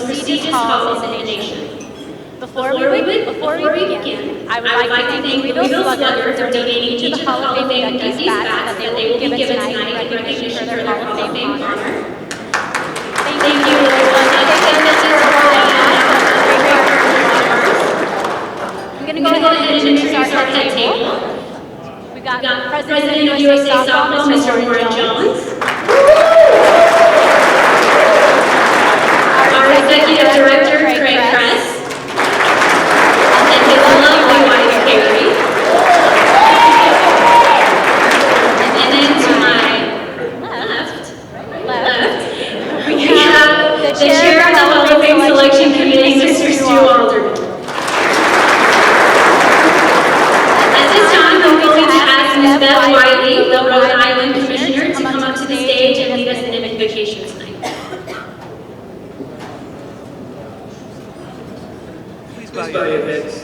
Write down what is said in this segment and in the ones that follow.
prestigious halls in the nation. Before we begin, I would like to thank the Louisville Slugger for donating each of the Hall of Fame inductees bats that they will be given tonight in recognition for their Hall of Fame honor. Thank you, I'm going to go ahead and introduce our head table. We've got President of USA Softball, Mr. Warren Jones. Our Executive Director, Craig Kress. And his lovely wife, Carrie. And then to my left, we have the Chair of the Hall of Fame Selection Committee, Mr. Stu Alderman. At this time, I'm going to ask Ms. Beth Wiley, the Rhode Island Commissioner, to come up to the stage and lead us in an invocation tonight. Please bow your heads.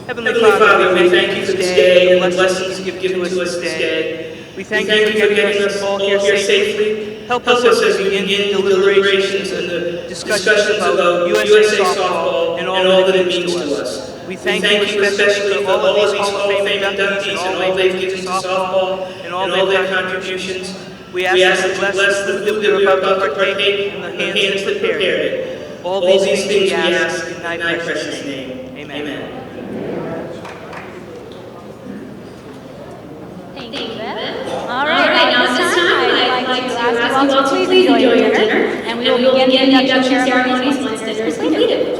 Heavenly Father, we thank you for this day and the blessings you've given to us this day. We thank you for getting us all here safely. Help us as we begin deliberations and the discussions about USA Softball and all that it means to us. We thank you especially for all of these Hall of Fame inductees and all they've given to softball and all their contributions. We ask that you bless the food that we're about to partake in the hands that prepared it. All these things we ask in thy precious name. Amen. Thank you, Beth. All right, now at this time, I'd like to ask you all to please enjoy your dinner, and we will begin the induction ceremonies once dinner is completed.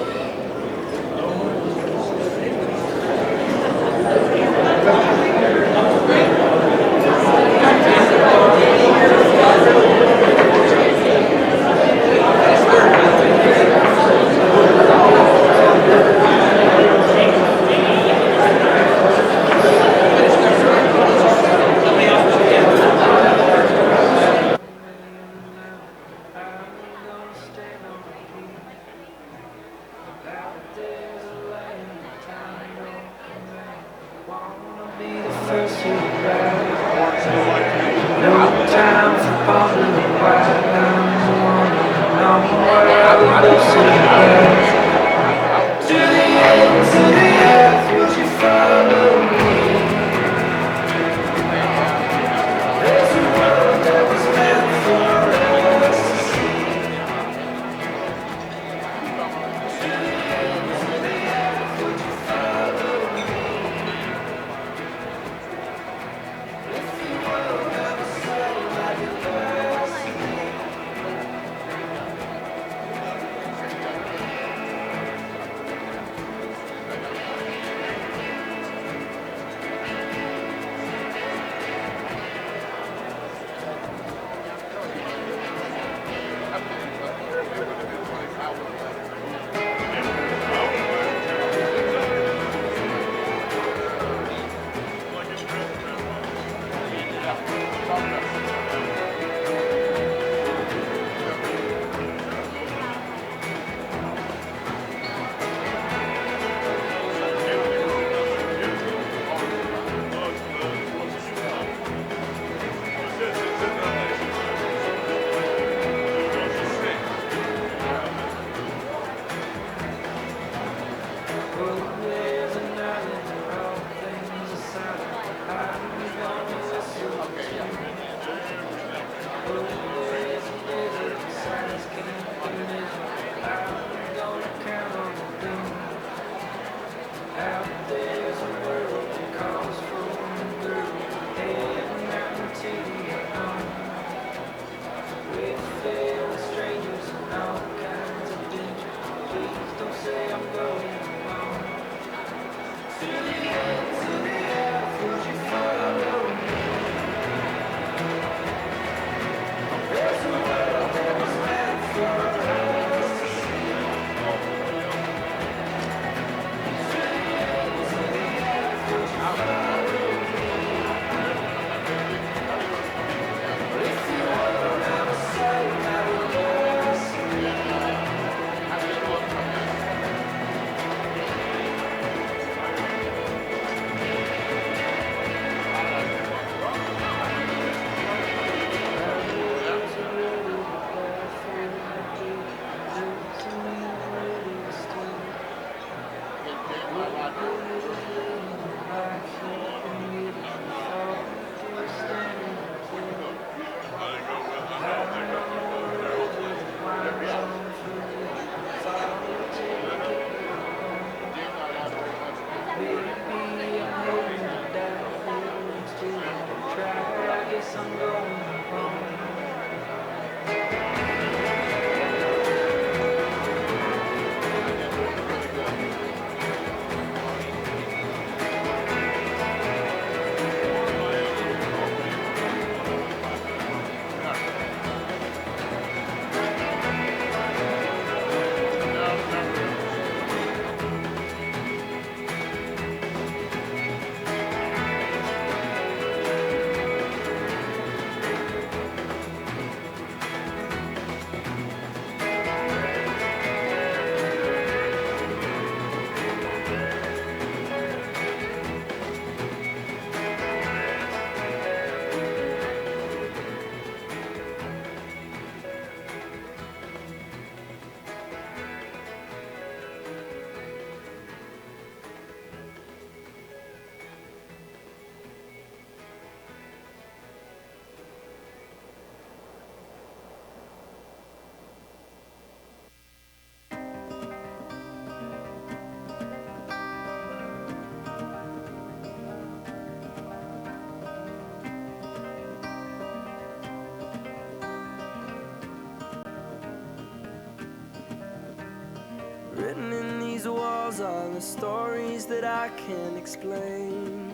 Written in these walls are the stories that I can't explain.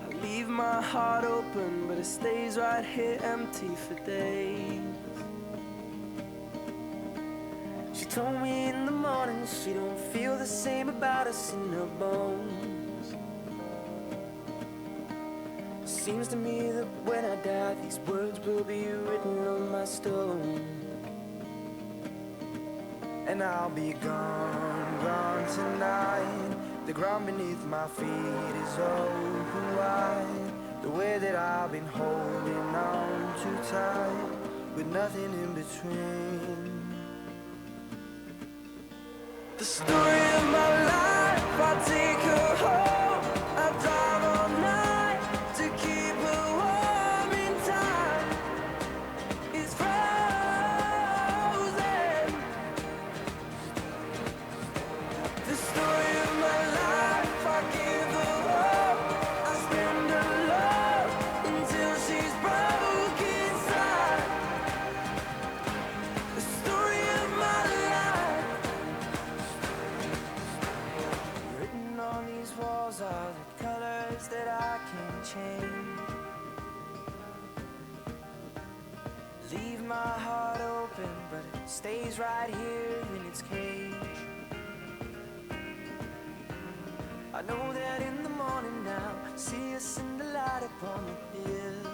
I leave my heart open, but it stays right here empty for days. She told me in the morning she don't feel the same about us in her bones. Seems to me that when I die, these words will be written on my stone. And I'll be gone, gone tonight. The ground beneath my feet is open wide. The way that I've been holding on too tight, with nothing in between. The story of my life, I take her home. I drive all night to keep her warm in time. It's frozen. The story of my life, I give her up. I spend her love until she's broke inside. The story of my life. Written on these walls are the colors that I can't change. Leave my heart open, but it stays right here in its cage. I know that in the morning now, see us in the light upon the hill.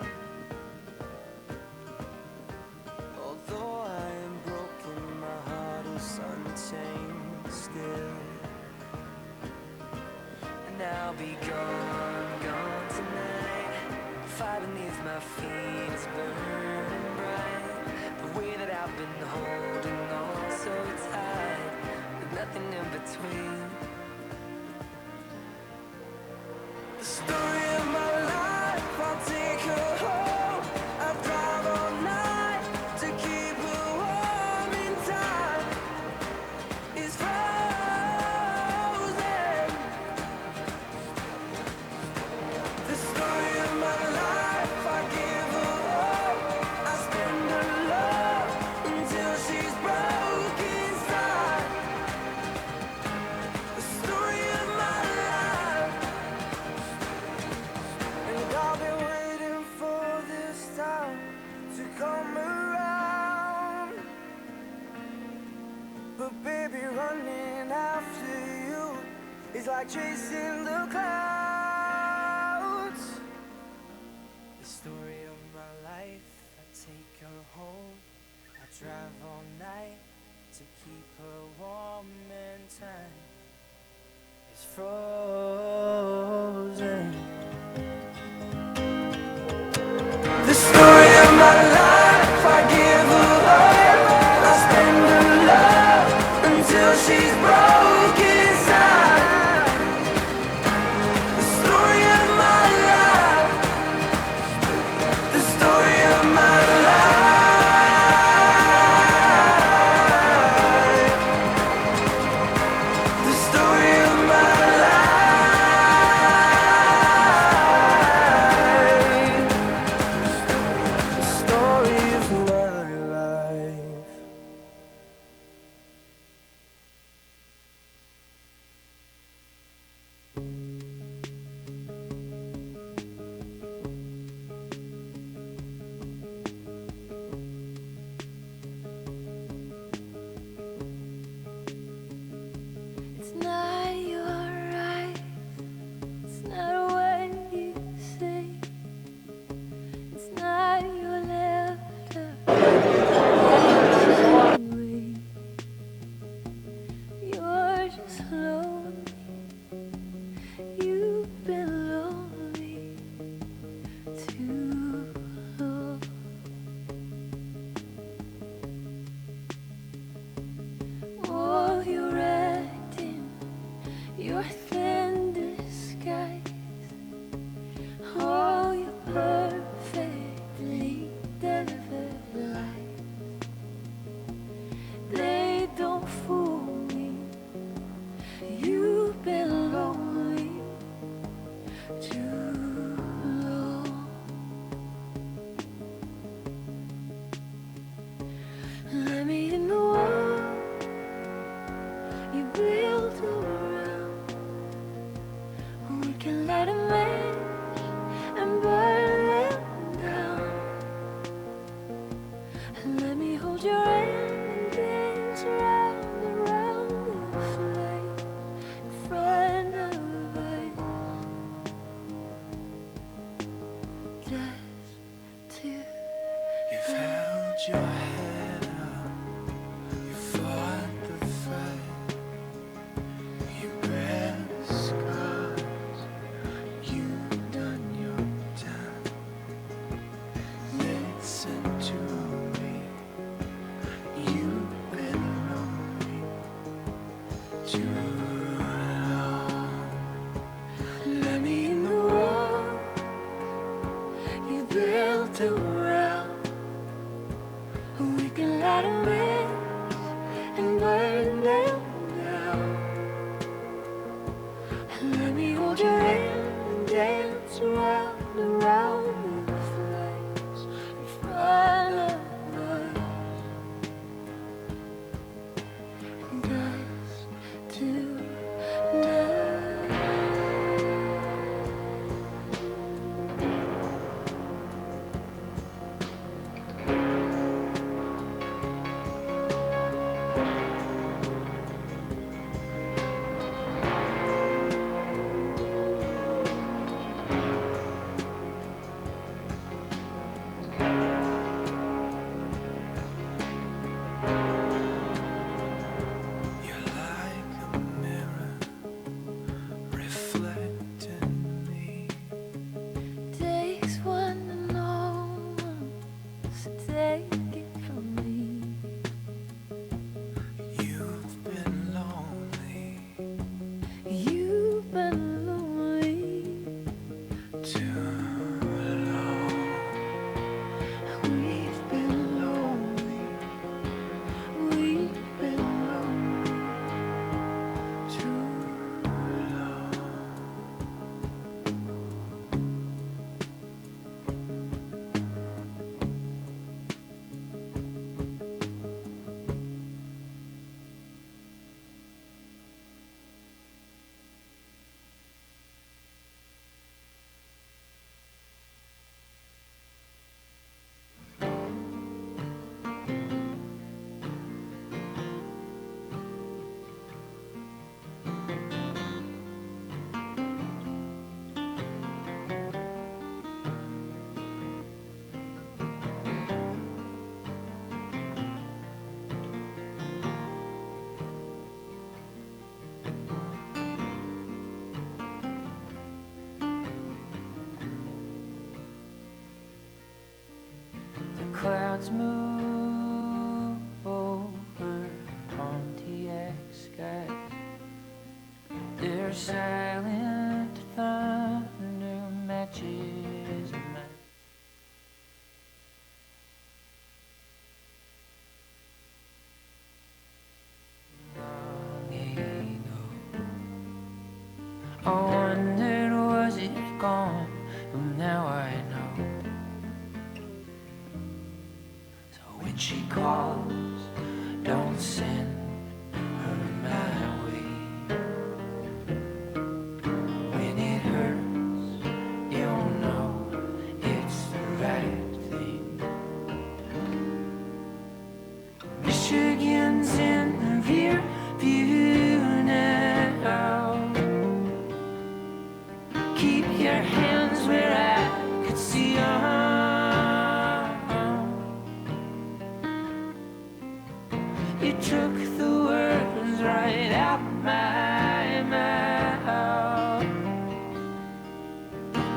Although I am broken, my heart is untamed still. And I'll be gone, gone tonight. Fire beneath my feet is burning bright. The way that I've been holding on so tight, with nothing in between. The story of my life, I'll take her home. I drive all night to keep her warm in time. It's frozen. The story of my life, I give her up. I spend her love until she's broke inside. The story of my life. And I've been waiting for this time to come around. But baby, running after you is like chasing the clouds. The story of my life, I take her home. I drive all night to keep her warm and time. It's frozen. The story of my life, I give her up. I spend her love until she's broke inside. The story of my life. The story of my life. The story of my life. clouds move over Pontiac skies. Their silent thunder matches mine. Long ago, I wondered, was it gone? But now I know. So when she calls, don't send her my way. When it hurts, you'll know it's the right thing. Michigan's in rear view now. Keep your hands where I could see them. You took the words right out my mouth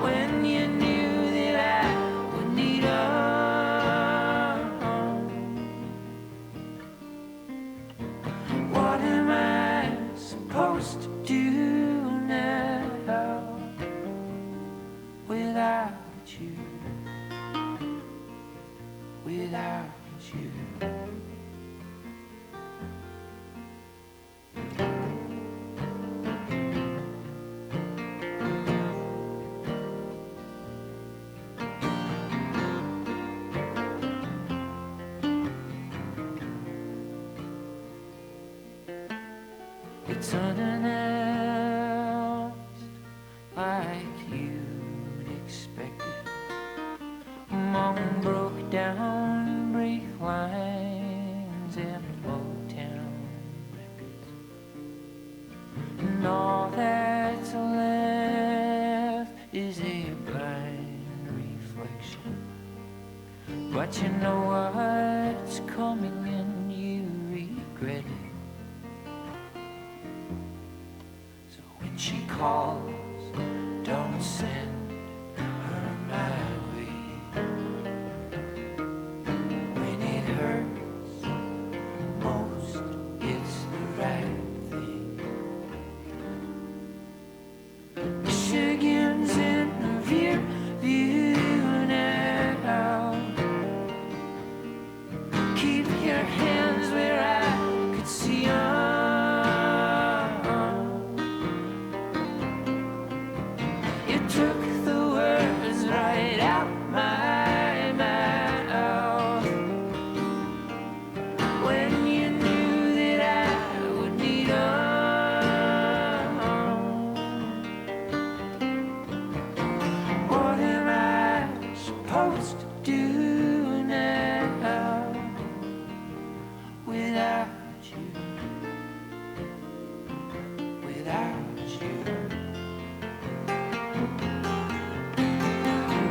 when you knew that I would need them. What am I supposed to do now without you? Without you. It's unannounced, like you'd expected. Mom broke down brake lines and Motown records, and all that's left is a blind reflection. But you know what's coming and you regret it. When she calls, don't send her my way. When it hurts most, it's the right thing. Michigan's in the rear view now. Keep your hands where I could see them. Took the words right out my mouth when you knew that I would need them. What am I supposed to do now without you? Without you.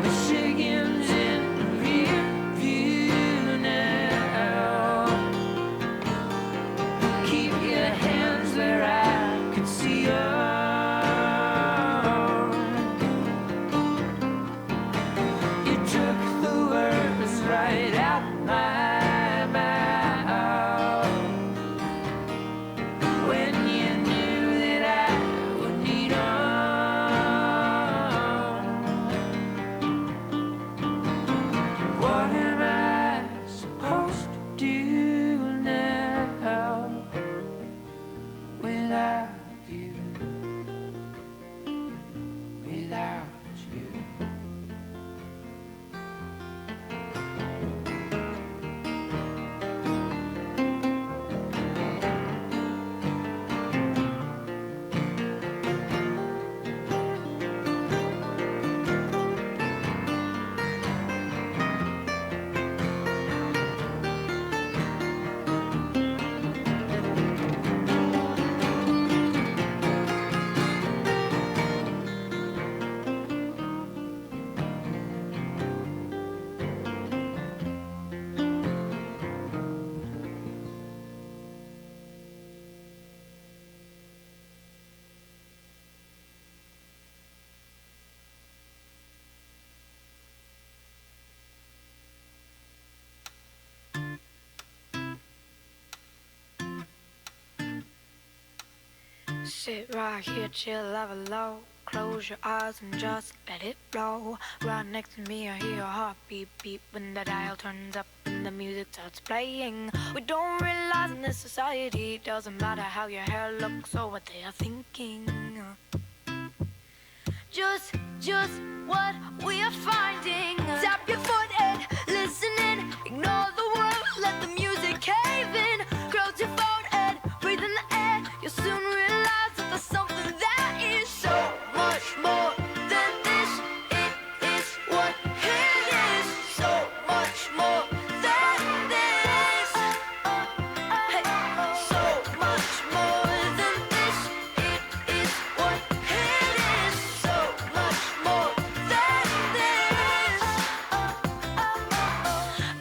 Michigan's in rear view now. Keep your hands where I could see them. You took the words right out my mouth Sit right here, chill, level low. Close your eyes and just let it blow. Right next to me, I hear your heart beat, beat when the dial turns up and the music starts playing. We don't realize in this society, it doesn't matter how your hair looks or what they are thinking. Just what we are finding. Tap your foot and listen in. Ignore the world, let the music cave in. Close your phone and breathe in the air. You'll soon realize that there's something that is so much more than this. It is what it is. So much more than this. Hey, so much more than this. It is what it is. So much more than this.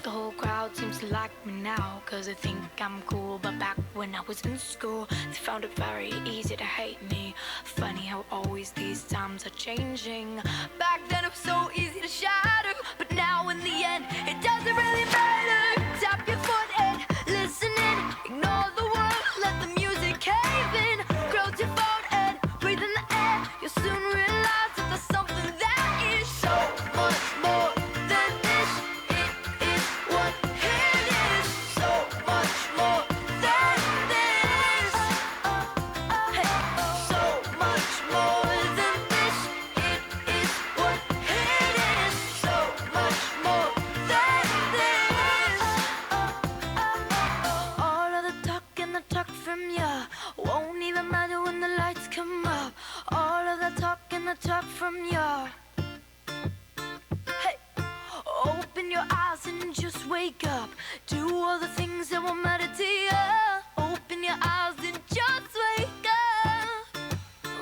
The whole crowd seems to like me now, 'cause they think I'm cool. But back when I was in school, they found it very easy to hate me. Funny how always these times are changing. Back then it was so easy to shatter, but now in the end it doesn't really matter. Tap your foot and listen in. Ignore the world, let the music cave in. Close your phone and breathe in the air. You'll soon realize that there's something that is so much more than this. It is what it is. So much more than this. Hey, so much more than this. It is what it is. So much more than this. All of the talk from ya won't even matter when the lights come up. All of the talk from ya. Hey, open your eyes and just wake up. Do all the things that will matter to you. Open your eyes and just wake up.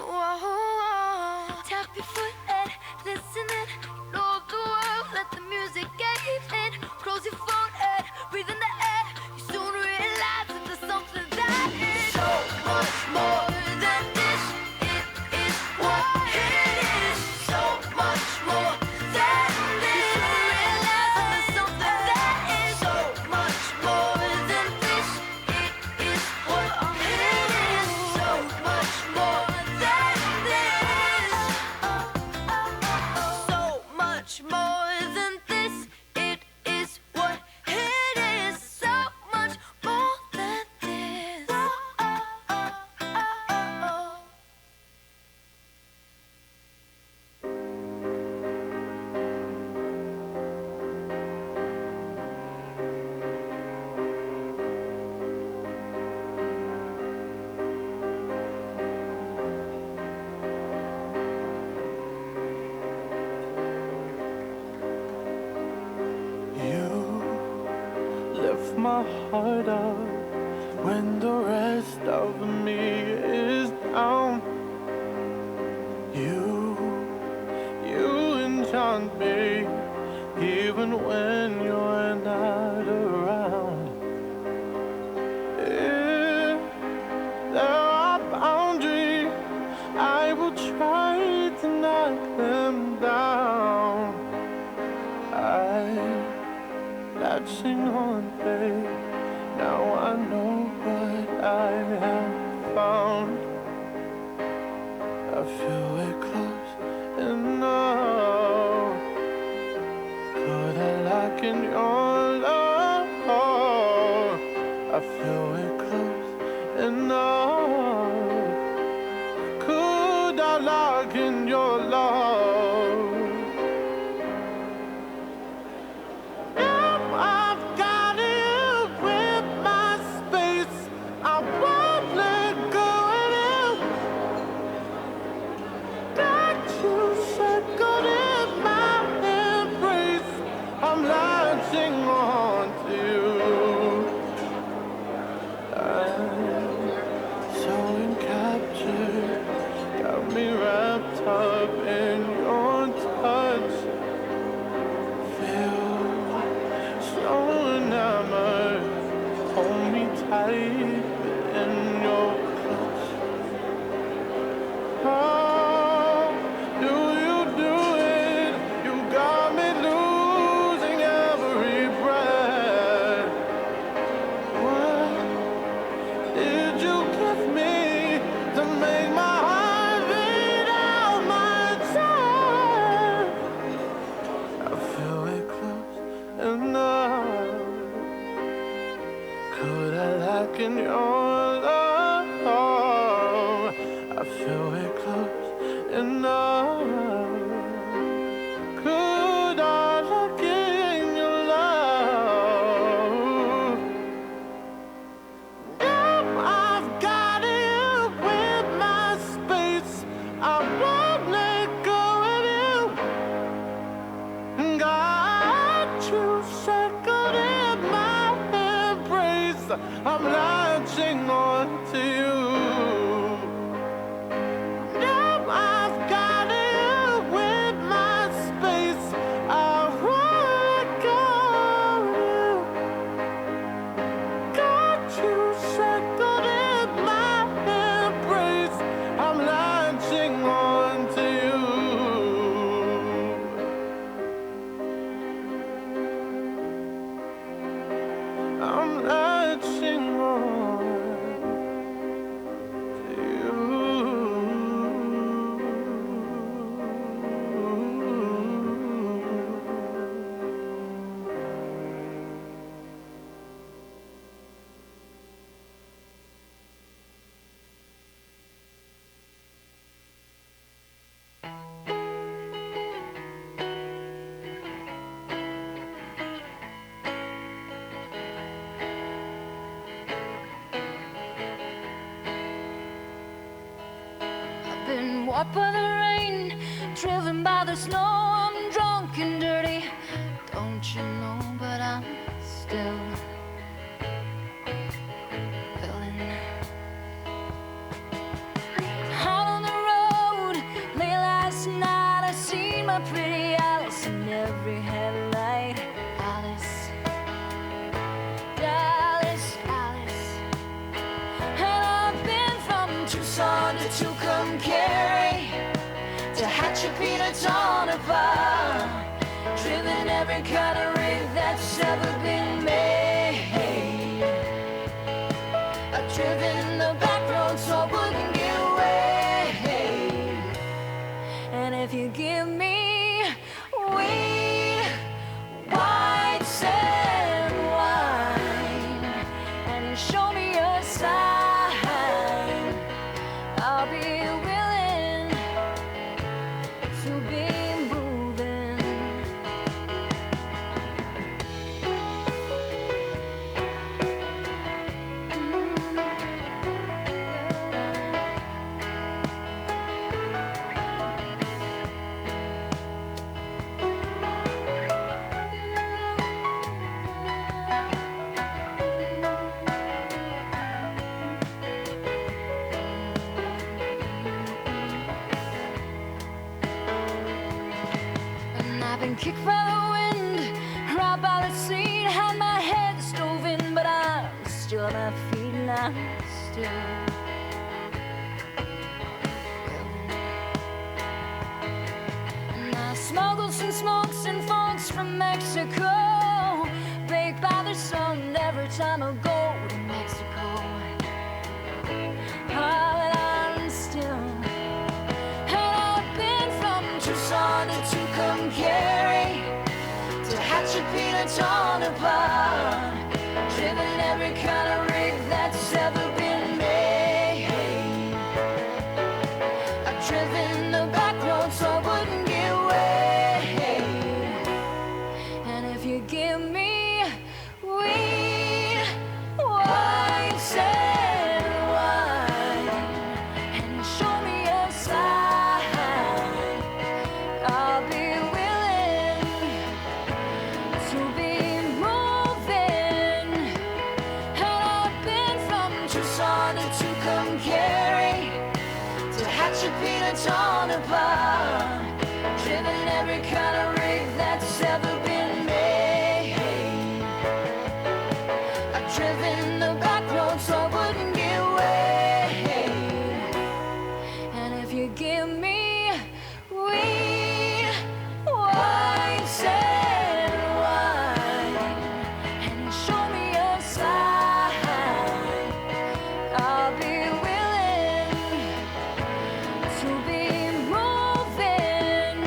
Whoa. Tap your foot and listen in. Know the world, let the music cave in. Close your phone and breathe in the air. You soon realize that there's something that is so much more than this. It is what it is. So much more than this. You soon realize that there's something that is so much more than this. It is what it is. So much more than this. So much more than this. It is what it is. So much more than this. You lift my heart up when the rest of me is down. You enchant me even when you're not around. If there are boundaries, I will try to knock them down. Latching on, babe. Now I know what I have found. I feel it close enough. Could I lock in your love? I feel it close enough. Could I lock in your love? I've got you with my space. I won't let go of you. Got you circled in my embrace. I'm latching on to you. I'm so encaptured, got me wrapped up in your touch. So enamored, hold me tight in your clutch. How do you do it? You got me losing every breath. What did you give me to make like in your love. I feel we're close enough. Could I look in your love? Now I've got you with my space. I won't let go of you. Got you circled in my embrace. I'm latching on to you. Now I've got you with my space. I won't let go of you. Got you circled in my embrace. I'm latching on to you. I'm latching on to you. Been walked by the rain, driven by the snow. I'm drunk and dirty, don't you know? But I'm still feeling out on the road. Late last night, I seen my pretty Alice in every headlight. Alice, Alice, Alice. And I've been from Tucson to Tucumcari, to Hatshepsut on a bar, driven every kind of rig that's ever been made. I've driven the back road so I wouldn't get away. And if you give me weed, white sand wine, and you show me a sign, I'll be willing to be moving. And I've been kicked by the wind, right by the sea, had my head stove in, but I'm still on my feet and I'm still. And I smuggled some smokes and folks from Mexico, baked by the sun every time I go to Mexico. Oh, but I'm still. And I've been from Tucson to Tucumcari, to Hatshepsut on a bar, driven every kind of rig that's ever been made. I've driven the back road so I wouldn't get away. And if you give me weed, white sand wine, and you show me a sign, I'll be willing to be moving. And I've been from Tucson to Tucumcari, to Hatshepsut on a bar, driven every kind of rig that's ever been made. I've driven the back road so I wouldn't get away. And if you give me weed, white sand wine, and you show me a sign, I'll be willing to be moving.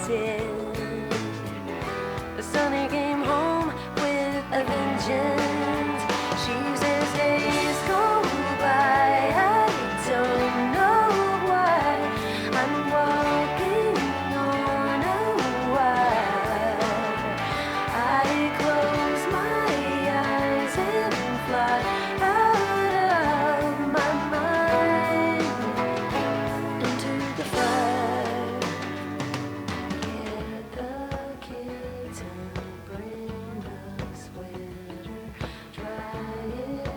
did. Sonny came home with a vengeance. She says days go by, I don't know why. I'm walking on a wire. I close my eyes and fly out of my mind into the fire. Get the kids and bring a sweater. Dry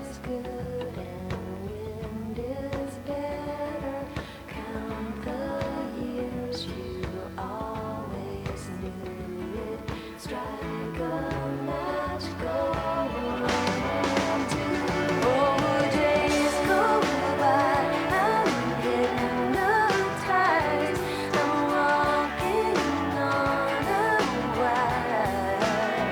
is good and wind is better. Count the years, you always knew it. Strike a match, go on to. Oh, days go by, I'm hypnotized. I'm walking on a wire.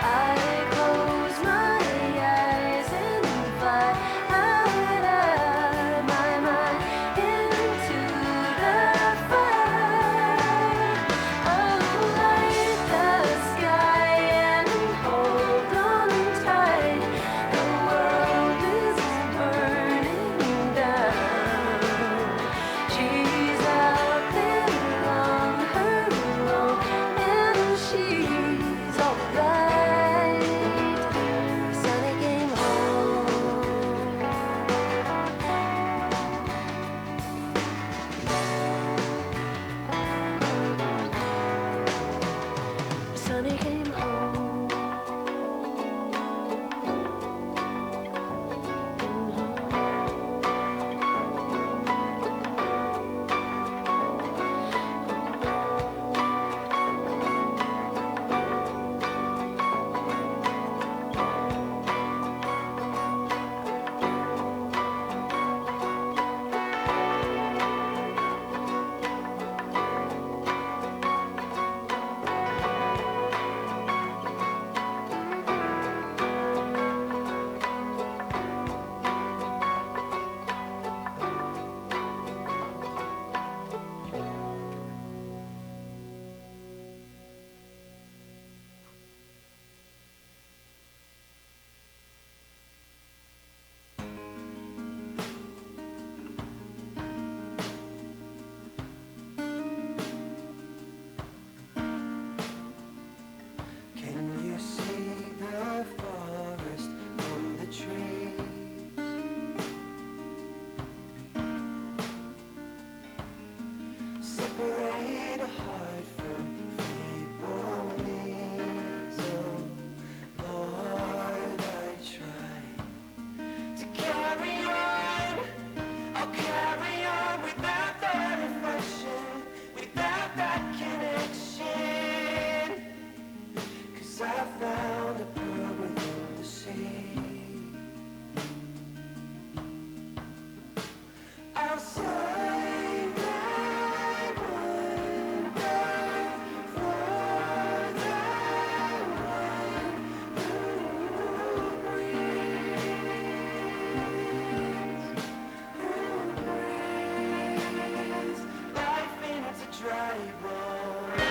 I close my eyes and fly out of my mind into the fire. Oh, light the sky and hold on tight. The world is burning down. She's out there on her own, and she's alright. Sonny came home. Sonny came home. Can you see the forest from the trees? Separate a heart from feeble knees. Oh, Lord, I try to carry on. I'll carry on without that affection, without that connection. 'Cause I found a pearl within the sea. I'll say my wonder for the one who breathes life into dry bones.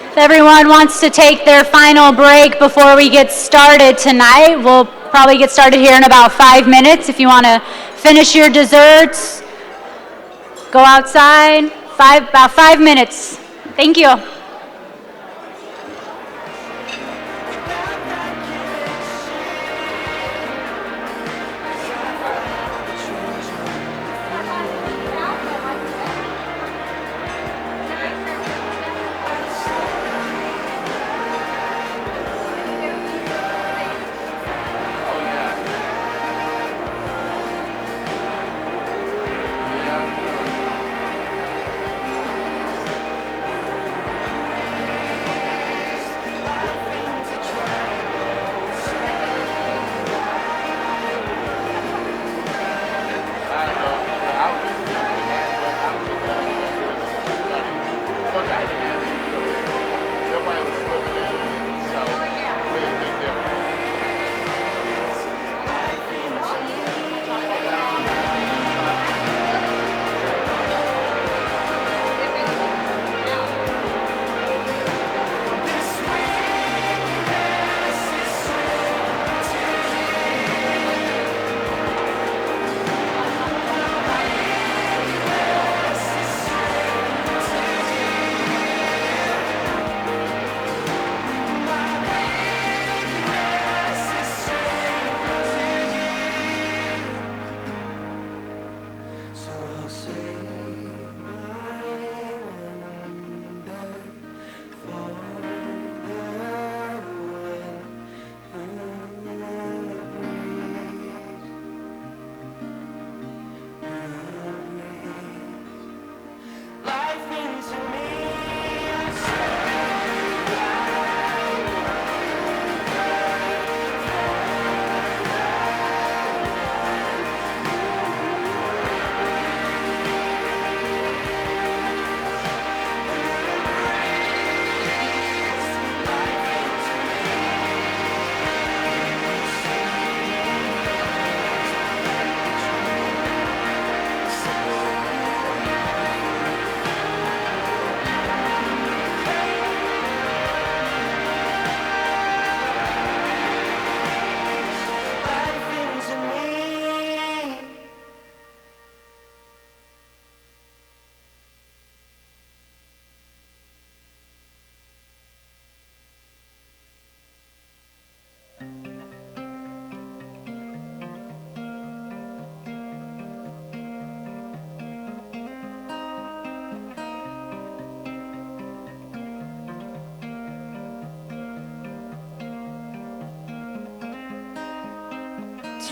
If everyone wants to take their final break before we get started tonight, we'll probably get started here in about 5 minutes. If you want to finish your desserts, go outside. About 5 minutes. Thank you.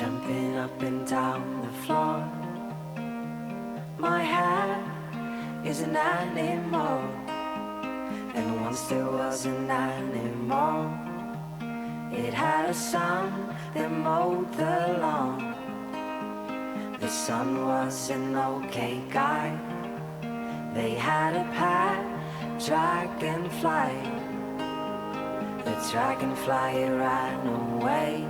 jumping up and down the floor. My hair is an animal, and once there was an animal. It had a son that mowed the lawn. The son was an okay guy. They had a pet dragonfly. The dragonfly ran away,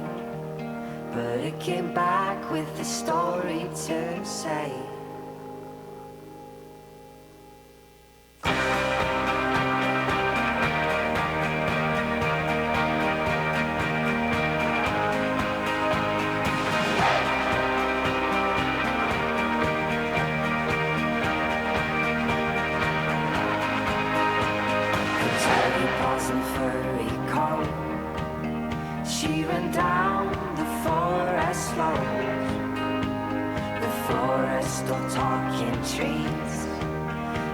but it came back with a story to say. She ran down the forest slope, the forest all talking trees.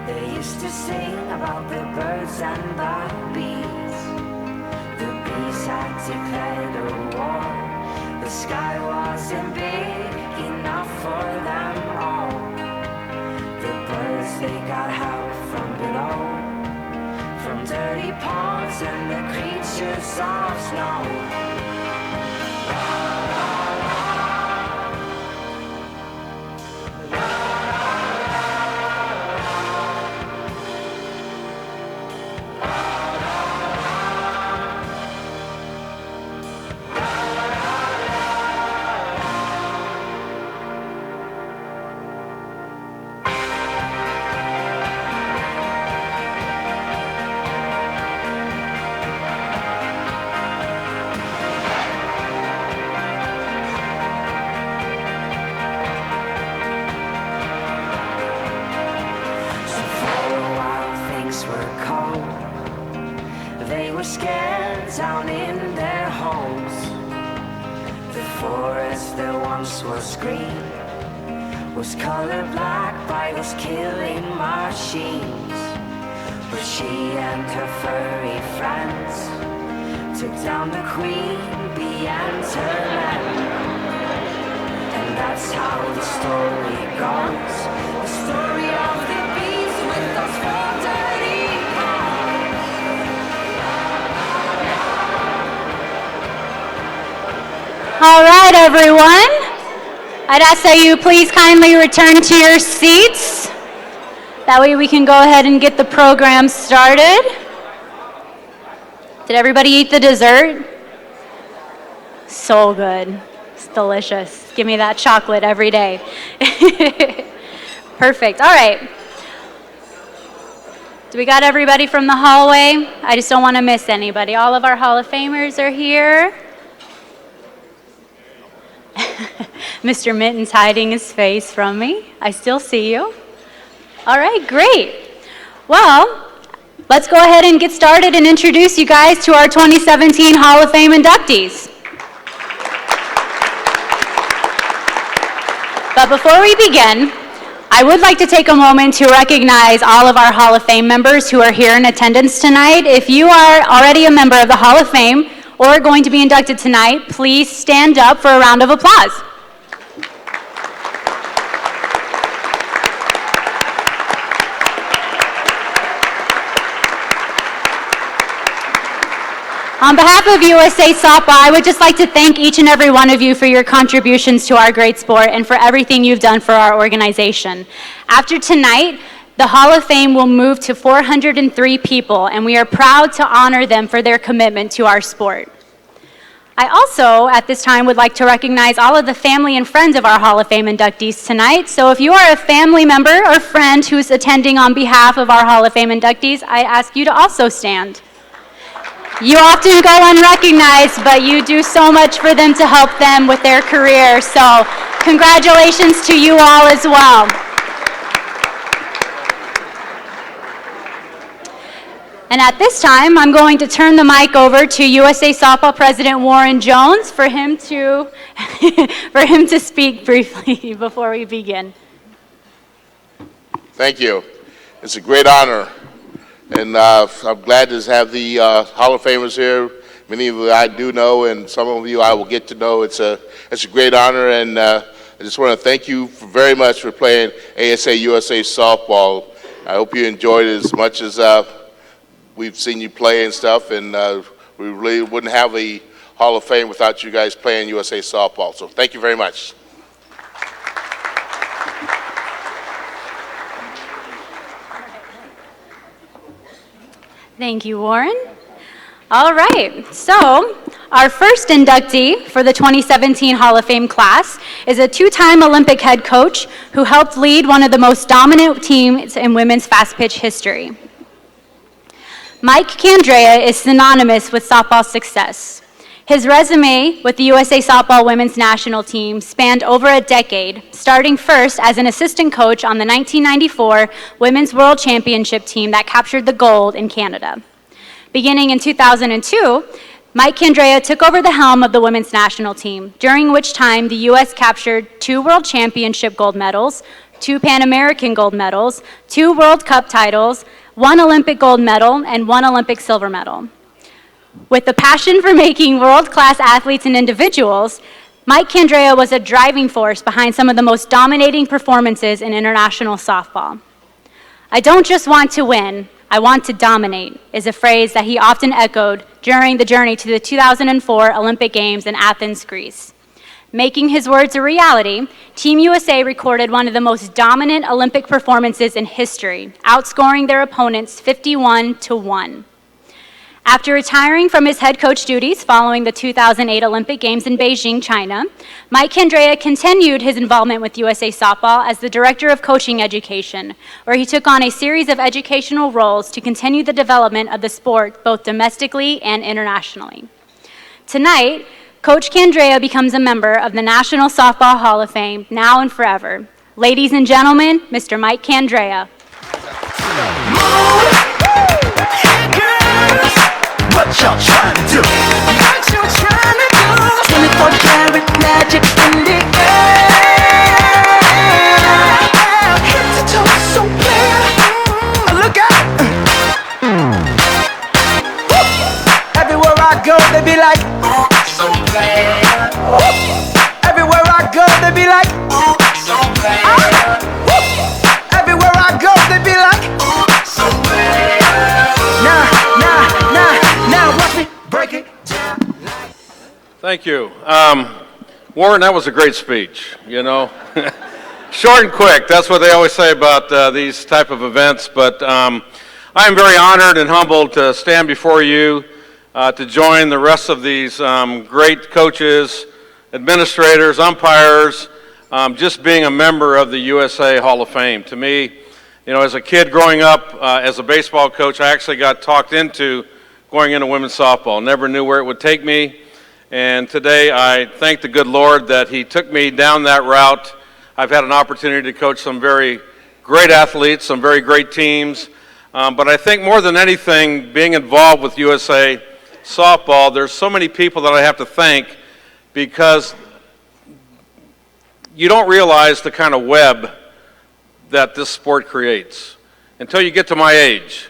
They used to sing about the birds and the bees. The bees had declared a war. The sky wasn't big enough for them all. The birds, they got help from below, from dirty ponds and the creatures of snow. They were scared down in their homes. The forest that once was green was colored black by those killing machines. But she and her furry friends took down the queen bee and her men. And that's how the story goes, the story of the bees with those four dirty paws. All right, everyone. I'd ask that you please kindly return to your seats. That way we can go ahead and get the program started. Did everybody eat the dessert? So good. It's delicious. Give me that chocolate every day. Perfect. All right. Do we got everybody from the hallway? I just don't want to miss anybody. All of our Hall of Famers are here. Mr. Mitten's hiding his face from me. I still see you. All right, great. Well, let's go ahead and get started and introduce you guys to our 2017 Hall of Fame inductees. But before we begin, I would like to take a moment to recognize all of our Hall of Fame members who are here in attendance tonight. If you are already a member of the Hall of Fame or going to be inducted tonight, please stand up for a round of applause. On behalf of USA Softball, I would just like to thank each and every one of you for your contributions to our great sport and for everything you've done for our organization. After tonight, the Hall of Fame will move to 403 people, and we are proud to honor them for their commitment to our sport. I also, at this time, would like to recognize all of the family and friends of our Hall of Fame inductees tonight. So if you are a family member or friend who's attending on behalf of our Hall of Fame inductees, I ask you to also stand. You often go unrecognized, but you do so much for them to help them with their career. So congratulations to you all as well. And at this time, I'm going to turn the mic over to USA Softball President Warren Jones for him to speak briefly before we begin. Thank you. It's a great honor. And I'm glad to have the Hall of Famers here. Many of you I do know, and some of you I will get to know. It's it's a great honor, and I just want to thank you very much for playing ASA USA softball. I hope you enjoyed it as much as we've seen you play and stuff, and we really wouldn't have the Hall of Fame without you guys playing USA softball. So thank you very much. Thank you, Warren. All right, so our first inductee for the 2017 Hall of Fame class is a two-time Olympic head coach who helped lead one of the most dominant teams in women's fast pitch history. Mike Candrea is synonymous with softball success. His resume with the USA Softball Women's National Team spanned over a decade, starting first as an assistant coach on the 1994 Women's World Championship team that captured the gold in Canada. Beginning in 2002, Mike Candrea took over the helm of the women's national team, during which time the U.S. captured 2 World Championship gold medals, 2 Pan American gold medals, 2 World Cup titles, 1 Olympic gold medal, and 1 Olympic silver medal. With a passion for making world-class athletes and individuals, Mike Candrea was a driving force behind some of the most dominating performances in international softball. "I don't just want to win, I want to dominate," is a phrase that he often echoed during the journey to the 2004 Olympic Games in Athens, Greece. Making his words a reality, Team USA recorded one of the most dominant Olympic performances in history, outscoring their opponents 51-1. After retiring from his head coach duties following the 2008 Olympic Games in Beijing, China, Mike Candrea continued his involvement with USA Softball as the Director of Coaching Education, where he took on a series of educational roles to continue the development of the sport both domestically and internationally. Tonight, Coach Candrea becomes a member of the National Softball Hall of Fame now and forever. Ladies and gentlemen, Mr. Mike Candrea. What y'all trying to do? What you trying to do? 24-karat magic in the air. Head to toe so clear. Look out! Everywhere I go, they be like, so clear. Everywhere I go, they be like, so clear. Everywhere I go, they be like, so clear. Now watch me break it down. Thank you. Warren, that was a great speech, you know. Short and quick, that's what they always say about these type of events, but I am very honored and humbled to stand before you to join the rest of these great coaches, administrators, umpires, just being a member of the USA Hall of Fame. To me, you know, as a kid growing up as a baseball coach, I actually got talked into going into women's softball. Never knew where it would take me. And today I thank the good Lord that He took me down that route. I've had an opportunity to coach some very great athletes, some very great teams. But I think more than anything, being involved with USA Softball, there's so many people that I have to thank because you don't realize the kind of web that this sport creates until you get to my age.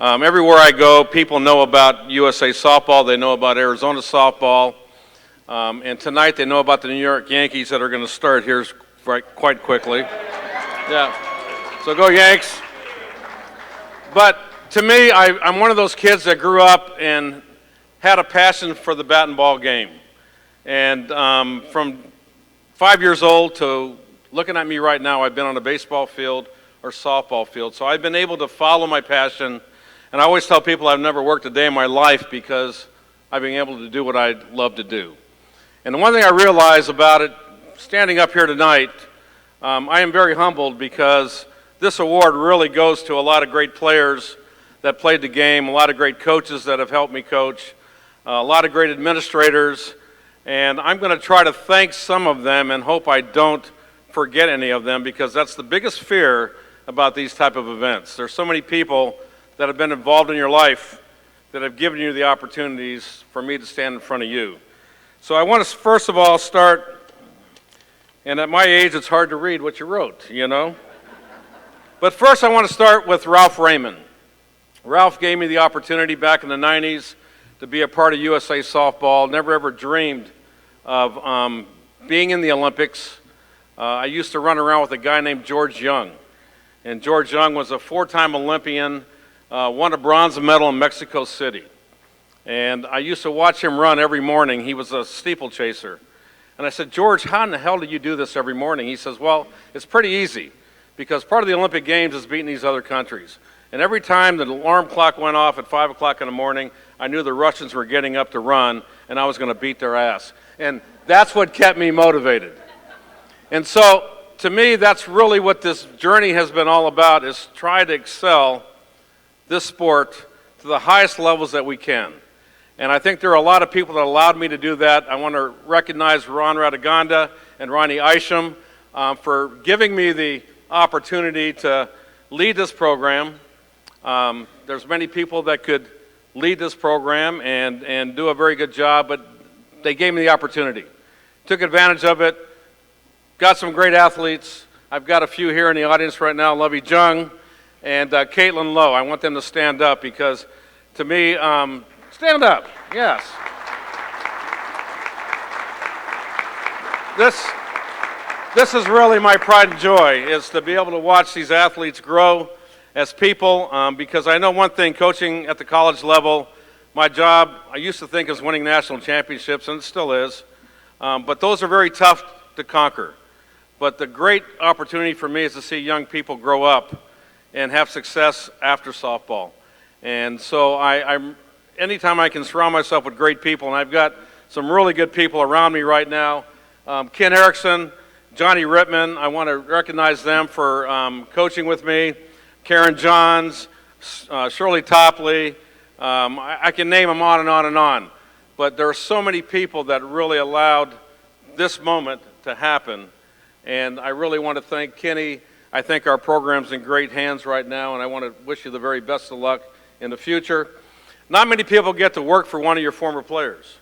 Everywhere I go, people know about USA Softball, they know about Arizona Softball, and tonight they know about the New York Yankees that are going to start here quite quickly. Yeah, so go Yanks. But to me, I'm one of those kids that grew up and had a passion for the bat and ball game. And from 5 years old to looking at me right now, I've been on a baseball field or softball field. So I've been able to follow my passion. And I always tell people I've never worked a day in my life because I've been able to do what I love to do. And the one thing I realize about it, standing up here tonight, I am very humbled because this award really goes to a lot of great players that played the game, a lot of great coaches that have helped me coach, a lot of great administrators, and I'm going to try to thank some of them and hope I don't forget any of them because that's the biggest fear about these type of events. There's so many people that have been involved in your life that have given you the opportunities for me to stand in front of you. So I want to first of all start, and at my age it's hard to read what you wrote, you know. But first I want to start with Ralph Raymond. Ralph gave me the opportunity back in the 90s to be a part of USA Softball. Never ever dreamed of being in the Olympics, I used to run around with a guy named George Young. And George Young was a 4-time Olympian, won a bronze medal in Mexico City. And I used to watch him run every morning. He was a steeplechaser. And I said, George, how in the hell do you do this every morning? He says, well, it's pretty easy, because part of the Olympic Games is beating these other countries. And every time the alarm clock went off at 5 o'clock in the morning, I knew the Russians were getting up to run, and I was going to beat their ass. And that's what kept me motivated. And so, to me, that's really what this journey has been all about, is try to excel this sport to the highest levels that we can. And I think there are a lot of people that allowed me to do that. I want to recognize Ron Radaganda and Ronnie Isham for giving me the opportunity to lead this program. There's many people that could lead this program and do a very good job, but they gave me the opportunity. Took advantage of it, got some great athletes. I've got a few here in the audience right now, Lovey Jung and Caitlin Lowe. I want them to stand up because, to me, stand up, yes. This is really my pride and joy, is to be able to watch these athletes grow as people, because I know one thing, coaching at the college level, my job, I used to think is winning national championships, and it still is, but those are very tough to conquer. But the great opportunity for me is to see young people grow up and have success after softball. And so anytime I can surround myself with great people, and I've got some really good people around me right now, Ken Erickson, Johnny Rittman, I want to recognize them for coaching with me, Karen Johns, Shirley Topley, I can name them on and on and on. But there are so many people that really allowed this moment to happen. And I really want to thank Kenny. I think our program's in great hands right now, and I want to wish you the very best of luck in the future. Not many people get to work for one of your former players.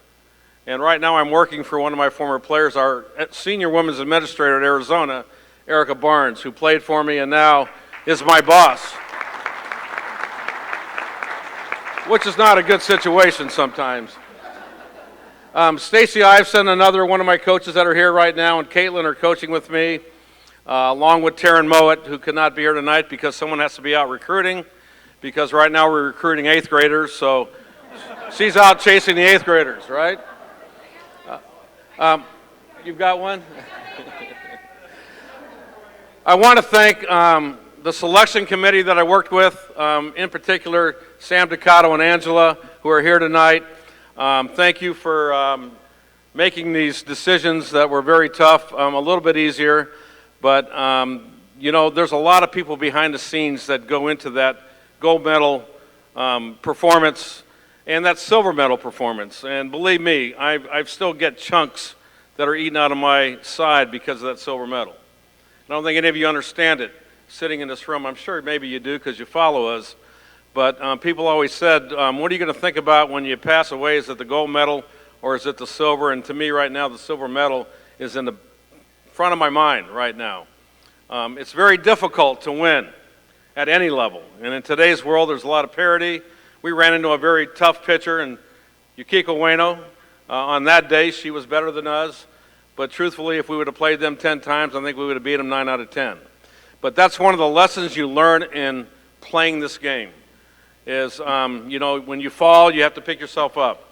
And right now I'm working for one of my former players, our senior women's administrator at Arizona, Erica Barnes, who played for me and now is my boss. Which is not a good situation sometimes. Stacy Iveson, another one of my coaches that are here right now, and Caitlin are coaching with me, along with Taryn Mowat, who could not be here tonight because someone has to be out recruiting, because right now we're recruiting 8th graders, so she's out chasing the 8th graders, right? You've got one? I want to thank the selection committee that I worked with, in particular Sam Ducato and Angela, who are here tonight. Thank you for making these decisions that were very tough a little bit easier, but you know, there's a lot of people behind the scenes that go into that gold medal performance and that silver medal performance. And believe me, I still get chunks that are eaten out of my side because of that silver medal. I don't think any of you understand it sitting in this room. I'm sure maybe you do because you follow us. But people always said, what are you going to think about when you pass away? Is it the gold medal or is it the silver? And to me right now, the silver medal is in the front of my mind right now. It's very difficult to win at any level. And in today's world, there's a lot of parity. We ran into a very tough pitcher in Yukiko Ueno. On that day, she was better than us. But truthfully, if we would have played them 10 times, I think we would have beat them 9 out of 10. But that's one of the lessons you learn in playing this game. Is, you know, when you fall, you have to pick yourself up.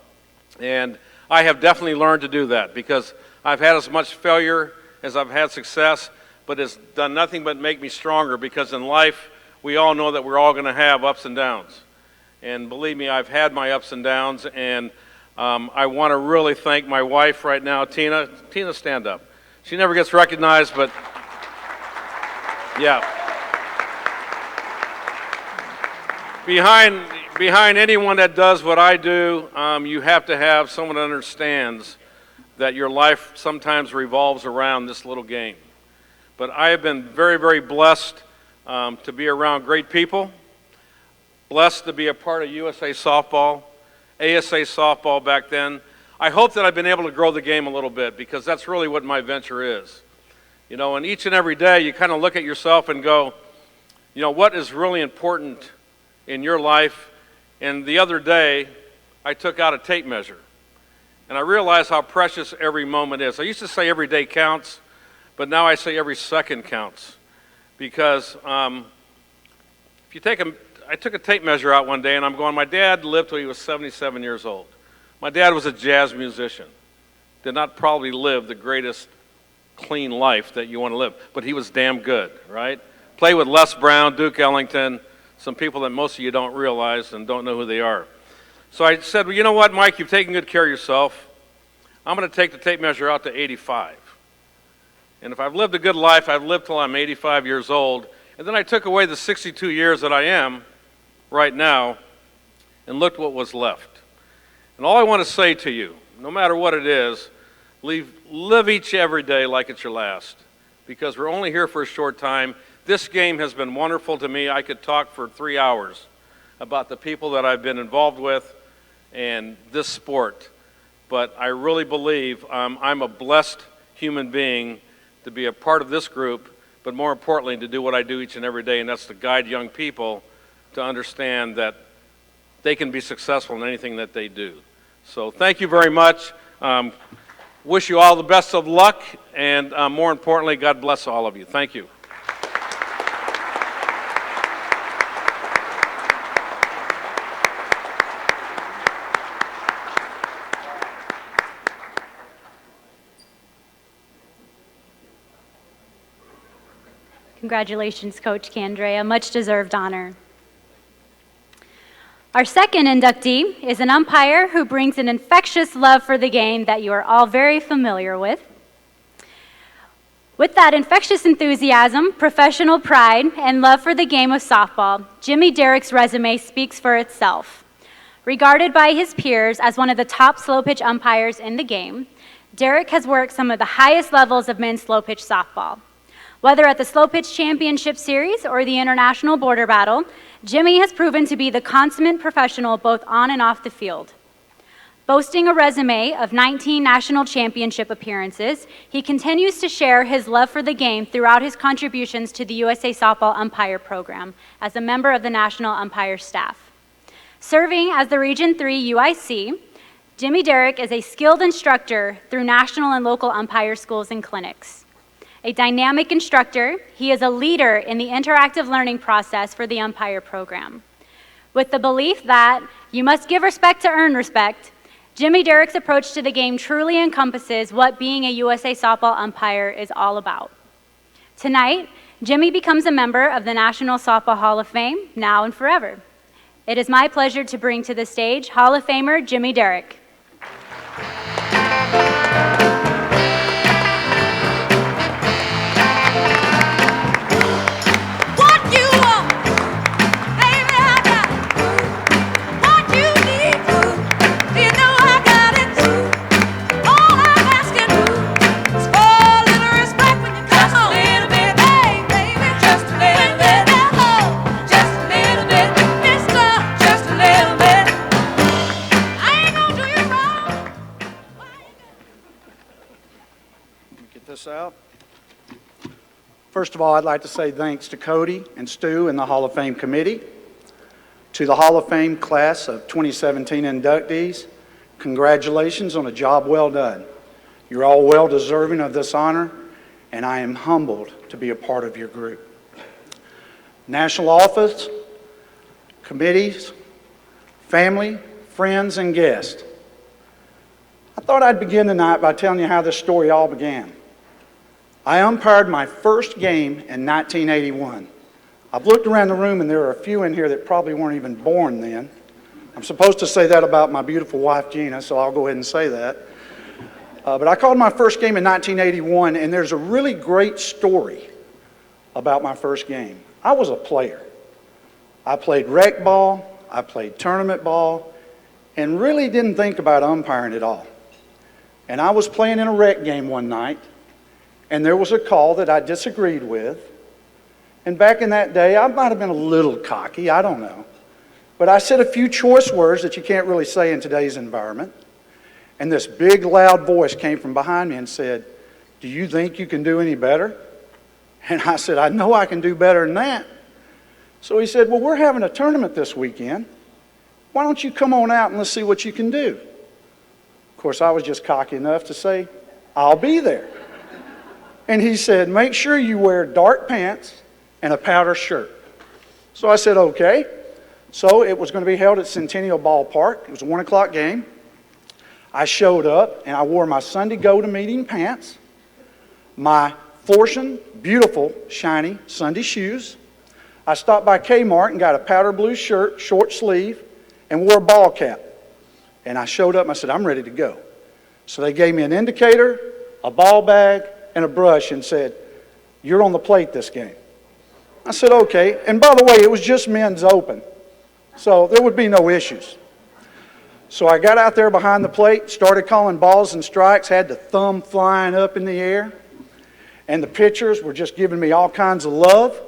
And I have definitely learned to do that because I've had as much failure as I've had success, but it's done nothing but make me stronger because in life, we all know that we're all going to have ups and downs. And believe me, I've had my ups and downs, and I want to really thank my wife right now, Tina. Tina, stand up. She never gets recognized, but yeah. Behind anyone that does what I do, you have to have someone that understands that your life sometimes revolves around this little game. But I have been very, very blessed to be around great people, blessed to be a part of USA Softball, ASA Softball back then. I hope that I've been able to grow the game a little bit because that's really what my venture is. You know, and each and every day you kind of look at yourself and go, you know, what is really important in your life? And the other day, I took out a tape measure. And I realize how precious every moment is. I used to say every day counts, but now I say every second counts. Because if you take I took a tape measure out one day and I'm going, my dad lived till he was 77 years old. My dad was a jazz musician. Did not probably live the greatest clean life that you want to live, but he was damn good, right? Played with Les Brown, Duke Ellington, some people that most of you don't realize and don't know who they are. So I said, well, you know what, Mike, you've taken good care of yourself. I'm going to take the tape measure out to 85. And if I've lived a good life, I've lived till I'm 85 years old. And then I took away the 62 years that I am right now and looked what was left. And all I want to say to you, no matter what it is, live each every day like it's your last, because we're only here for a short time. This game has been wonderful to me. I could talk for 3 hours about the people that I've been involved with and this sport, but I really believe I'm a blessed human being to be a part of this group, but more importantly, to do what I do each and every day, and that's to guide young people to understand that they can be successful in anything that they do. So thank you very much. Wish you all the best of luck, and more importantly, God bless all of you. Thank you. Congratulations, Coach Candrea, much deserved honor. Our second inductee is an umpire who brings an infectious love for the game that you are all very familiar with. With that infectious enthusiasm, professional pride, and love for the game of softball, Jimmy Derrick's resume speaks for itself. Regarded by his peers as one of the top slow pitch umpires in the game, Derrick has worked some of the highest levels of men's slow pitch softball. Whether at the Slow Pitch Championship Series or the International Border Battle, Jimmy has proven to be the consummate professional both on and off the field. Boasting a resume of 19 national championship appearances, he continues to share his love for the game throughout his contributions to the USA Softball Umpire Program as a member of the National Umpire staff. Serving as the Region 3 UIC, Jimmy Derrick is a skilled instructor through national and local umpire schools and clinics. A dynamic instructor, he is a leader in the interactive learning process for the umpire program. With the belief that you must give respect to earn respect, Jimmy Derrick's approach to the game truly encompasses what being a USA Softball umpire is all about. Tonight, Jimmy becomes a member of the National Softball Hall of Fame, now and forever. It is my pleasure to bring to the stage Hall of Famer Jimmy Derrick. Out. First of all, I'd like to say thanks to Cody and Stu and the Hall of Fame committee. To the Hall of Fame class of 2017 inductees, congratulations on a job well done. You're all well deserving of this honor, and I am humbled to be a part of your group. National office, committees, family, friends, and guests. I thought I'd begin tonight by telling you how this story all began. I umpired my first game in 1981. I've looked around the room and there are a few in here that probably weren't even born then. I'm supposed to say that about my beautiful wife Gina, so I'll go ahead and say that. But I called my first game in 1981, and there's a really great story about my first game. I was a player. I played rec ball, I played tournament ball, and really didn't think about umpiring at all. And I was playing in a rec game one night, and there was a call that I disagreed with. And back in that day, I might have been a little cocky, I don't know. But I said a few choice words that you can't really say in today's environment. And this big, loud voice came from behind me and said, "Do you think you can do any better?" And I said, "I know I can do better than that." So he said, "Well, we're having a tournament this weekend. Why don't you come on out and let's see what you can do?" Of course, I was just cocky enough to say, I'll be there. And he said, make sure you wear dark pants and a powder shirt. So I said, okay. So it was going to be held at Centennial Ballpark. It was a 1 o'clock game. I showed up and I wore my Sunday go-to-meeting pants, my Fortune, beautiful, shiny Sunday shoes. I stopped by Kmart and got a powder blue shirt, short sleeve, and wore a ball cap. And I showed up and I said, I'm ready to go. So they gave me an indicator, a ball bag, and a brush and said, you're on the plate this game. I said, okay. And by the way, it was just men's open, so there would be no issues. So I got out there behind the plate, started calling balls and strikes, had the thumb flying up in the air, and the pitchers were just giving me all kinds of love.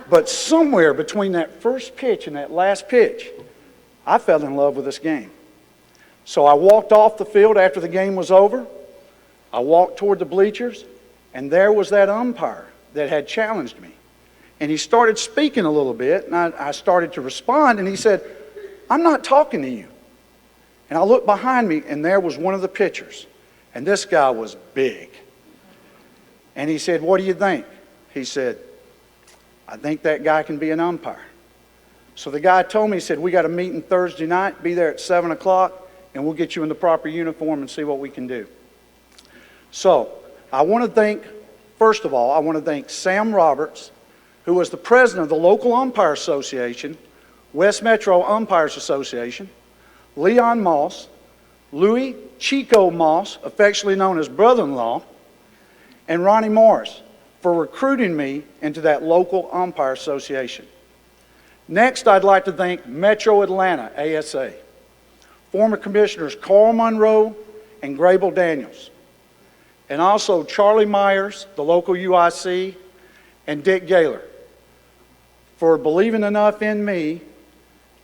But somewhere between that first pitch and that last pitch, I fell in love with this game. So I walked off the field after the game was over. I walked toward the bleachers, and there was that umpire that had challenged me. And he started speaking a little bit, and I started to respond, and he said, I'm not talking to you. And I looked behind me, and there was one of the pitchers. And this guy was big. And he said, what do you think? He said, I think that guy can be an umpire. So the guy told me, he said, we got a meeting Thursday night, be there at 7 o'clock, and we'll get you in the proper uniform and see what we can do. So I want to thank, first of all, I want to thank Sam Roberts, who was the president of the local umpire association, West Metro Umpires Association, Leon Moss, Louis Chico Moss, affectionately known as brother-in-law, and Ronnie Morris for recruiting me into that local umpire association. Next, I'd like to thank Metro Atlanta, ASA, former commissioners Carl Monroe and Grable Daniels, and also Charlie Myers, the local UIC, and Dick Gaylor, for believing enough in me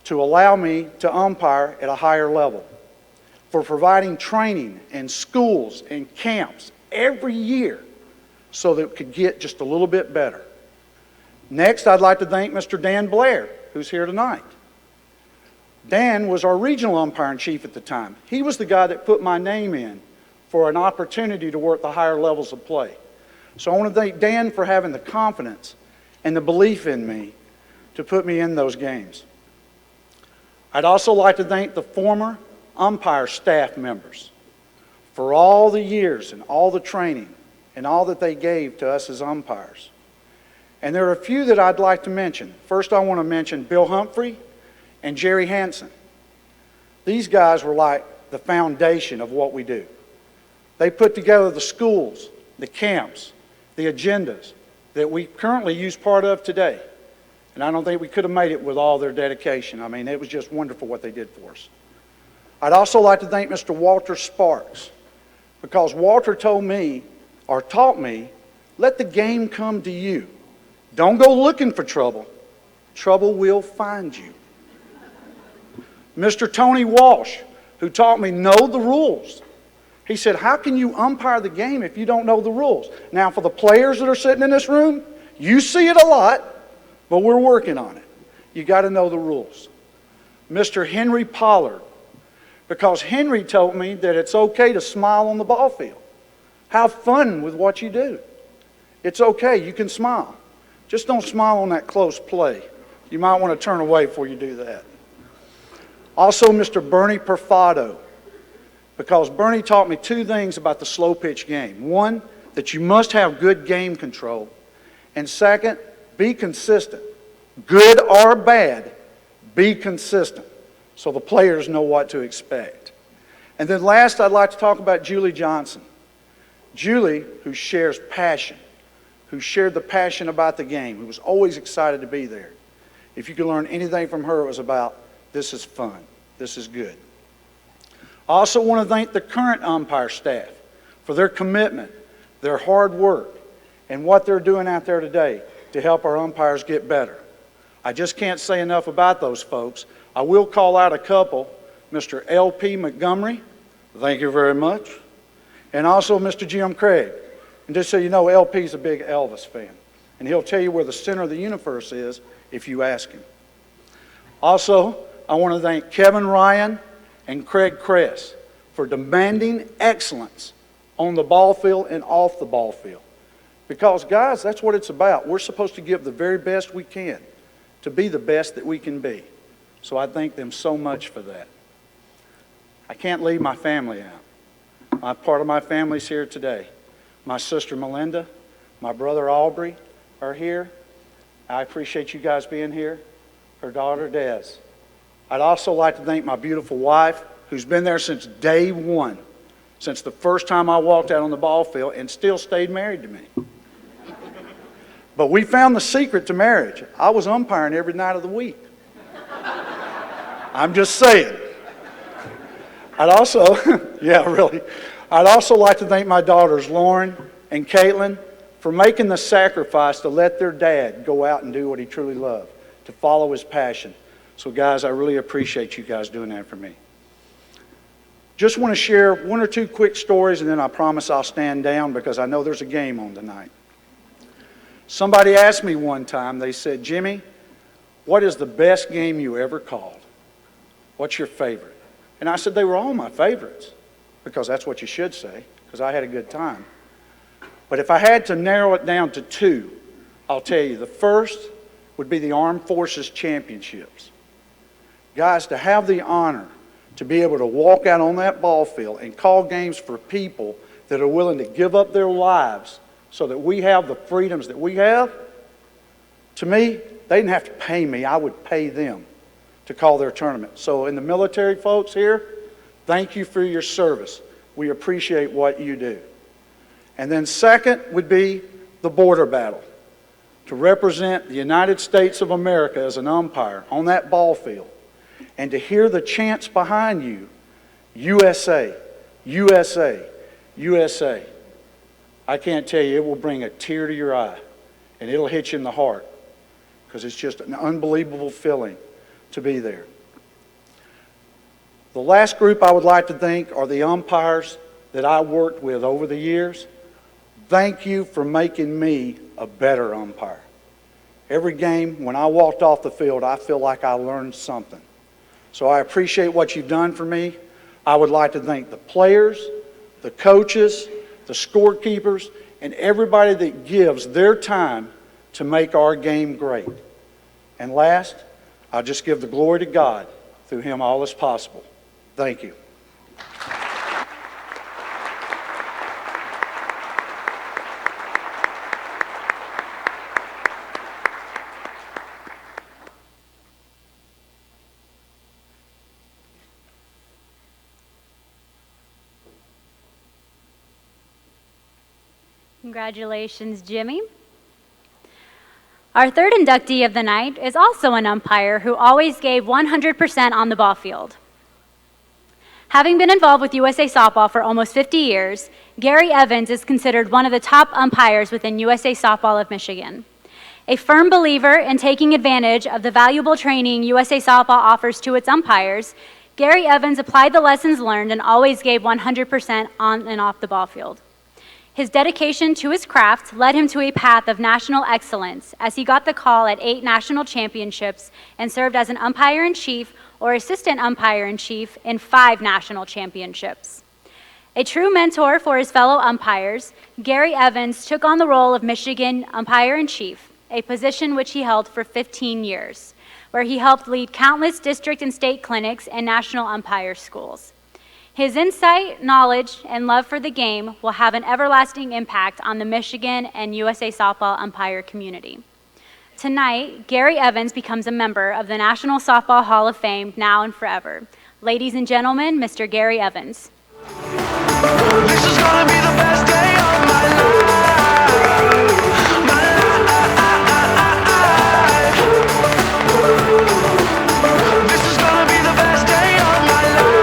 to allow me to umpire at a higher level, for providing training in schools and camps every year so that it could get just a little bit better. Next, I'd like to thank Mr. Dan Blair, who's here tonight. Dan was our regional umpire in chief at the time. He was the guy that put my name in for an opportunity to work the higher levels of play. So I want to thank Dan for having the confidence and the belief in me to put me in those games. I'd also like to thank the former umpire staff members for all the years and all the training and all that they gave to us as umpires. And there are a few that I'd like to mention. First, I want to mention Bill Humphrey and Jerry Hansen. These guys were like the foundation of what we do. They put together the schools, the camps, the agendas that we currently use part of today. And I don't think we could have made it with all their dedication. I mean, it was just wonderful what they did for us. I'd also like to thank Mr. Walter Sparks, because Walter told me, or taught me, let the game come to you. Don't go looking for trouble. Trouble will find you. Mr. Tony Walsh, who taught me know the rules. He said, how can you umpire the game if you don't know the rules? Now, for the players that are sitting in this room, you see it a lot, but we're working on it. You got to know the rules. Mr. Henry Pollard, because Henry told me that it's okay to smile on the ball field. Have fun with what you do. It's okay, you can smile. Just don't smile on that close play. You might want to turn away before you do that. Also, Mr. Bernie Perfado, because Bernie taught me two things about the slow pitch game. One, that you must have good game control. And second, be consistent. Good or bad, be consistent so the players know what to expect. And then last, I'd like to talk about Julie Johnson. Julie, who shares passion, who shared the passion about the game, who was always excited to be there. If you could learn anything from her, it was about, this is fun, this is good. I also want to thank the current umpire staff for their commitment, their hard work, and what they're doing out there today to help our umpires get better. I just can't say enough about those folks. I will call out a couple, Mr. L.P. Montgomery, thank you very much, and also Mr. Jim Craig. And just so you know, LP's a big Elvis fan, and he'll tell you where the center of the universe is if you ask him. Also, I want to thank Kevin Ryan and Craig Kress for demanding excellence on the ball field and off the ball field. Because, guys, that's what it's about. We're supposed to give the very best we can to be the best that we can be. So I thank them so much for that. I can't leave my family out. Part of my family's here today. My sister Melinda, my brother Aubrey are here. I appreciate you guys being here. Her daughter Des. I'd also like to thank my beautiful wife, who's been there since day one, since the first time I walked out on the ball field, and still stayed married to me. But we found the secret to marriage. I was umpiring every night of the week. I'm just saying. I'd also, yeah, really. I'd also like to thank my daughters, Lauren and Caitlin, for making the sacrifice to let their dad go out and do what he truly loved, to follow his passion. So, guys, I really appreciate you guys doing that for me. Just want to share one or two quick stories, and then I promise I'll stand down because I know there's a game on tonight. Somebody asked me one time, they said, Jimmy, what is the best game you ever called? What's your favorite? And I said, they were all my favorites, because that's what you should say, because I had a good time. But if I had to narrow it down to two, I'll tell you, the first would be the Armed Forces Championships. Guys, to have the honor to be able to walk out on that ball field and call games for people that are willing to give up their lives so that we have the freedoms that we have, to me, they didn't have to pay me. I would pay them to call their tournament. So in the military folks here, thank you for your service. We appreciate what you do. And then second would be the border battle. To represent the United States of America as an umpire on that ball field, and to hear the chants behind you, USA, USA, USA. I can't tell you, it will bring a tear to your eye, and it'll hit you in the heart, because it's just an unbelievable feeling to be there. The last group I would like to thank are the umpires that I worked with over the years. Thank you for making me a better umpire. Every game, when I walked off the field, I feel like I learned something. So I appreciate what you've done for me. I would like to thank the players, the coaches, the scorekeepers, and everybody that gives their time to make our game great. And last, I'll just give the glory to God. Through Him all is possible. Thank you. Congratulations, Jimmy. Our third inductee of the night is also an umpire who always gave 100% on the ball field. Having been involved with USA Softball for almost 50 years, Gary Evans is considered one of the top umpires within USA Softball of Michigan. A firm believer in taking advantage of the valuable training USA Softball offers to its umpires, Gary Evans applied the lessons learned and always gave 100% on and off the ball field. His dedication to his craft led him to a path of national excellence, as he got the call at 8 national championships and served as an umpire-in-chief or assistant umpire-in-chief in 5 national championships. A true mentor for his fellow umpires, Gary Evans took on the role of Michigan umpire-in-chief, a position which he held for 15 years, where he helped lead countless district and state clinics and national umpire schools. His insight, knowledge, and love for the game will have an everlasting impact on the Michigan and USA Softball umpire community. Tonight, Gary Evans becomes a member of the National Softball Hall of Fame now and forever. Ladies and gentlemen, Mr. Gary Evans. This is gonna be the best day of my life. This is gonna be the best day of my life.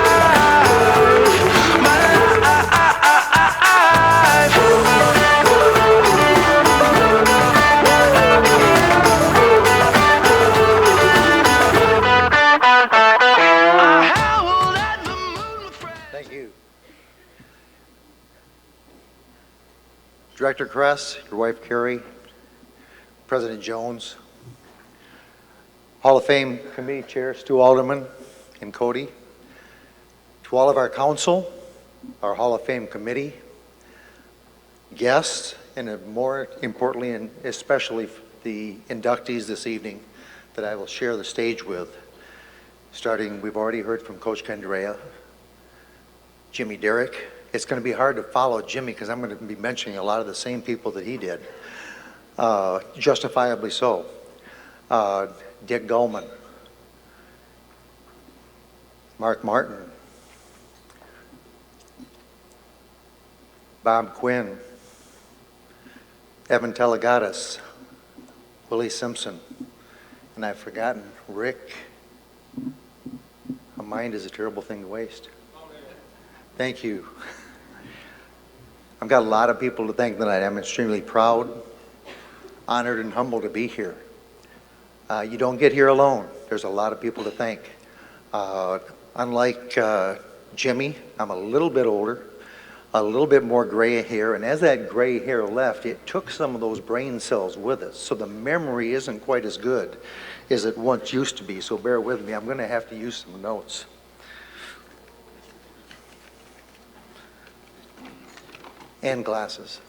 Thank you. Director Kress, your wife Carrie, President Jones, Hall of Fame Committee Chair Stu Alderman and Cody, to all of our council, our Hall of Fame committee, guests, and more importantly and especially the inductees this evening that I will share the stage with. Starting, we've already heard from Coach Kendrea, Jimmy Derrick. It's going to be hard to follow Jimmy because I'm going to be mentioning a lot of the same people that he did, justifiably so. Dick Gullman, Mark Martin, Bob Quinn, Evan Telagatis, Willie Simpson, and I've forgotten Rick. A mind is a terrible thing to waste. Thank you. I've got a lot of people to thank tonight. I'm extremely proud, honored, and humbled to be here. You don't get here alone. There's a lot of people to thank. Unlike Jimmy, I'm a little bit older, a little bit more gray hair, and as that gray hair left, it took some of those brain cells with it, so the memory isn't quite as good as it once used to be, so bear with me. I'm going to have to use some notes. And glasses.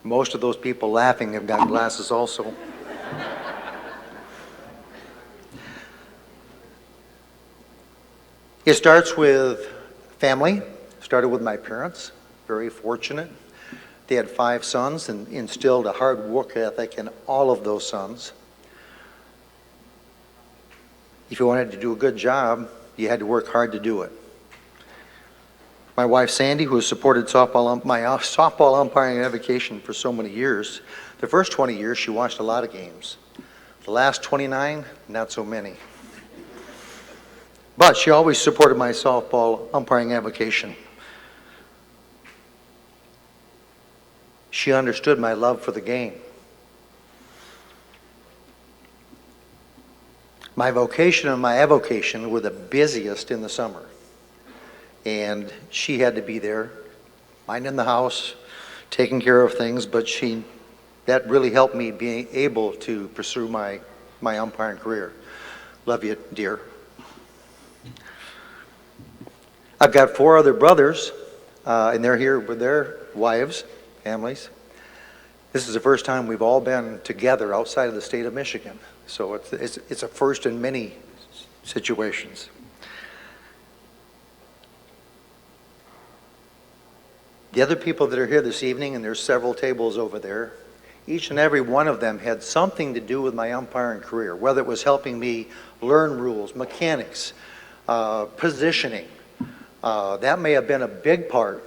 Most of those people laughing have got glasses also. It starts with family. Started with my parents, very fortunate. They had 5 sons and instilled a hard work ethic in all of those sons. If you wanted to do a good job, you had to work hard to do it. My wife Sandy, who has supported my softball umpiring and avocation for so many years, the first 20 years she watched a lot of games. The last 29, not so many. But she always supported my softball umpiring avocation. She understood my love for the game. My vocation and my avocation were the busiest in the summer. And she had to be there, minding the house, taking care of things, but that really helped me be able to pursue my umpiring career. Love you, dear. I've got 4 other brothers, and they're here with their wives, families. This is the first time we've all been together outside of the state of Michigan, so it's a first in many situations. The other people that are here this evening, and there's several tables over there, each and every one of them had something to do with my umpiring career, whether it was helping me learn rules, mechanics, positioning. That may have been a big part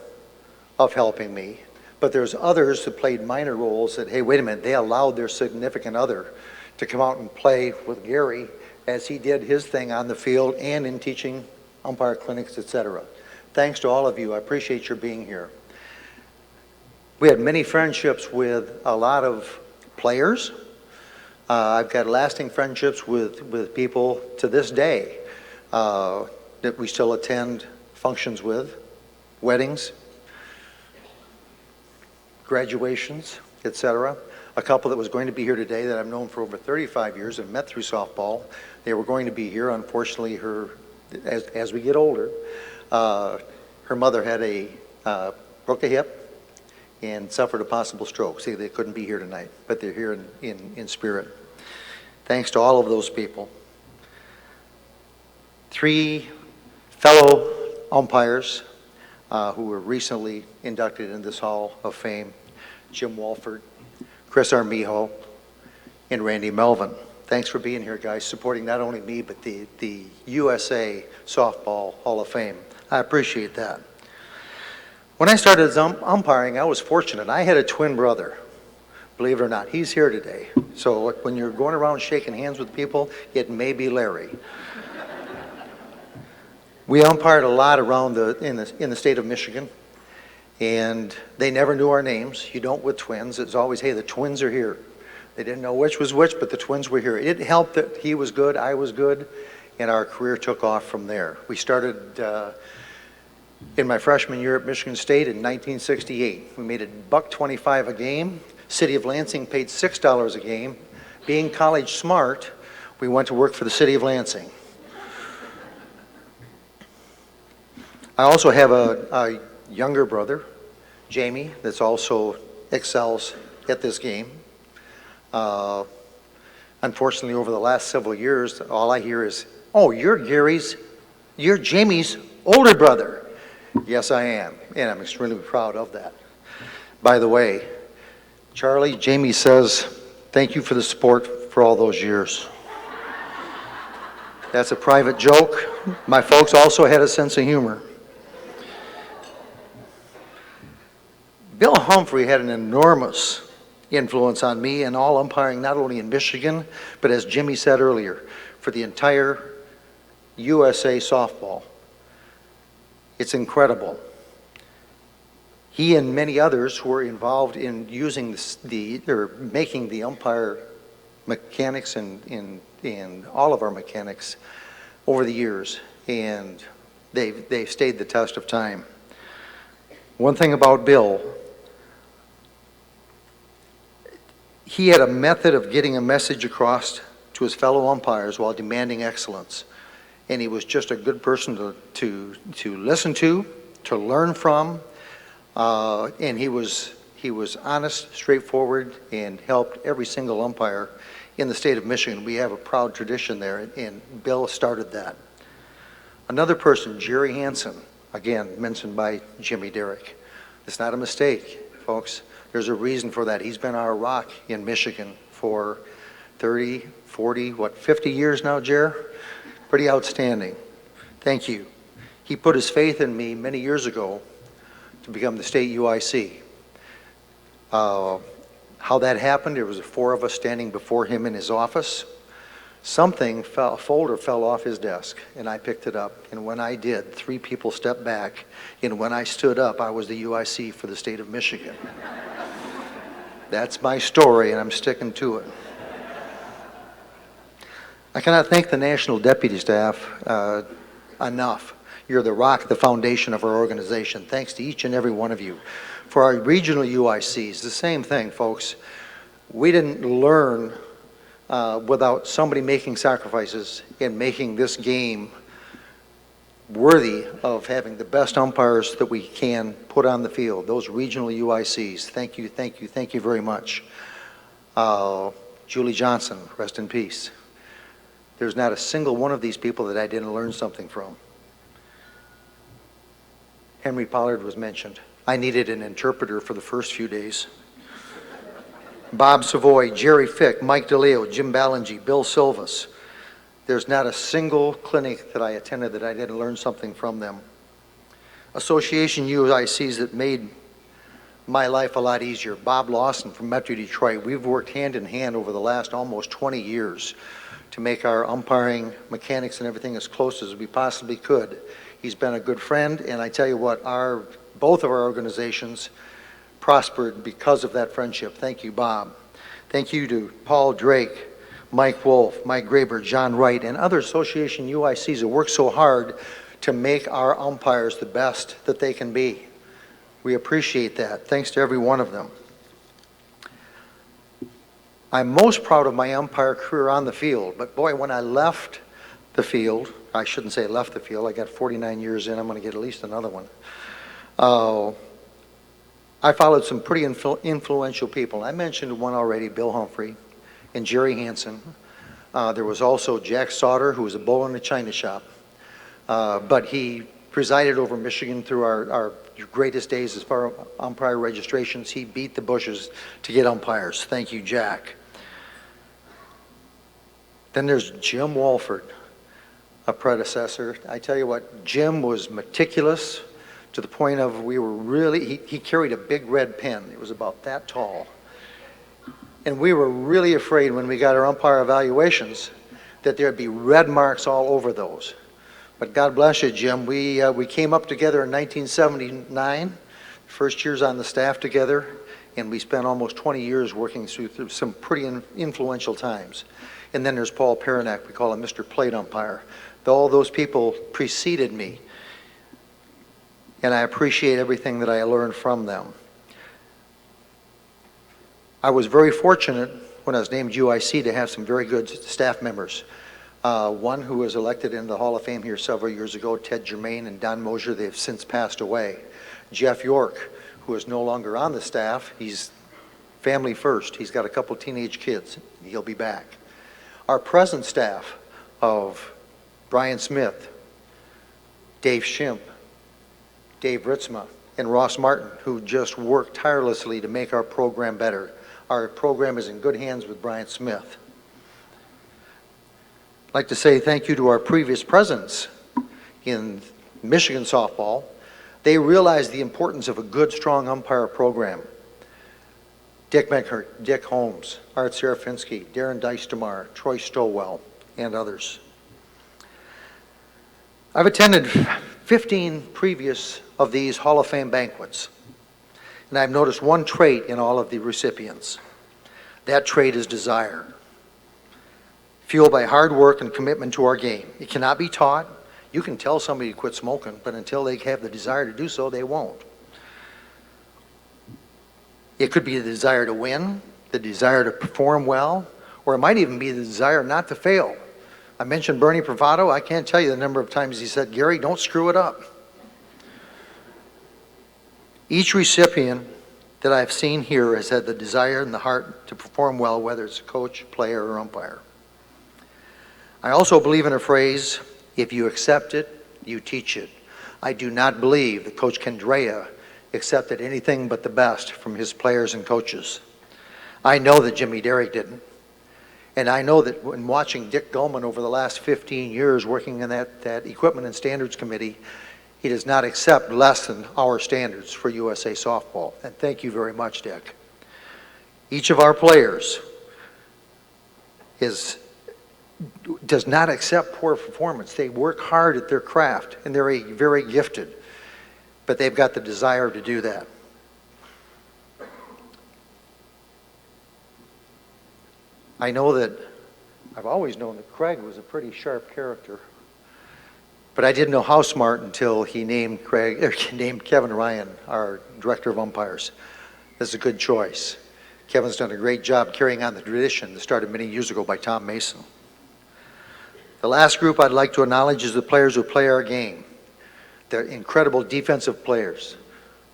of helping me, but there's others who played minor roles that, hey, wait a minute, they allowed their significant other to come out and play with Gary as he did his thing on the field and in teaching umpire clinics, etc. Thanks to all of you. I appreciate your being here. We had many friendships with a lot of players. I've got lasting friendships with people to this day that we still attend functions with, weddings, graduations, etc. A couple that was going to be here today that I've known for over 35 years and met through softball. They were going to be here. Unfortunately, as we get older, her mother had broke a hip and suffered a possible stroke. See, they couldn't be here tonight, but they're here in spirit. Thanks to all of those people. 3 fellow umpires who were recently inducted in this Hall of Fame, Jim Walford, Chris Armijo, and Randy Melvin. Thanks for being here, guys, supporting not only me, but the USA Softball Hall of Fame. I appreciate that. When I started as umpiring, I was fortunate. I had a twin brother, believe it or not. He's here today. So when you're going around shaking hands with people, it may be Larry. We umpired a lot around in the state of Michigan, and they never knew our names. You don't with twins. It's always, hey, the twins are here. They didn't know which was which, but the twins were here. It helped that he was good, I was good, and our career took off from there. We started in my freshman year at Michigan State in 1968. We made it $1.25 a game. City of Lansing paid $6 a game. Being college smart, we went to work for the City of Lansing. I also have a younger brother, Jamie, that's also excels at this game. Unfortunately, over the last several years, all I hear is, "Oh, you're Jamie's older brother." Yes, I am, and I'm extremely proud of that. By the way, Charlie, Jamie says, "Thank you for the support for all those years." That's a private joke. My folks also had a sense of humor. Bill Humphrey had an enormous influence on me and all umpiring, not only in Michigan, but as Jimmy said earlier, for the entire USA softball. It's incredible. He and many others were involved in using making the umpire mechanics and all of our mechanics over the years, and they've stayed the test of time. One thing about Bill, he had a method of getting a message across to his fellow umpires while demanding excellence. And he was just a good person to listen to learn from, and he was honest, straightforward, and helped every single umpire in the state of Michigan. We have a proud tradition there, and Bill started that. Another person, Jerry Hansen, again mentioned by Jimmy Derrick. It's not a mistake, folks. There's a reason for that. He's been our rock in Michigan for 30, 40, 50 years now, Jer? Pretty outstanding. Thank you. He put his faith in me many years ago to become the state UIC. How that happened, there was 4 of us standing before him in his office. A folder fell off his desk, and I picked it up. And when I did, 3 people stepped back, and when I stood up, I was the UIC for the state of Michigan. That's my story, and I'm sticking to it. I cannot thank the National Deputy Staff enough. You're the rock, the foundation of our organization. Thanks to each and every one of you. For our regional UICs, the same thing, folks. We didn't learn without somebody making sacrifices and making this game worthy of having the best umpires that we can put on the field. Those regional UICs, thank you, thank you, thank you very much. Julie Johnson, rest in peace. There's not a single one of these people that I didn't learn something from. Henry Pollard was mentioned. I needed an interpreter for the first few days. Bob Savoy, Jerry Fick, Mike DeLeo, Jim Ballingy, Bill Silvas. There's not a single clinic that I attended that I didn't learn something from them. Association UICs that made my life a lot easier. Bob Lawson from Metro Detroit. We've worked hand in hand over the last almost 20 years to make our umpiring mechanics and everything as close as we possibly could. He's been a good friend, and I tell you what, both of our organizations prospered because of that friendship. Thank you, Bob. Thank you to Paul Drake, Mike Wolf, Mike Graber, John Wright, and other association UICs that work so hard to make our umpires the best that they can be. We appreciate that. Thanks to every one of them. I'm most proud of my umpire career on the field, but boy, when I left the field, I shouldn't say left the field, I got 49 years in, I'm going to get at least another one. I followed some pretty influential people. I mentioned one already, Bill Humphrey and Jerry Hansen. There was also Jack Sauter, who was a bull in a china shop, but he presided over Michigan through our greatest days as far as umpire registrations. He beat the bushes to get umpires. Thank you, Jack. Then there's Jim Walford, a predecessor. I tell you what, Jim was meticulous to the point of he carried a big red pen. It was about that tall. And we were really afraid when we got our umpire evaluations that there'd be red marks all over those. But God bless you, Jim. We came up together in 1979, first years on the staff together, and we spent almost 20 years working through some pretty influential times. And then there's Paul Paranek, we call him Mr. Plate Umpire. All those people preceded me, and I appreciate everything that I learned from them. I was very fortunate when I was named UIC to have some very good staff members. One who was elected into the Hall of Fame here several years ago, Ted Germain and Don Mosier, they've since passed away. Jeff York, who is no longer on the staff, he's family first. He's got a couple teenage kids. He'll be back. Our present staff of Brian Smith, Dave Shimp, Dave Ritzma, and Ross Martin, who just worked tirelessly to make our program better. Our program is in good hands with Brian Smith. I'd like to say thank you to our previous presidents in Michigan softball. They realized the importance of a good, strong umpire program. Dick Meckert, Dick Holmes, Art Serafinsky, Darren Dystemar, Troy Stowell, and others. I've attended 15 previous of these Hall of Fame banquets, and I've noticed one trait in all of the recipients. That trait is desire, fueled by hard work and commitment to our game. It cannot be taught. You can tell somebody to quit smoking, but until they have the desire to do so, they won't. It could be the desire to win, the desire to perform well, or it might even be the desire not to fail. I mentioned Bernie Provato. I can't tell you the number of times he said, "Gary, don't screw it up." Each recipient that I've seen here has had the desire and the heart to perform well, whether it's a coach, player, or umpire. I also believe in a phrase, if you accept it, you teach it. I do not believe that Coach Kendrea accepted anything but the best from his players and coaches. I know that Jimmy Derrick didn't. And I know that when watching Dick Gulman over the last 15 years working in that Equipment and Standards Committee, he does not accept less than our standards for USA softball. And thank you very much, Dick. Each of our players does not accept poor performance. They work hard at their craft, and they're very gifted, but they've got the desire to do that. I know that I've always known that Craig was a pretty sharp character, but I didn't know how smart until he named Kevin Ryan our director of umpires. That's a good choice. Kevin's done a great job carrying on the tradition that started many years ago by Tom Mason. The last group I'd like to acknowledge is the players who play our game. They're incredible defensive players.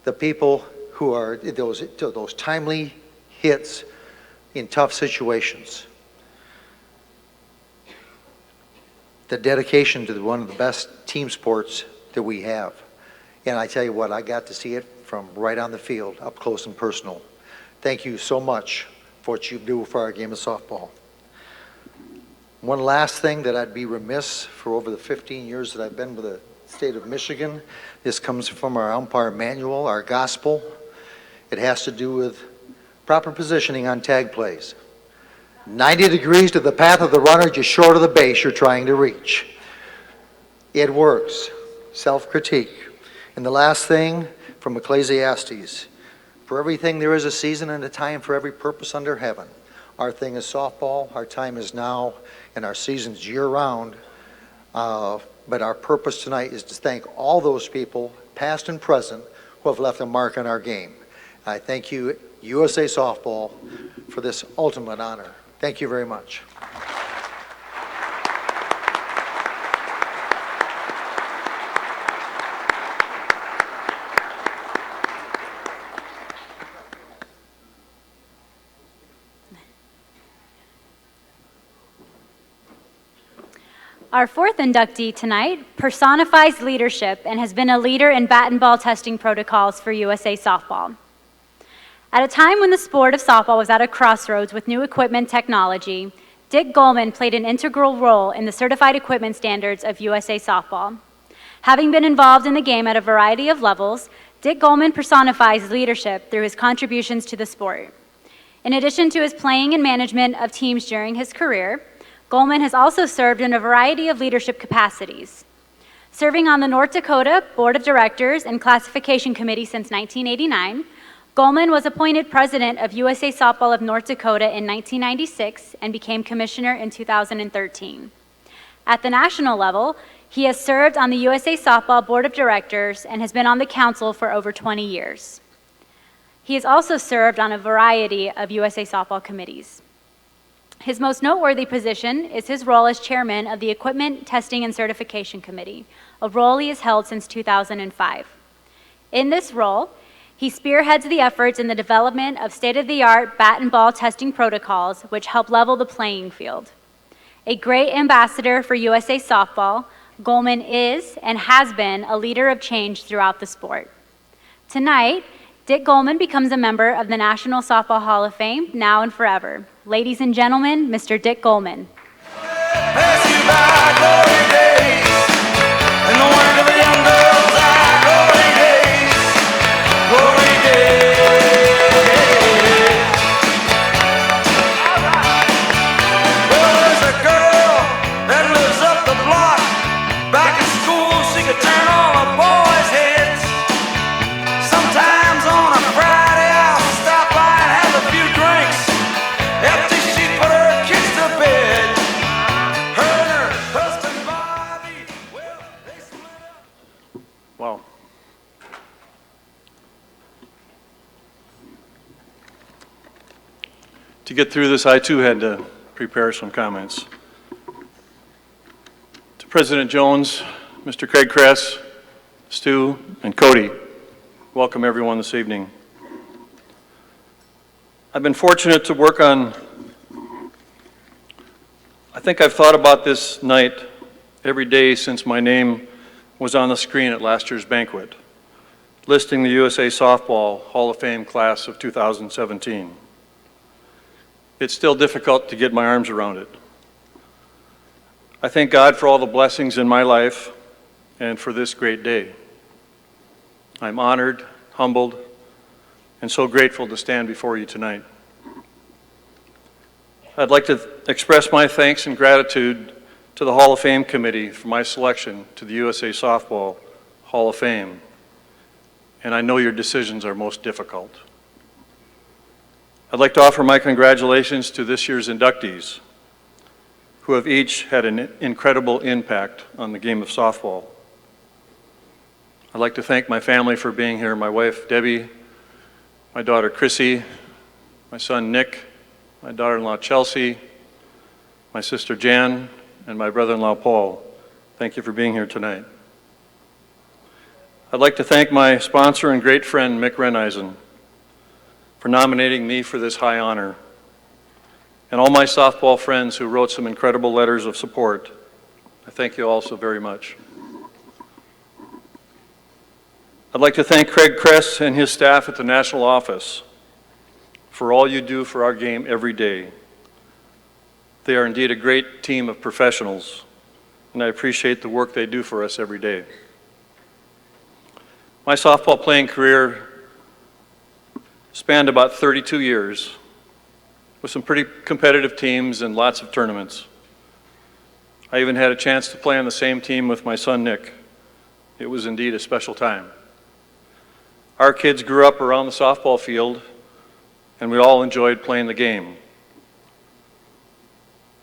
The people who are those timely hits in tough situations. The dedication to one of the best team sports that we have. And I tell you what, I got to see it from right on the field, up close and personal. Thank you so much for what you do for our game of softball. One last thing that I'd be remiss for over the 15 years that I've been with the state of Michigan. This comes from our umpire manual, our gospel. It has to do with proper positioning on tag plays. 90 degrees to the path of the runner, just short of the base you're trying to reach. It works. Self-critique. And the last thing from Ecclesiastes. For everything there is a season and a time for every purpose under heaven. Our thing is softball, our time is now, and our season's year-round. But our purpose tonight is to thank all those people, past and present, who have left a mark on our game. I thank you, USA Softball, for this ultimate honor. Thank you very much. Our fourth inductee tonight personifies leadership and has been a leader in bat and ball testing protocols for USA Softball. At a time when the sport of softball was at a crossroads with new equipment technology, Dick Gulman played an integral role in the certified equipment standards of USA Softball. Having been involved in the game at a variety of levels, Dick Gulman personifies leadership through his contributions to the sport. In addition to his playing and management of teams during his career, Gulman has also served in a variety of leadership capacities. Serving on the North Dakota Board of Directors and Classification Committee since 1989, Gulman was appointed president of USA Softball of North Dakota in 1996 and became commissioner in 2013. At the national level, he has served on the USA Softball Board of Directors and has been on the council for over 20 years. He has also served on a variety of USA Softball committees. His most noteworthy position is his role as chairman of the Equipment Testing and Certification Committee, a role he has held since 2005. In this role, he spearheads the efforts in the development of state-of-the-art bat and ball testing protocols, which help level the playing field. A great ambassador for USA Softball, Goldman is and has been a leader of change throughout the sport. Tonight, Dick Goldman becomes a member of the National Softball Hall of Fame now and forever. Ladies and gentlemen, Mr. Dick Goldman. Pass you by glory days, and the word of the young girls are glory days, glory days. Well, there's a girl that lives up the block. Back in school, she could turn all the boys' heads. Sometimes on a Friday, I'll stop by and have a few drinks after she put her kids to bed. Her and her husband Bobby, well, they split up. Wow. To get through this, I too had to prepare some comments. To President Jones, Mr. Craig Kress, Stu, and Cody, welcome everyone this evening. I've been fortunate to work on, I think I've thought about this night every day since my name was on the screen at last year's banquet, listing the USA Softball Hall of Fame class of 2017. It's still difficult to get my arms around it. I thank God for all the blessings in my life and for this great day. I'm honored, humbled, and so grateful to stand before you tonight. I'd like to express my thanks and gratitude to the Hall of Fame Committee for my selection to the USA Softball Hall of Fame, and I know your decisions are most difficult. I'd like to offer my congratulations to this year's inductees, who have each had an incredible impact on the game of softball. I'd like to thank my family for being here, my wife Debbie, my daughter Chrissy, my son Nick, my daughter-in-law Chelsea, my sister Jan, and my brother-in-law Paul. Thank you for being here tonight. I'd like to thank my sponsor and great friend Mick Reneisen for nominating me for this high honor, and all my softball friends who wrote some incredible letters of support. I thank you all so very much. I'd like to thank Craig Kress and his staff at the National Office for all you do for our game every day. They are indeed a great team of professionals, and I appreciate the work they do for us every day. My softball playing career spanned about 32 years with some pretty competitive teams and lots of tournaments. I even had a chance to play on the same team with my son Nick. It was indeed a special time. Our kids grew up around the softball field, and we all enjoyed playing the game.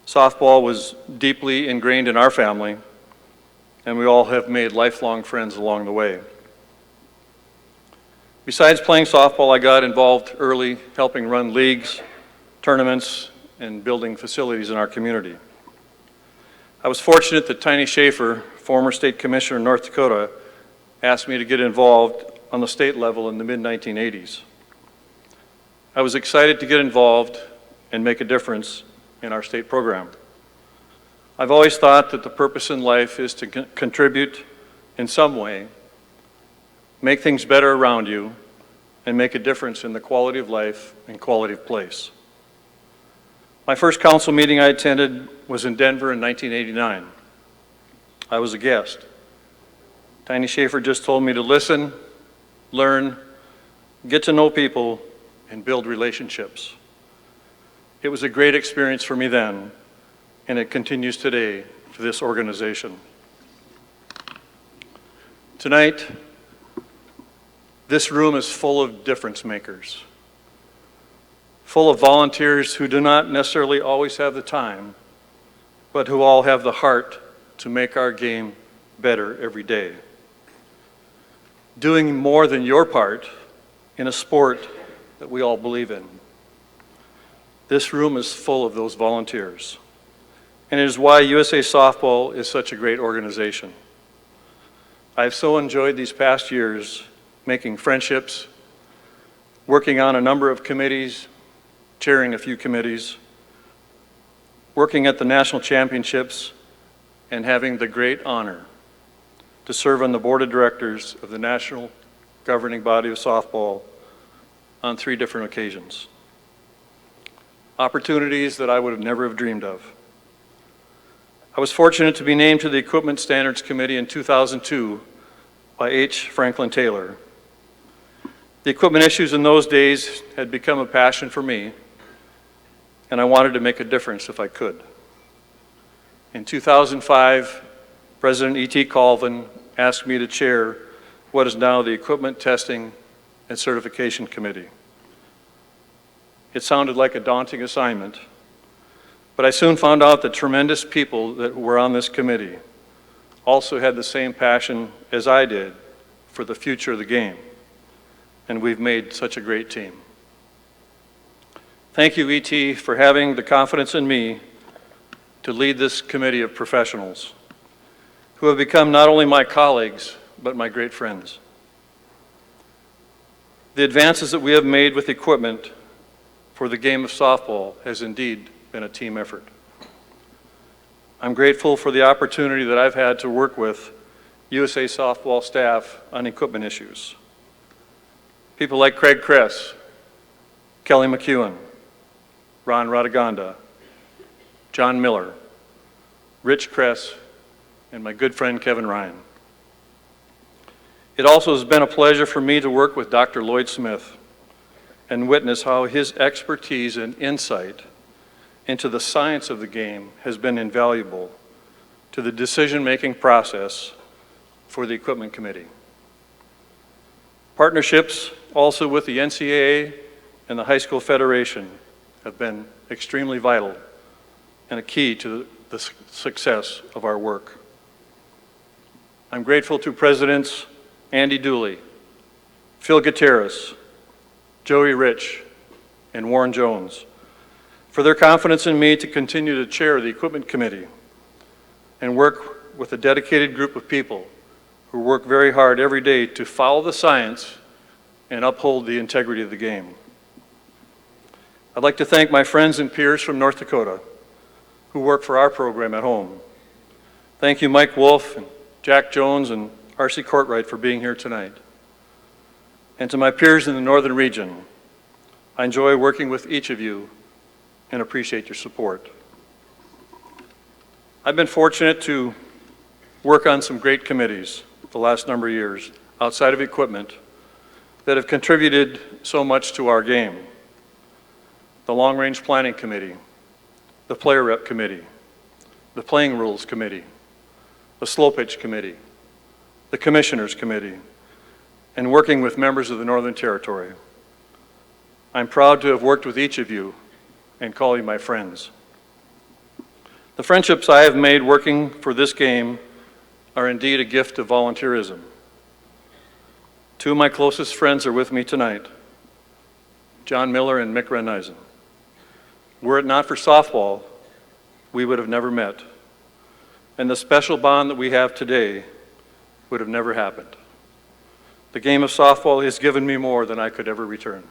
Softball was deeply ingrained in our family, and we all have made lifelong friends along the way. Besides playing softball, I got involved early, helping run leagues, tournaments, and building facilities in our community. I was fortunate that Tiny Schaefer, former state commissioner in North Dakota, asked me to get involved on the state level in the mid-1980s. I was excited to get involved and make a difference in our state program. I've always thought that the purpose in life is to contribute in some way, make things better around you, and make a difference in the quality of life and quality of place. My first council meeting I attended was in Denver in 1989. I was a guest. Tiny Schaefer just told me to listen, learn, get to know people, and build relationships. It was a great experience for me then, and it continues today for this organization. Tonight, this room is full of difference makers, full of volunteers who do not necessarily always have the time, but who all have the heart to make our game better every day. Doing more than your part in a sport that we all believe in. This room is full of those volunteers, and it is why USA Softball is such a great organization. I've so enjoyed these past years making friendships, working on a number of committees, chairing a few committees, working at the national championships, and having the great honor to serve on the board of directors of the national governing body of softball on 3 different occasions. Opportunities that I would have never have dreamed of. I was fortunate to be named to the Equipment Standards Committee in 2002 by H. Franklin Taylor. The equipment issues in those days had become a passion for me, and I wanted to make a difference if I could. In 2005, President E.T. Colvin asked me to chair what is now the Equipment Testing and Certification Committee. It sounded like a daunting assignment, but I soon found out that tremendous people that were on this committee also had the same passion as I did for the future of the game, and we've made such a great team. Thank you, E.T., for having the confidence in me to lead this committee of professionals who have become not only my colleagues, but my great friends. The advances that we have made with equipment for the game of softball has indeed been a team effort. I'm grateful for the opportunity that I've had to work with USA Softball staff on equipment issues. People like Craig Kress, Kelly McEwen, Ron Radaganda, John Miller, Rich Kress, and my good friend Kevin Ryan. It also has been a pleasure for me to work with Dr. Lloyd Smith and witness how his expertise and insight into the science of the game has been invaluable to the decision-making process for the Equipment Committee. Partnerships also with the NCAA and the High School Federation have been extremely vital and a key to the success of our work. I'm grateful to Presidents Andy Dooley, Phil Gutierrez, Joey Rich, and Warren Jones for their confidence in me to continue to chair the Equipment Committee and work with a dedicated group of people who work very hard every day to follow the science and uphold the integrity of the game. I'd like to thank my friends and peers from North Dakota who work for our program at home. Thank you, Mike Wolf, and Jack Jones, and R.C. Courtwright for being here tonight. And to my peers in the Northern region, I enjoy working with each of you and appreciate your support. I've been fortunate to work on some great committees the last number of years outside of equipment that have contributed so much to our game. The Long Range Planning Committee, the Player Rep Committee, the Playing Rules Committee, the Slow Pitch Committee, the Commissioners Committee, and working with members of the Northern Territory. I'm proud to have worked with each of you and call you my friends. The friendships I have made working for this game are indeed a gift of volunteerism. 2 of my closest friends are with me tonight, John Miller and Mick Renneisen. Were it not for softball, we would have never met. And the special bond that we have today would have never happened. The game of softball has given me more than I could ever return.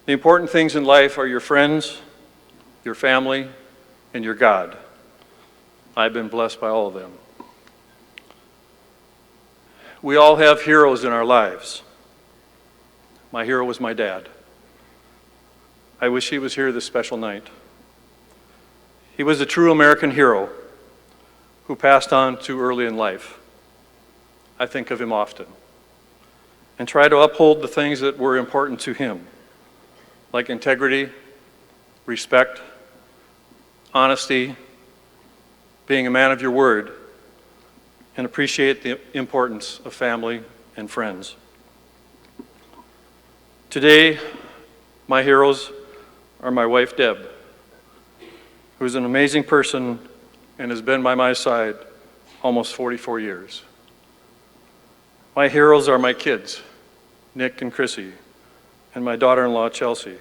The important things in life are your friends, your family, and your God. I've been blessed by all of them. We all have heroes in our lives. My hero was my dad. I wish he was here this special night. He was a true American hero who passed on too early in life. I think of him often and try to uphold the things that were important to him, like integrity, respect, honesty, being a man of your word, and appreciate the importance of family and friends. Today, my heroes are my wife, Deb, who's an amazing person and has been by my side almost 44 years. My heroes are my kids, Nick and Chrissy, and my daughter-in-law, Chelsea,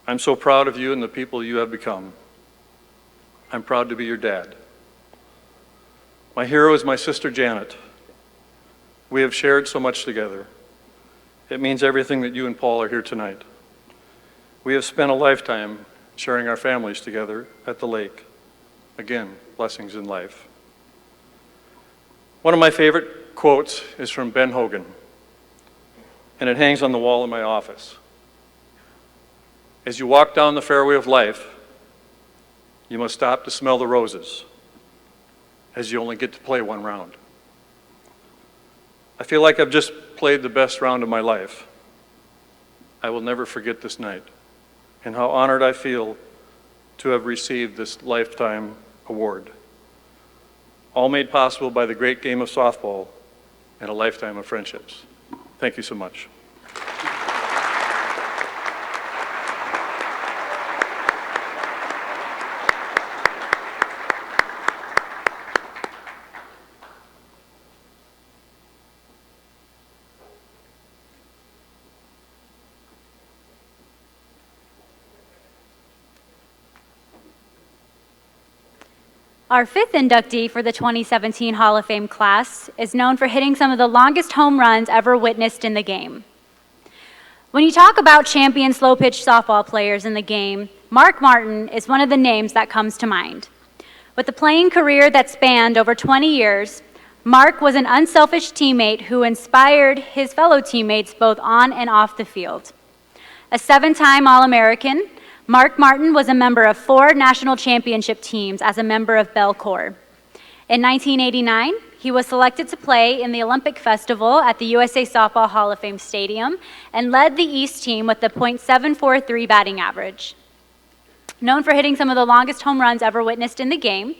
I'm so proud of you and the people you have become. I'm proud to be your dad. My hero is my sister Janet. We have shared so much together. It means everything that you and Paul are here tonight. We have spent a lifetime sharing our families together at the lake. Again, blessings in life. One of my favorite quotes is from Ben Hogan, and it hangs on the wall in my office. As you walk down the fairway of life, you must stop to smell the roses, as you only get to play one round. I feel like I've just played the best round of my life. I will never forget this night, and how honored I feel to have received this lifetime award. All made possible by the great game of softball and a lifetime of friendships. Thank you so much. Our fifth inductee for the 2017 Hall of Fame class is known for hitting some of the longest home runs ever witnessed in the game. When you talk about champion slow-pitch softball players in the game, Mark Martin is one of the names that comes to mind. With a playing career that spanned over 20 years, Mark was an unselfish teammate who inspired his fellow teammates both on and off the field. A 7-time All-American, Mark Martin was a member of 4 national championship teams as a member of Bell Corps. In 1989, he was selected to play in the Olympic Festival at the USA Softball Hall of Fame Stadium and led the East team with a .743 batting average. Known for hitting some of the longest home runs ever witnessed in the game,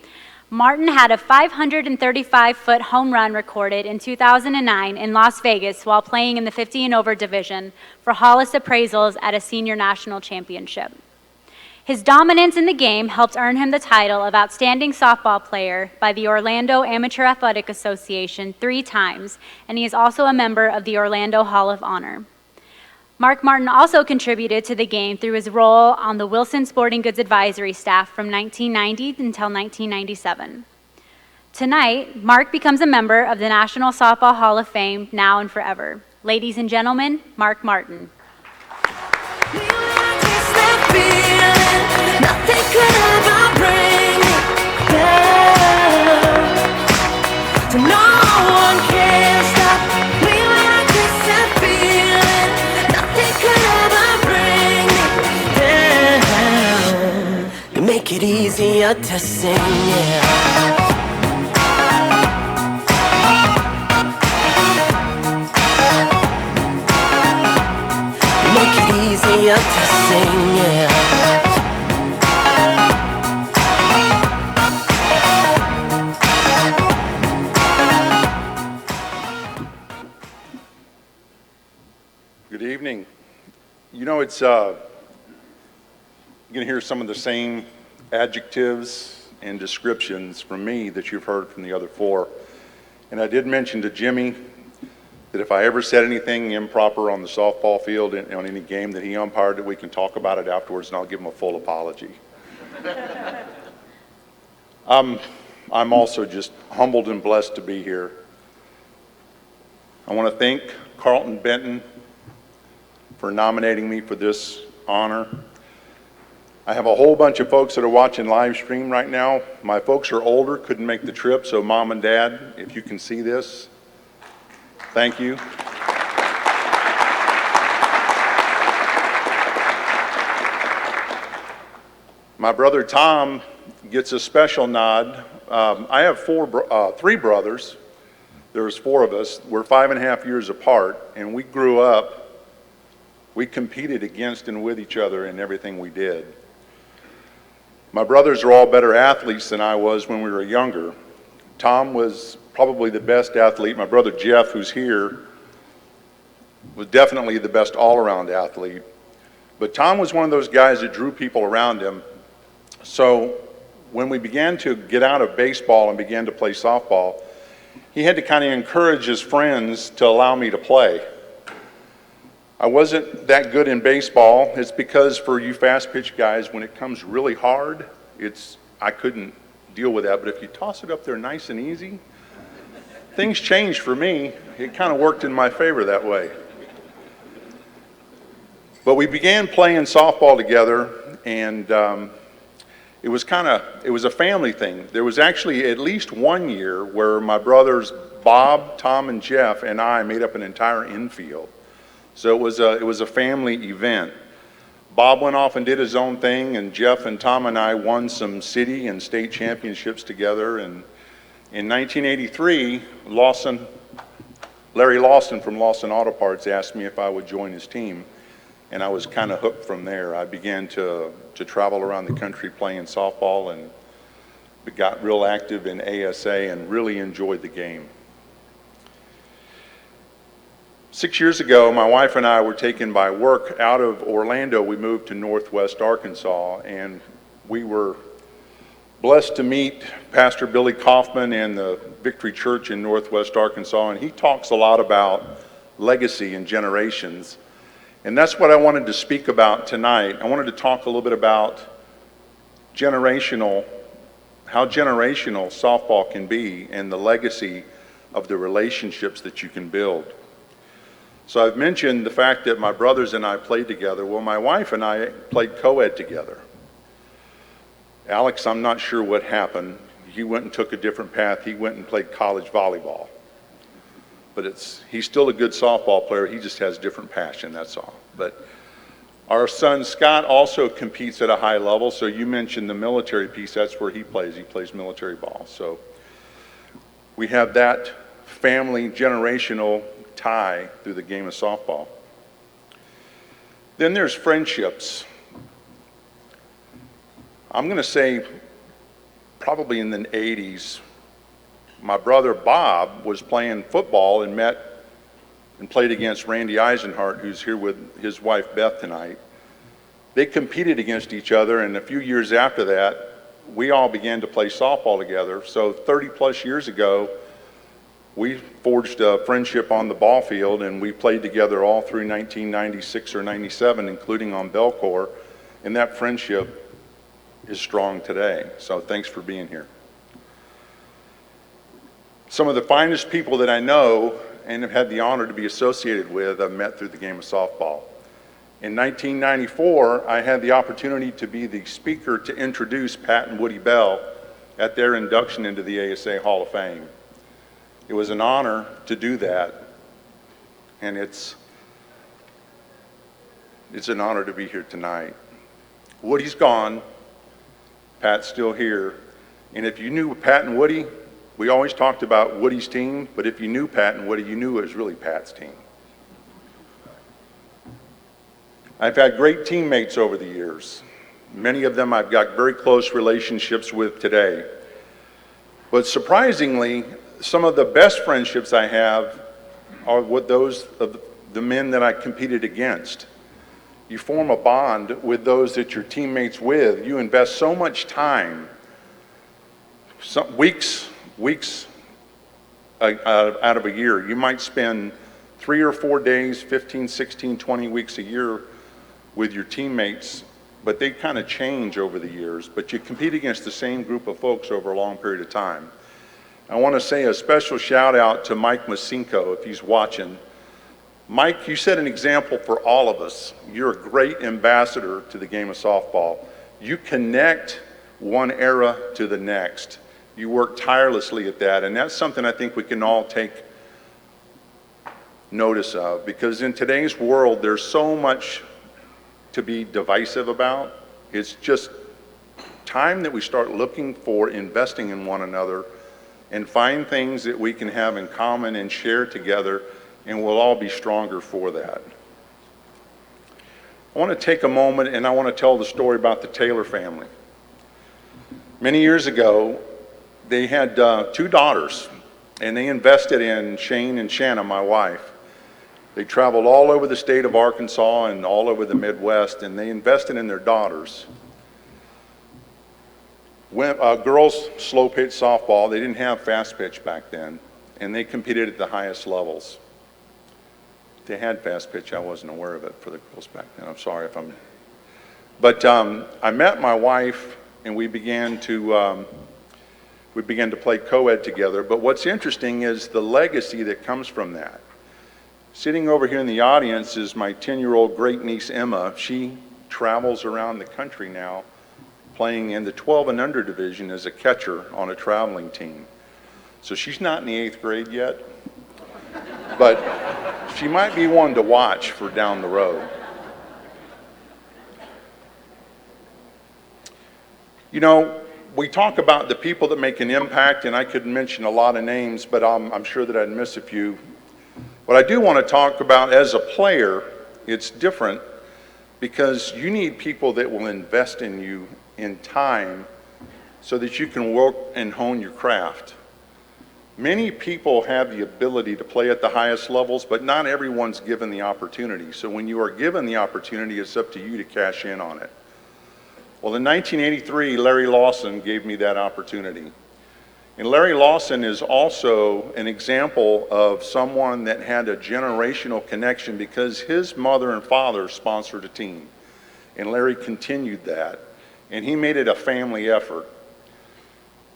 Martin had a 535-foot home run recorded in 2009 in Las Vegas while playing in the 50 and over division for Hollis Appraisals at a senior national championship. His dominance in the game helped earn him the title of Outstanding Softball Player by the Orlando Amateur Athletic Association 3 times, and he is also a member of the Orlando Hall of Honor. Mark Martin also contributed to the game through his role on the Wilson Sporting Goods advisory staff from 1990 until 1997. Tonight, Mark becomes a member of the National Softball Hall of Fame now and forever. Ladies and gentlemen, Mark Martin. Nothing could ever bring me down. So no one can stop me when I kiss that feeling. Nothing could ever bring me down. You make it easier to sing, yeah. You make it easier to sing, yeah. Good evening. You know, it's you're going to hear some of the same adjectives and descriptions from me that you've heard from the other 4. And I did mention to Jimmy that if I ever said anything improper on the softball field on any game that he umpired, that we can talk about it afterwards, and I'll give him a full apology. I'm also just humbled and blessed to be here. I want to thank Carlton Benton for nominating me for this honor. I have a whole bunch of folks that are watching live stream right now. My folks are older, couldn't make the trip, so Mom and Dad, if you can see this, thank you. My brother Tom gets a special nod. I have 3 brothers. There's 4 of us. We're 5.5 years apart, and we grew up. We competed against and with each other in everything we did. My brothers are all better athletes than I was when we were younger. Tom was probably the best athlete. My brother Jeff, who's here, was definitely the best all-around athlete. But Tom was one of those guys that drew people around him. So when we began to get out of baseball and began to play softball, he had to kind of encourage his friends to allow me to play. I wasn't that good in baseball. It's because for you fast pitch guys, when it comes really hard, I couldn't deal with that. But if you toss it up there nice and easy, things changed for me. It kind of worked in my favor that way. But we began playing softball together, and it was a family thing. There was actually at least one year where my brothers Bob, Tom, and Jeff and I made up an entire infield. So it was a family event. Bob went off and did his own thing, and Jeff and Tom and I won some city and state championships together. And in 1983, Larry Lawson from Lawson Auto Parts asked me if I would join his team, and I was kind of hooked from there. I began to travel around the country playing softball, and got real active in ASA and really enjoyed the game. 6 years ago, my wife and I were taken by work out of Orlando. We moved to Northwest Arkansas, and we were blessed to meet Pastor Billy Kaufman and the Victory Church in Northwest Arkansas, and he talks a lot about legacy and generations. And that's what I wanted to speak about tonight. I wanted to talk a little bit about how generational softball can be and the legacy of the relationships that you can build. So I've mentioned the fact that my brothers and I played together. Well, my wife and I played co-ed together. Alex, I'm not sure what happened. He went and took a different path. He went and played college volleyball. But he's still a good softball player. He just has different passion, that's all. But our son Scott also competes at a high level. So you mentioned the military piece. That's where he plays. He plays military ball. So we have that family generational tie through the game of softball. Then there's friendships. I'm going to say probably in the 80s, my brother Bob was playing football and met and played against Randy Eisenhart, who's here with his wife Beth tonight. They competed against each other, and a few years after that, we all began to play softball together. So 30 plus years ago, we forged a friendship on the ball field, and we played together all through 1996 or 97, including on Belcourt, and that friendship is strong today. So thanks for being here. Some of the finest people that I know and have had the honor to be associated with, I've met through the game of softball. In 1994, I had the opportunity to be the speaker to introduce Pat and Woody Bell at their induction into the ASA Hall of Fame. It was an honor to do that, and it's an honor to be here tonight. Woody's gone, Pat's still here, and if you knew Pat and Woody, we always talked about Woody's team, but if you knew Pat and Woody, you knew it was really Pat's team. I've had great teammates over the years. Many of them I've got very close relationships with today. But surprisingly, some of the best friendships I have are with those of the men that I competed against. You form a bond with those that you're teammates with. You invest so much time, weeks out of a year. You might spend 3 or 4 days, 15, 16, 20 weeks a year with your teammates, but they kind of change over the years. But you compete against the same group of folks over a long period of time. I want to say a special shout out to Mike Masinko if he's watching. Mike, you set an example for all of us. You're a great ambassador to the game of softball. You connect one era to the next. You work tirelessly at that, and that's something I think we can all take notice of, because in today's world, there's so much to be divisive about. It's just time that we start looking for investing in one another and find things that we can have in common and share together, and we'll all be stronger for that. I want to take a moment and I want to tell the story about the Taylor family. Many years ago, they had 2 daughters, and they invested in Shane and Shanna, my wife. They traveled all over the state of Arkansas and all over the Midwest, and they invested in their daughters. Girls slow pitch softball, they didn't have fast pitch back then, and they competed at the highest levels. they had fast pitch. I wasn't aware of it for the girls back then. I'm sorry if I'm... But I met my wife, and we began to play co-ed together. But what's interesting is the legacy that comes from that. Sitting over here in the audience is my 10-year-old great-niece, Emma. She travels around the country now, playing in the 12 and under division as a catcher on a traveling team. So she's not in the 8th grade yet, but she might be one to watch for down the road. You know, we talk about the people that make an impact, and I could mention a lot of names, but I'm sure that I'd miss a few. What I do want to talk about as a player, it's different because you need people that will invest in you in time so that you can work and hone your craft. Many people have the ability to play at the highest levels, but not everyone's given the opportunity. So when you are given the opportunity, it's up to you to cash in on it. Well, in 1983, Larry Lawson gave me that opportunity. And Larry Lawson is also an example of someone that had a generational connection because his mother and father sponsored a team. And Larry continued that. And he made it a family effort.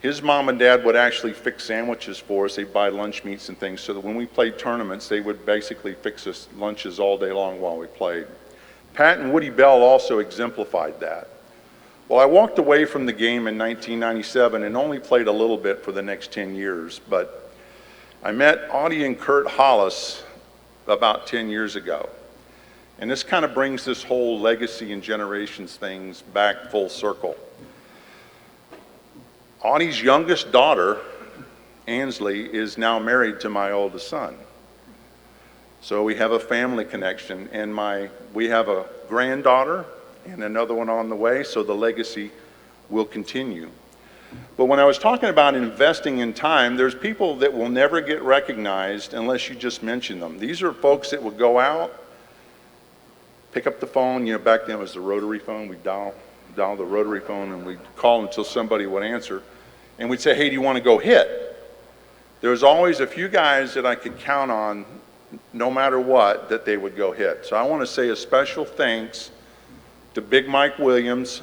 His mom and dad would actually fix sandwiches for us. They'd buy lunch meats and things so that when we played tournaments, they would basically fix us lunches all day long while we played. Pat and Woody Bell also exemplified that. Well, I walked away from the game in 1997 and only played a little bit for the next 10 years, but I met Audie and Kurt Hollis about 10 years ago. And this kind of brings this whole legacy and generations things back full circle. Audie's youngest daughter, Ansley, is now married to my oldest son. So we have a family connection, and we have a granddaughter and another one on the way, so the legacy will continue. But when I was talking about investing in time, there's people that will never get recognized unless you just mention them. These are folks that will go out, pick up the phone. You know, back then it was the rotary phone. We'd dial the rotary phone and we'd call until somebody would answer. And we'd say, hey, do you want to go hit? There was always a few guys that I could count on, no matter what, that they would go hit. So I want to say a special thanks to Big Mike Williams.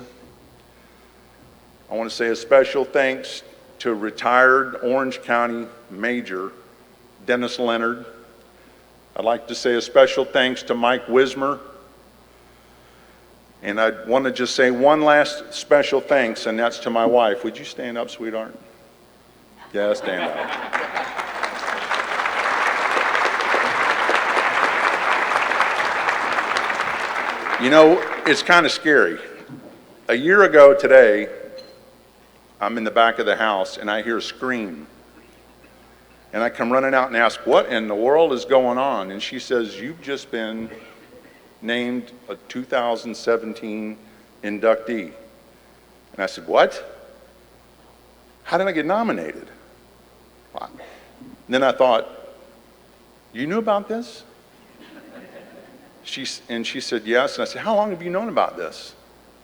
I want to say a special thanks to retired Orange County Major Dennis Leonard. I'd like to say a special thanks to Mike Wismer. And I want to just say one last special thanks, and that's to my wife. Would you stand up, sweetheart? Yeah, stand up. You know, it's kind of scary. A year ago today, I'm in the back of the house and I hear a scream. And I come running out and ask, what in the world is going on? And she says, you've just been named a 2017 inductee. And I said, what? How did I get nominated? And then I thought, you knew about this? She said, yes. And I said, how long have you known about this?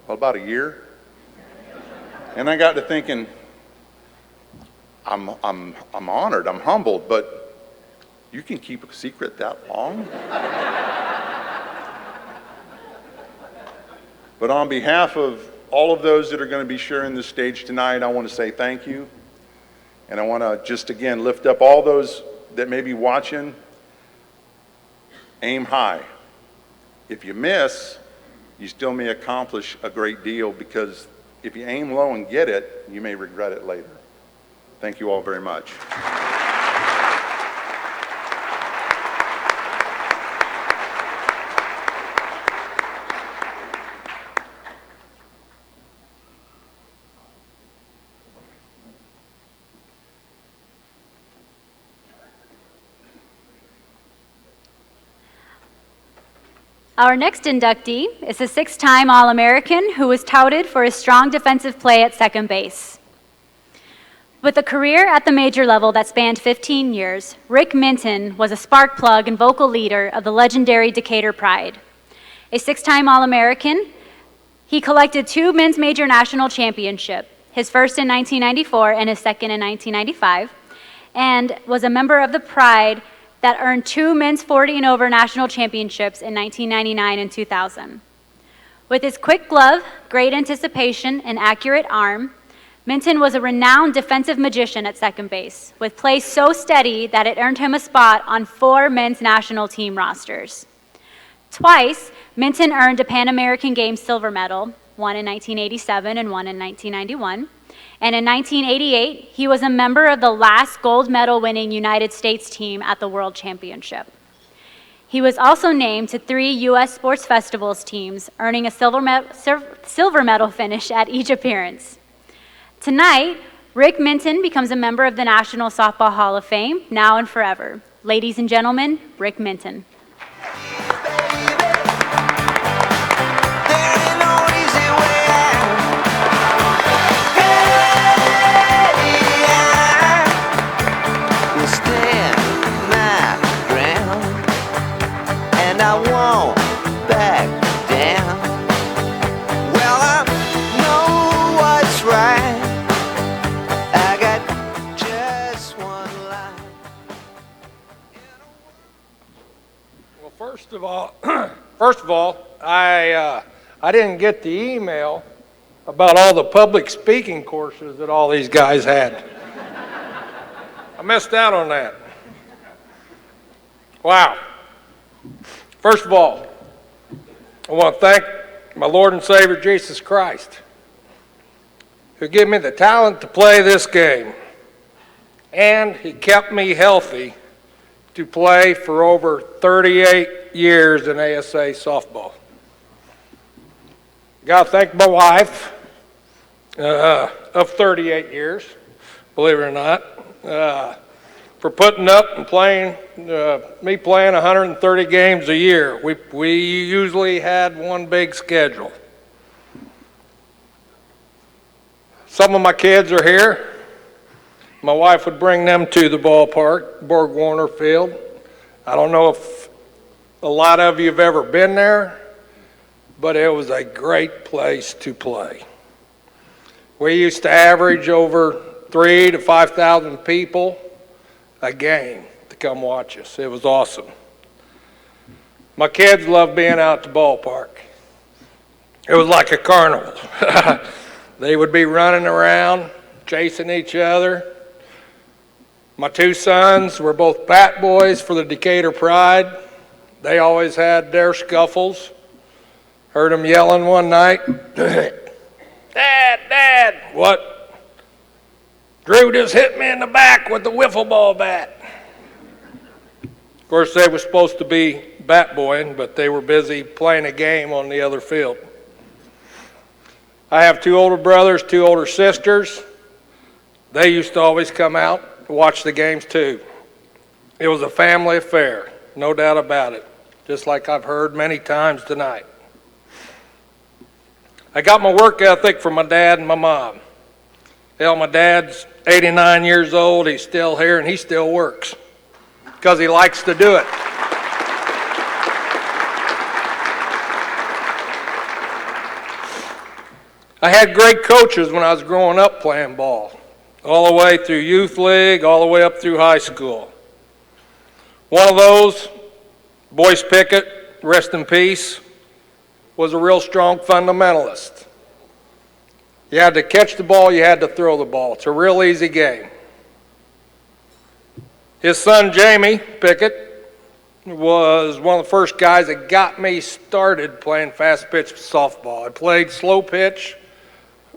Well, about a year. And I got to thinking, I'm honored, I'm humbled, but you can keep a secret that long? But on behalf of all of those that are going to be sharing this stage tonight, I want to say thank you. And I want to just again lift up all those that may be watching. Aim high. If you miss, you still may accomplish a great deal, because if you aim low and get it, you may regret it later. Thank you all very much. Our next inductee is a 6-time All-American who was touted for his strong defensive play at second base. With a career at the major level that spanned 15 years, Rick Minton was a spark plug and vocal leader of the legendary Decatur Pride. A 6-time All-American, he collected 2 men's major national championships, his first in 1994 and his second in 1995, and was a member of the Pride that earned 2 men's 40 and over national championships in 1999 and 2000. With his quick glove, great anticipation, and accurate arm, Minton was a renowned defensive magician at second base, with play so steady that it earned him a spot on 4 men's national team rosters. Twice, Minton earned a Pan American Games silver medal, one in 1987 and one in 1991. And in 1988, he was a member of the last gold medal winning United States team at the World Championship. He was also named to 3 U.S. Sports Festivals teams, earning a silver medal finish at each appearance. Tonight, Rick Minton becomes a member of the National Softball Hall of Fame, now and forever. Ladies and gentlemen, Rick Minton. I won't back down. Well, I know what's right. I got just one life. Well, first of all, I didn't get the email about all the public speaking courses that all these guys had. I missed out on that. Wow. First of all, I want to thank my Lord and Savior Jesus Christ, who gave me the talent to play this game, and he kept me healthy to play for over 38 years in ASA softball. Got to thank my wife of 38 years, believe it or not, for putting up and playing, me playing 130 games a year. We usually had one big schedule. Some of my kids are here. My wife would bring them to the ballpark, Borg Warner Field. I don't know if a lot of you have ever been there, but it was a great place to play. We used to average over 3,000 to 5,000 people a game to come watch us. It was awesome. My kids loved being out at the ballpark. It was like a carnival. They would be running around, chasing each other. My 2 sons were both bat boys for the Decatur Pride. They always had their scuffles. Heard them yelling one night, Dad, what? Drew just hit me in the back with the wiffle ball bat. Of course, they were supposed to be bat boying, but they were busy playing a game on the other field. I have 2 older brothers, 2 older sisters. They used to always come out to watch the games too. It was a family affair, no doubt about it, just like I've heard many times tonight. I got my work ethic from my dad and my mom. Hell, my dad's 89 years old, he's still here, and he still works because he likes to do it. I had great coaches when I was growing up playing ball, all the way through youth league, all the way up through high school. One of those, Boyce Pickett, rest in peace, was a real strong fundamentalist. You had to catch the ball, you had to throw the ball. It's a real easy game. His son, Jamie Pickett, was one of the first guys that got me started playing fast pitch softball. I played slow pitch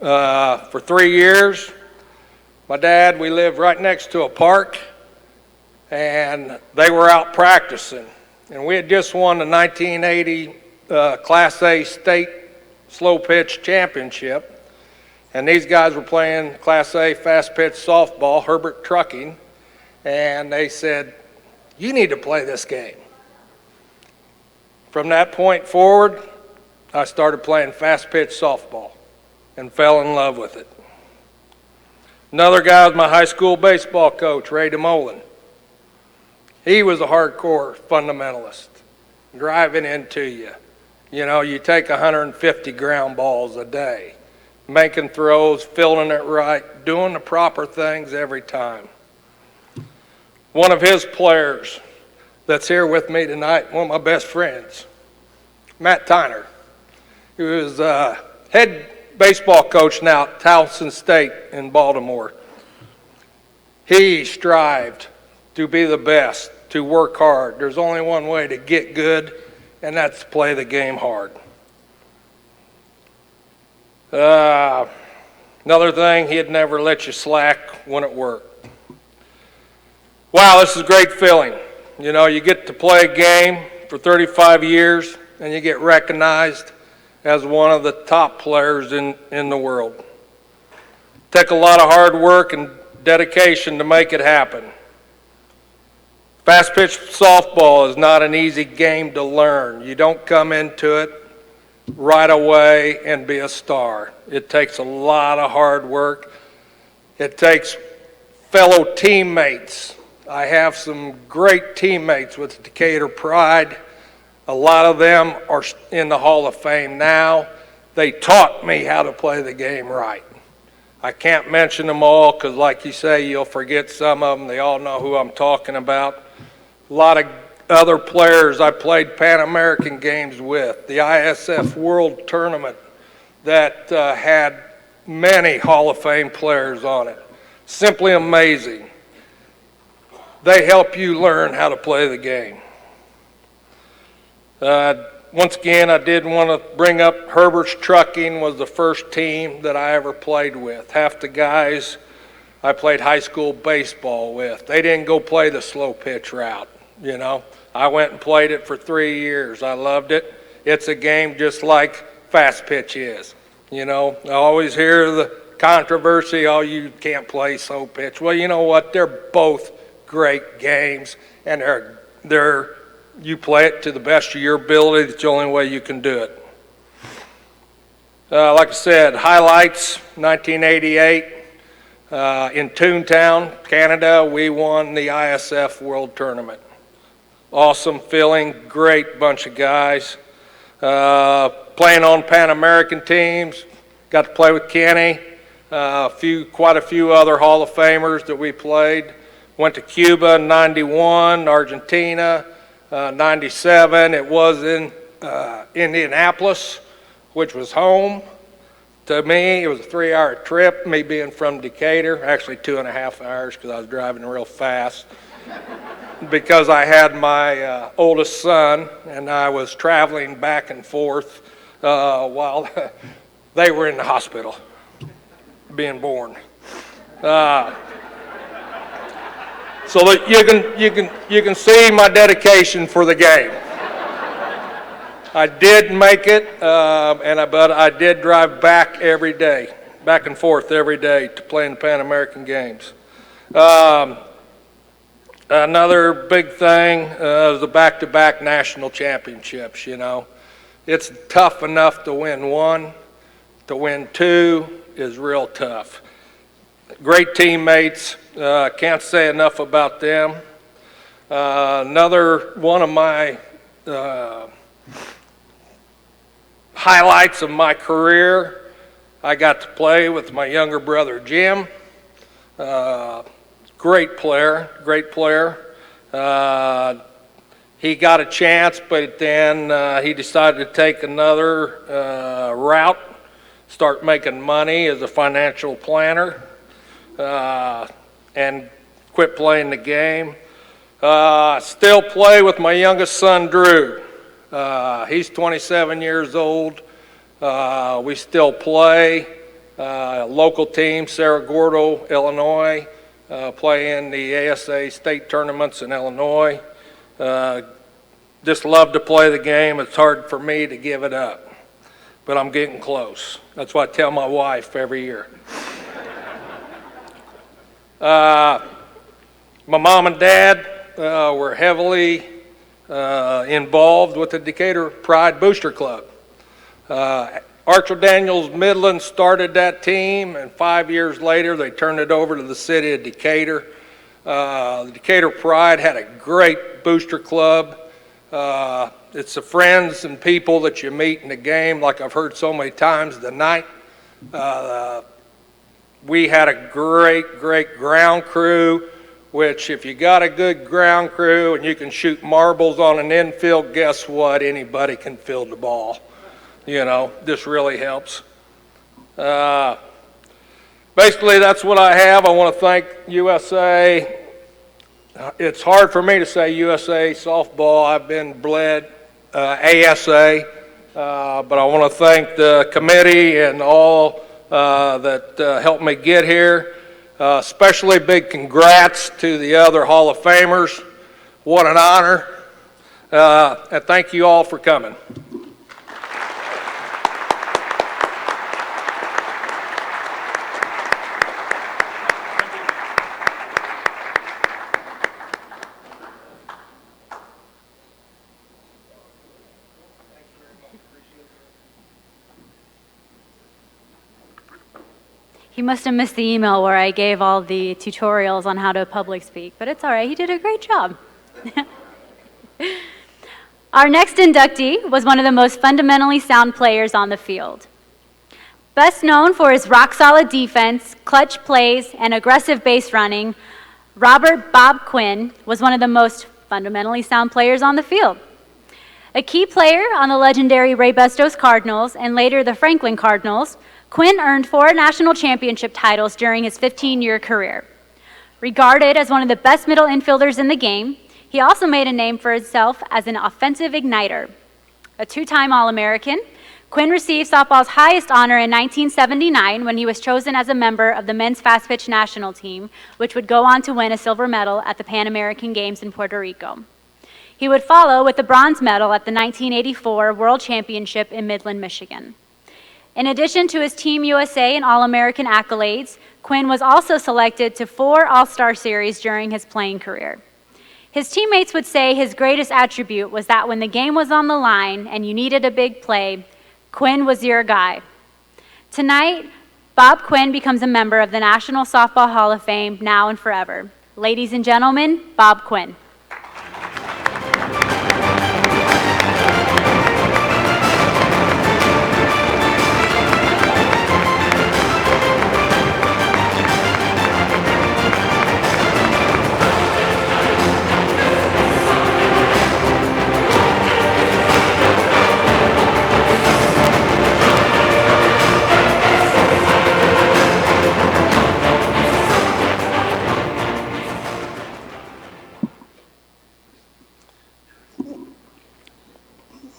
for 3 years. My dad, we lived right next to a park, and they were out practicing. And we had just won the 1980 Class A state slow pitch championship. And these guys were playing Class A fast pitch softball, Herbert Trucking, and they said, you need to play this game. From that point forward, I started playing fast pitch softball and fell in love with it. Another guy was my high school baseball coach, Ray DeMolin. He was a hardcore fundamentalist, driving into you. You know, you take 150 ground balls a day, making throws, fielding it right, doing the proper things every time. One of his players that's here with me tonight, one of my best friends, Matt Tyner, who is head baseball coach now at Towson State in Baltimore. He strived to be the best, to work hard. There's only one way to get good, and that's to play the game hard. Another thing, he'd never let you slack when it worked. Wow, this is a great feeling. You know, you get to play a game for 35 years, and you get recognized as one of the top players in the world. Take a lot of hard work and dedication to make it happen. Fast pitch softball is not an easy game to learn. You don't come into it right away and be a star. It takes a lot of hard work. It takes fellow teammates. I have some great teammates with the Decatur Pride. A lot of them are in the Hall of Fame now. They taught me how to play the game right. I can't mention them all because, like you say, you'll forget some of them. They all know who I'm talking about. A lot of other players I played Pan American games with, the ISF World Tournament that had many Hall of Fame players on it. Simply amazing. They help you learn how to play the game. Once again, I did want to bring up Herbert's Trucking was the first team that I ever played with. Half the guys I played high school baseball with, they didn't go play the slow pitch route, you know. I went and played it for 3 years. I loved it. It's a game just like fast pitch is, you know. I always hear the controversy, oh, you can't play slow pitch. Well, you know what? They're both great games, and you play it to the best of your ability. It's the only way you can do it. Like I said, highlights, 1988, in Toontown, Canada, we won the ISF World Tournament. Awesome feeling, great bunch of guys. Playing on Pan American teams, got to play with Kenny, quite a few other Hall of Famers that we played. Went to Cuba in 91, Argentina, 97. It was in Indianapolis, which was home. To me, it was a 3-hour trip, me being from Decatur, actually 2.5 hours because I was driving real fast. Because I had my oldest son and I was traveling back and forth while they were in the hospital being born. So that you can see my dedication for the game. I did make it, but I did drive back every day, back and forth every day to play in the Pan American Games. Another big thing is the back-to-back national championships, you know. It's tough enough to win one. To win two is real tough. Great teammates. Can't say enough about them. Another one of my highlights of my career, I got to play with my younger brother Jim. Great player. He got a chance, but then he decided to take another route, start making money as a financial planner, and quit playing the game. Still play with my youngest son, Drew. He's 27 years old. We still play. Local team, Cerro Gordo, Illinois. Play in the ASA state tournaments in Illinois. Just love to play the game. It's hard for me to give it up, but I'm getting close. That's what I tell my wife every year. My mom and dad were heavily involved with the Decatur Pride Booster Club. Archel Daniels Midland started that team, and 5 years later they turned it over to the city of Decatur. The Decatur Pride had a great booster club. It's the friends and people that you meet in the game, like I've heard so many times tonight. We had a great ground crew. which if you got a good ground crew and you can shoot marbles on an infield, guess what? Anybody can field the ball. You know, this really helps. Basically, that's what I have. I want to thank USA. It's hard for me to say USA softball. I've been bled ASA, but I want to thank the committee and all that helped me get here. Especially big congrats to the other Hall of Famers. What an honor. And thank you all for coming. He must have missed the email where I gave all the tutorials on how to public speak, but it's all right. He did a great job. Our next inductee was one of the most fundamentally sound players on the field. Best known for his rock-solid defense, clutch plays, and aggressive base running, Robert Bob Quinn was one of the most fundamentally sound players on the field. A key player on the legendary Ray Bustos Cardinals and later the Franklin Cardinals, Quinn earned 4 national championship titles during his 15-year career. Regarded as one of the best middle infielders in the game, he also made a name for himself as an offensive igniter. A 2-time All-American, Quinn received softball's highest honor in 1979 when he was chosen as a member of the men's fast pitch national team, which would go on to win a silver medal at the Pan American Games in Puerto Rico. He would follow with the bronze medal at the 1984 World Championship in Midland, Michigan. In addition to his Team USA and All-American accolades, Quinn was also selected to 4 All-Star Series during his playing career. His teammates would say his greatest attribute was that when the game was on the line and you needed a big play, Quinn was your guy. Tonight, Bob Quinn becomes a member of the National Softball Hall of Fame now and forever. Ladies and gentlemen, Bob Quinn.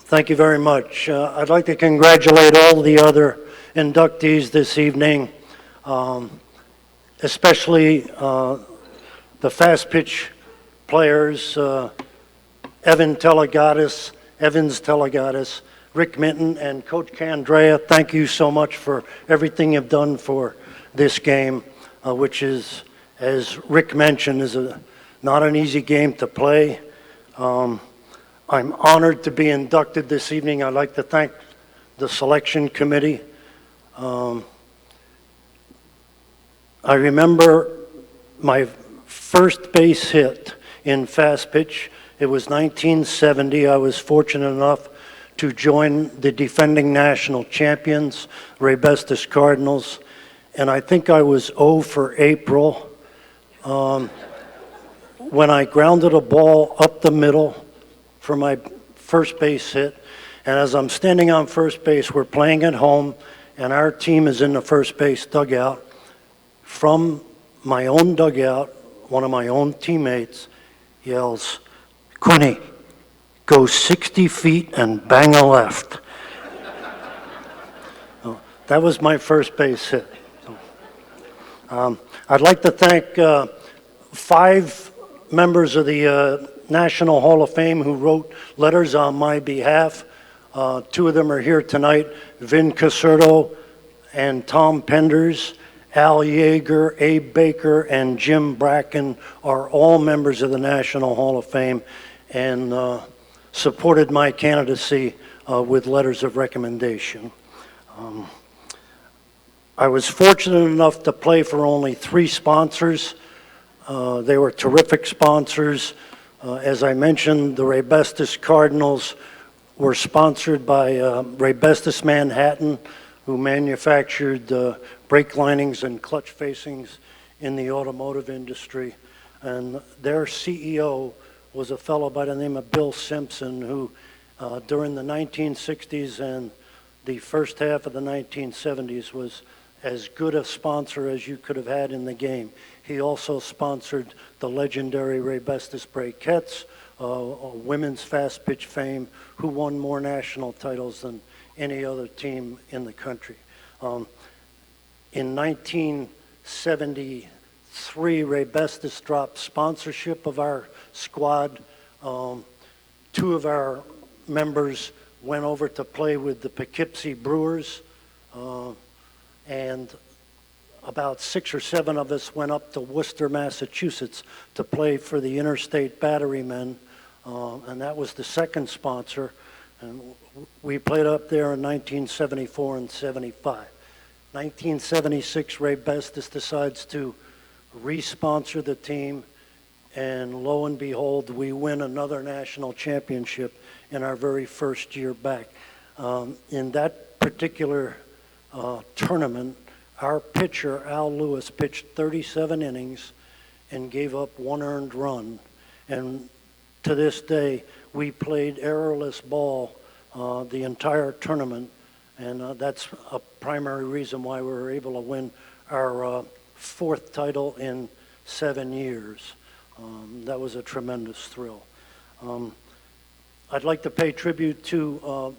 Thank you very much. I'd like to congratulate all the other inductees this evening, especially the fast pitch players, Evans Telegatis, Rick Minton, and Coach Candrea. Thank you so much for everything you've done for this game, which is, as Rick mentioned, is not an easy game to play. I'm honored to be inducted this evening. I'd like to thank the selection committee. I remember my first base hit in fast pitch. It was 1970. I was fortunate enough to join the defending national champions, Ray Bustos Cardinals, and I think I was 0 for April when I grounded a ball up the middle for my first base hit. And as I'm standing on first base, we're playing at home, and our team is in the first base dugout. From my own dugout, one of my own teammates yells, "Quinny, go 60 feet and bang a left." That was my first base hit. I'd like to thank 5 members of the National Hall of Fame who wrote letters on my behalf. 2 of them are here tonight, Vin Caserto and Tom Penders. Al Yeager, Abe Baker, and Jim Bracken are all members of the National Hall of Fame and supported my candidacy with letters of recommendation. I was fortunate enough to play for only 3 sponsors. They were terrific sponsors. As I mentioned, the Ray Bustos Cardinals were sponsored by Ray Bustos Manhattan, who manufactured brake linings and clutch facings in the automotive industry. And their CEO was a fellow by the name of Bill Simpson, who during the 1960s and the first half of the 1970s was as good a sponsor as you could have had in the game. He also sponsored the legendary Ray Bestis Brakettes, women's fast pitch fame, who won more national titles than any other team in the country. In 1973, Ray Bestis dropped sponsorship of our squad. Two of our members went over to play with the Poughkeepsie Brewers, and about 6 or 7 of us went up to Worcester, Massachusetts to play for the Interstate Batterymen, and that was the second sponsor. And we played up there in 1974 and 75. 1976, Ray Bestis decides to re-sponsor the team, and lo and behold, we win another national championship in our very first year back. In that particular tournament, our pitcher, Al Lewis, pitched 37 innings and gave up 1 earned run. And to this day, we played errorless ball the entire tournament, and that's a primary reason why we were able to win our 4th title in 7 years. That was a tremendous thrill. I'd like to pay tribute to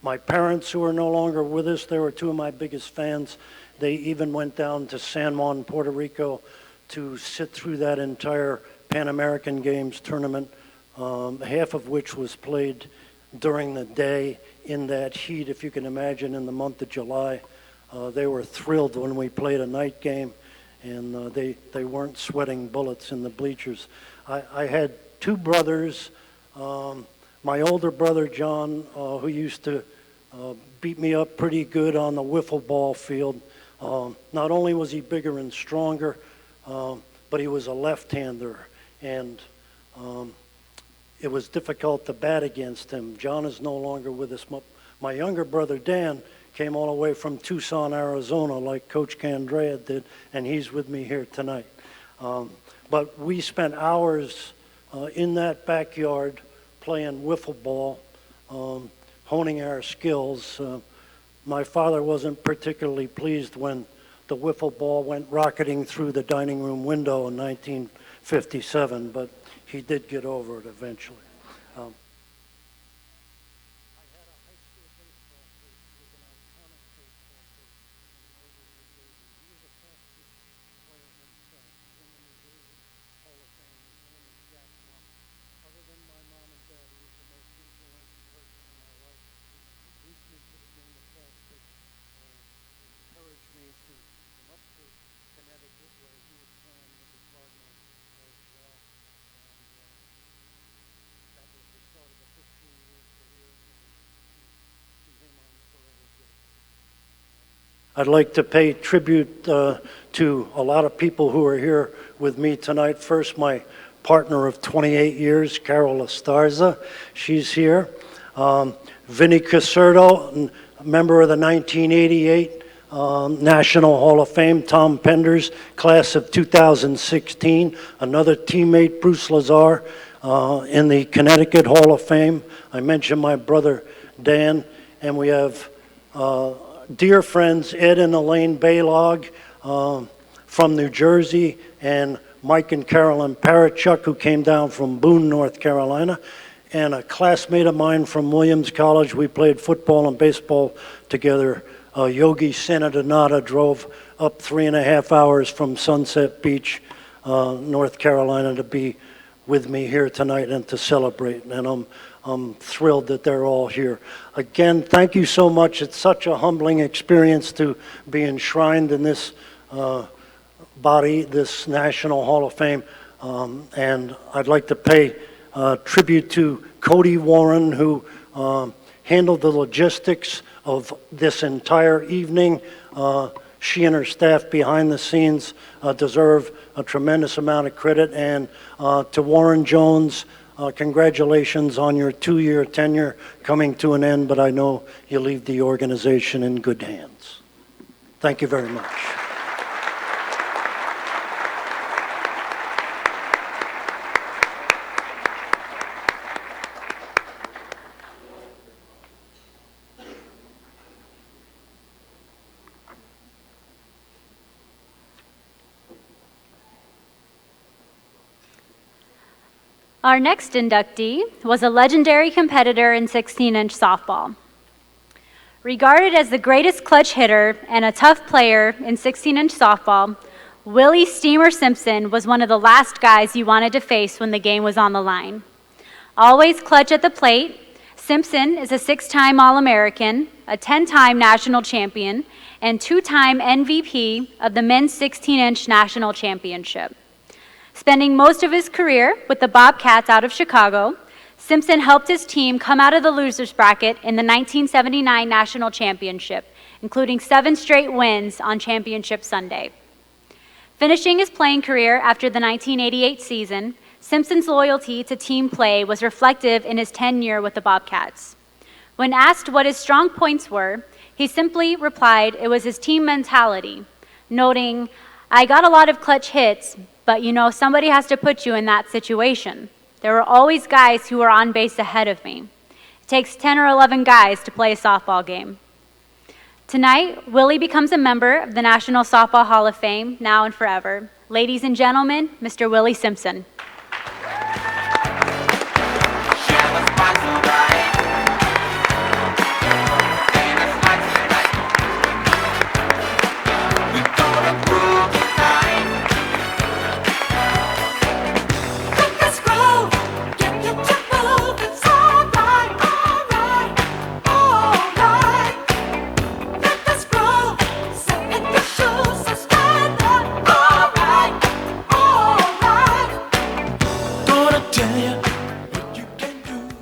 my parents who are no longer with us. They were 2 of my biggest fans. They even went down to San Juan, Puerto Rico to sit through that entire Pan American Games tournament, half of which was played during the day in that heat, if you can imagine, in the month of July. They were thrilled when we played a night game, and they weren't sweating bullets in the bleachers. I had 2 brothers. My older brother, John, who used to beat me up pretty good on the wiffle ball field. Not only was he bigger and stronger, but he was a left-hander, and it was difficult to bat against him. John is no longer with us. My younger brother, Dan, came all the way from Tucson, Arizona, like Coach Candrea did, and he's with me here tonight. But we spent hours in that backyard playing wiffle ball, honing our skills. My father wasn't particularly pleased when the wiffle ball went rocketing through the dining room window in 1957, but he did get over it eventually. I'd like to pay tribute to a lot of people who are here with me tonight. First, my partner of 28 years, Carol Estarza. She's here. Vinny Caserto, a member of the 1988 National Hall of Fame. Tom Penders, class of 2016. Another teammate, Bruce Lazar, in the Connecticut Hall of Fame. I mentioned my brother, Dan, and we have dear friends Ed and Elaine Baylog from New Jersey, and Mike and Carolyn Parachuk, who came down from Boone, North Carolina, and a classmate of mine from Williams College. We played football and baseball together. Yogi Sanadonata drove up 3.5 hours from Sunset Beach, North Carolina, to be with me here tonight and to celebrate. And I'm thrilled that they're all here. Again, thank you so much. It's such a humbling experience to be enshrined in this body, this National Hall of Fame. And I'd like to pay tribute to Cody Warren, who handled the logistics of this entire evening. She and her staff behind the scenes deserve a tremendous amount of credit. And to Warren Jones, congratulations on your 2-year tenure coming to an end, but I know you leave the organization in good hands. Thank you very much. Our next inductee was a legendary competitor in 16-inch softball. Regarded as the greatest clutch hitter and a tough player in 16-inch softball, Willie Steamer Simpson was one of the last guys you wanted to face when the game was on the line. Always clutch at the plate, Simpson is a 6-time All-American, a 10-time national champion, and 2-time MVP of the men's 16-inch national championship. Spending most of his career with the Bobcats out of Chicago, Simpson helped his team come out of the losers bracket in the 1979 national championship, including 7 straight wins on Championship Sunday. Finishing his playing career after the 1988 season, Simpson's loyalty to team play was reflective in his tenure with the Bobcats. When asked what his strong points were, he simply replied it was his team mentality, noting, "I got a lot of clutch hits, but you know, somebody has to put you in that situation. There were always guys who were on base ahead of me. It takes 10 or 11 guys to play a softball game." Tonight, Willie becomes a member of the National Softball Hall of Fame, now and forever. Ladies and gentlemen, Mr. Willie Simpson.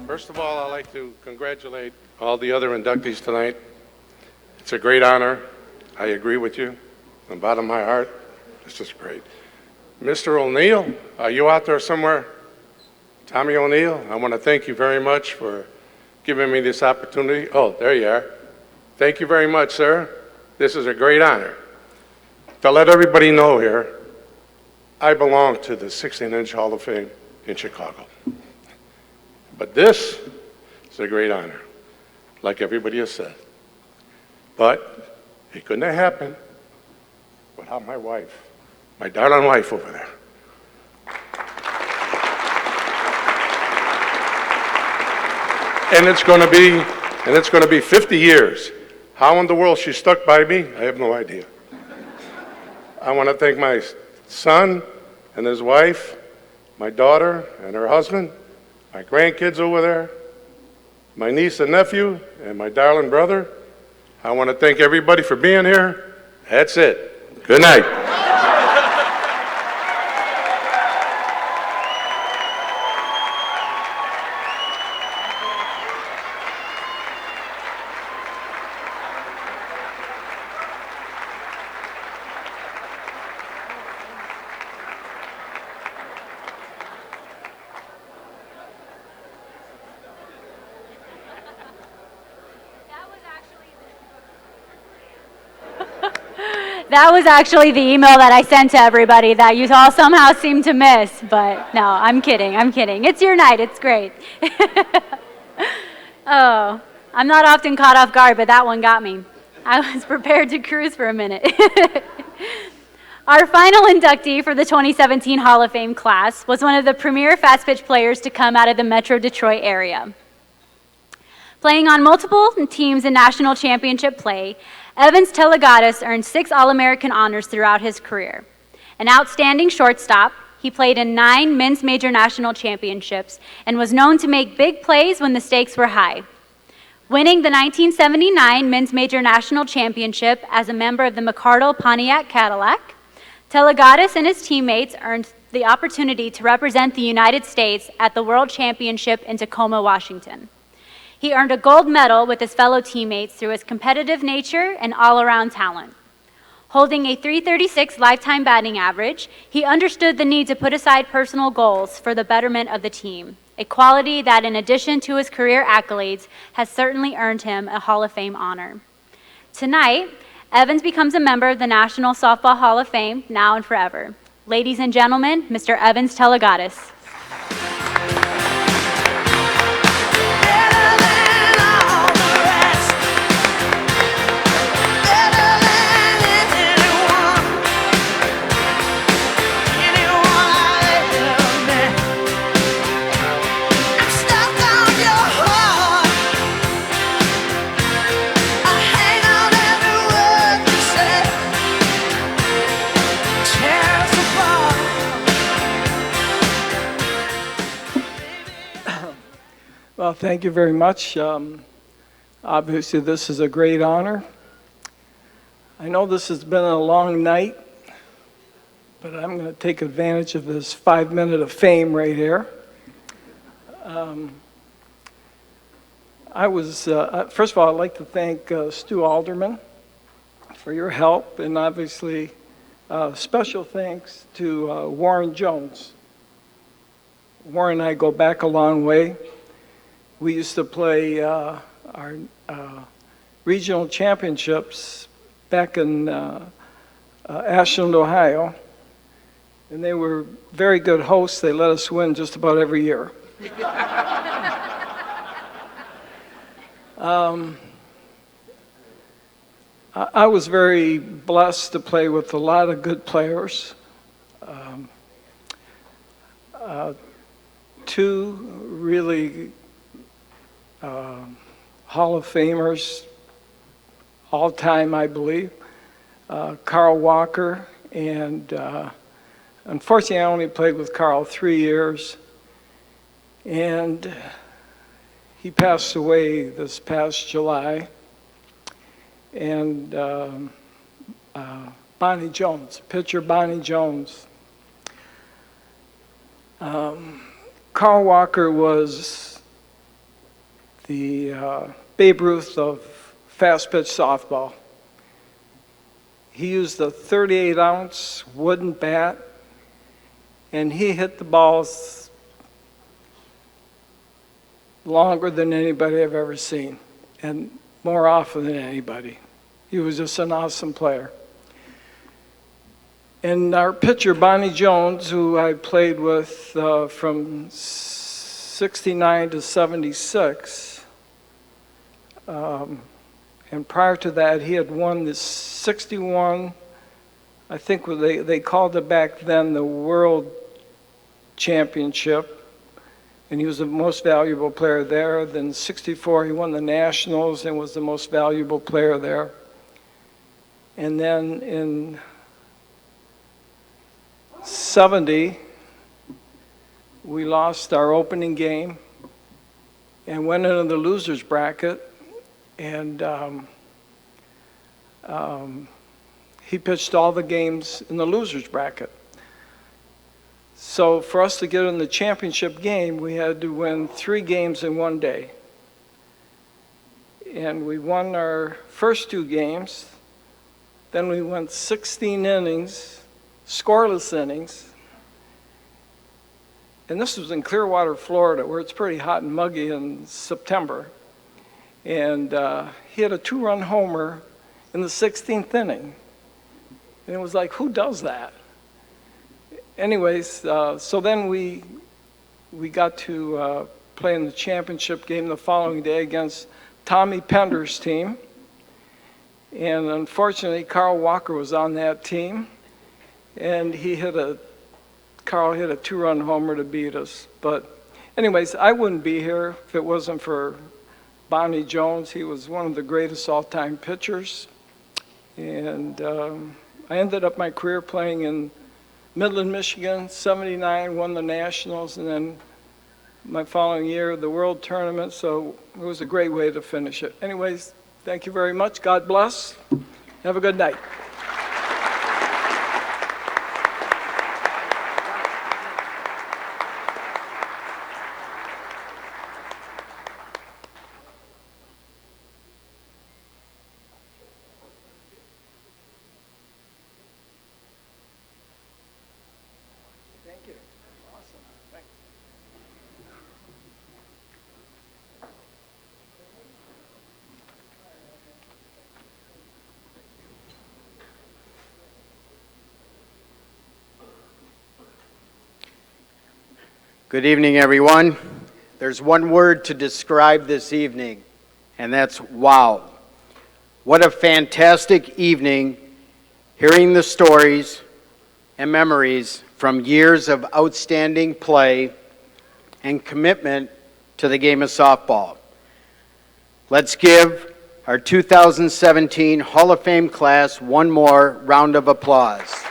First of all, I'd like to congratulate all the other inductees tonight. It's a great honor. I agree with you from the bottom of my heart. This is great. Mr. O'Neill, are you out there somewhere? Tommy O'Neill, I want to thank you very much for giving me this opportunity. Oh, there you are. Thank you very much, sir. This is a great honor. To let everybody know here, I belong to the 16-inch Hall of Fame in Chicago. But this is a great honor, like everybody has said. But it couldn't have happened without my wife, my darling wife over there. And it's going to be 50 years. How in the world she stuck by me, I have no idea. I want to thank my son and his wife, my daughter and her husband, my grandkids over there, my niece and nephew, and my darling brother. I want to thank everybody for being here. That's it. Good night. That was actually the email that I sent to everybody that you all somehow seem to miss. But no, I'm kidding. It's your night. It's great. Oh, I'm not often caught off guard, but that one got me. I was prepared to cruise for a minute. Our final inductee for the 2017 Hall of Fame class was one of the premier fast pitch players to come out of the Metro Detroit area. Playing on multiple teams in national championship play, Evans Telegatis earned 6 All-American honors throughout his career. An outstanding shortstop, he played in 9 men's major national championships and was known to make big plays when the stakes were high. Winning the 1979 men's major national championship as a member of the McCardle Pontiac Cadillac, Telegatis and his teammates earned the opportunity to represent the United States at the World Championship in Tacoma, Washington. He earned a gold medal with his fellow teammates through his competitive nature and all-around talent. Holding a .336 lifetime batting average, he understood the need to put aside personal goals for the betterment of the team, a quality that, in addition to his career accolades, has certainly earned him a Hall of Fame honor. Tonight, Evans becomes a member of the National Softball Hall of Fame, now and forever. Ladies and gentlemen, Mr. Evans Telegatis. Well, thank you very much. Obviously, this is a great honor. I know this has been a long night, but I'm going to take advantage of this 5 minute of fame right here. First of all, I'd like to thank Stu Alderman for your help, and obviously special thanks to Warren Jones. Warren and I go back a long way. We used to play our regional championships back in Ashland, Ohio, and they were very good hosts. They let us win just about every year. I was very blessed to play with a lot of good players. Two really Hall of Famers, all time, I believe. Carl Walker, and unfortunately I only played with Carl 3 years, and he passed away this past July. And Bonnie Jones, pitcher Bonnie Jones. Carl Walker was the Babe Ruth of fast pitch softball. He used a 38-ounce wooden bat, and he hit the balls longer than anybody I've ever seen, and more often than anybody. He was just an awesome player. And our pitcher, Bonnie Jones, who I played with from 69 to 76, and prior to that, he had won the 61, I think they called it back then the World Championship, and he was the most valuable player there. Then 64, he won the Nationals and was the most valuable player there. And then in 70, we lost our opening game and went into the losers bracket, and he pitched all the games in the losers bracket. So for us to get in the championship game, we had to win 3 games in 1 day. And we won our first 2 games. Then we went 16 innings, scoreless innings. And this was in Clearwater, Florida, where it's pretty hot and muggy in September. And he had a 2-run homer in the 16th inning. And it was like, who does that? Anyways, so then we got to play in the championship game the following day against Tommy Pender's team. And unfortunately, Carl Walker was on that team, and Carl hit a 2-run homer to beat us. But anyways, I wouldn't be here if it wasn't for Bonnie Jones. He was one of the greatest all-time pitchers. And I ended up my career playing in Midland, Michigan, 79, won the Nationals, and then my following year, the World Tournament, so it was a great way to finish it. Anyways, thank you very much. God bless. Have a good night. Good evening, everyone. There's one word to describe this evening, and that's wow. What a fantastic evening, hearing the stories and memories from years of outstanding play and commitment to the game of softball. Let's give our 2017 Hall of Fame class one more round of applause.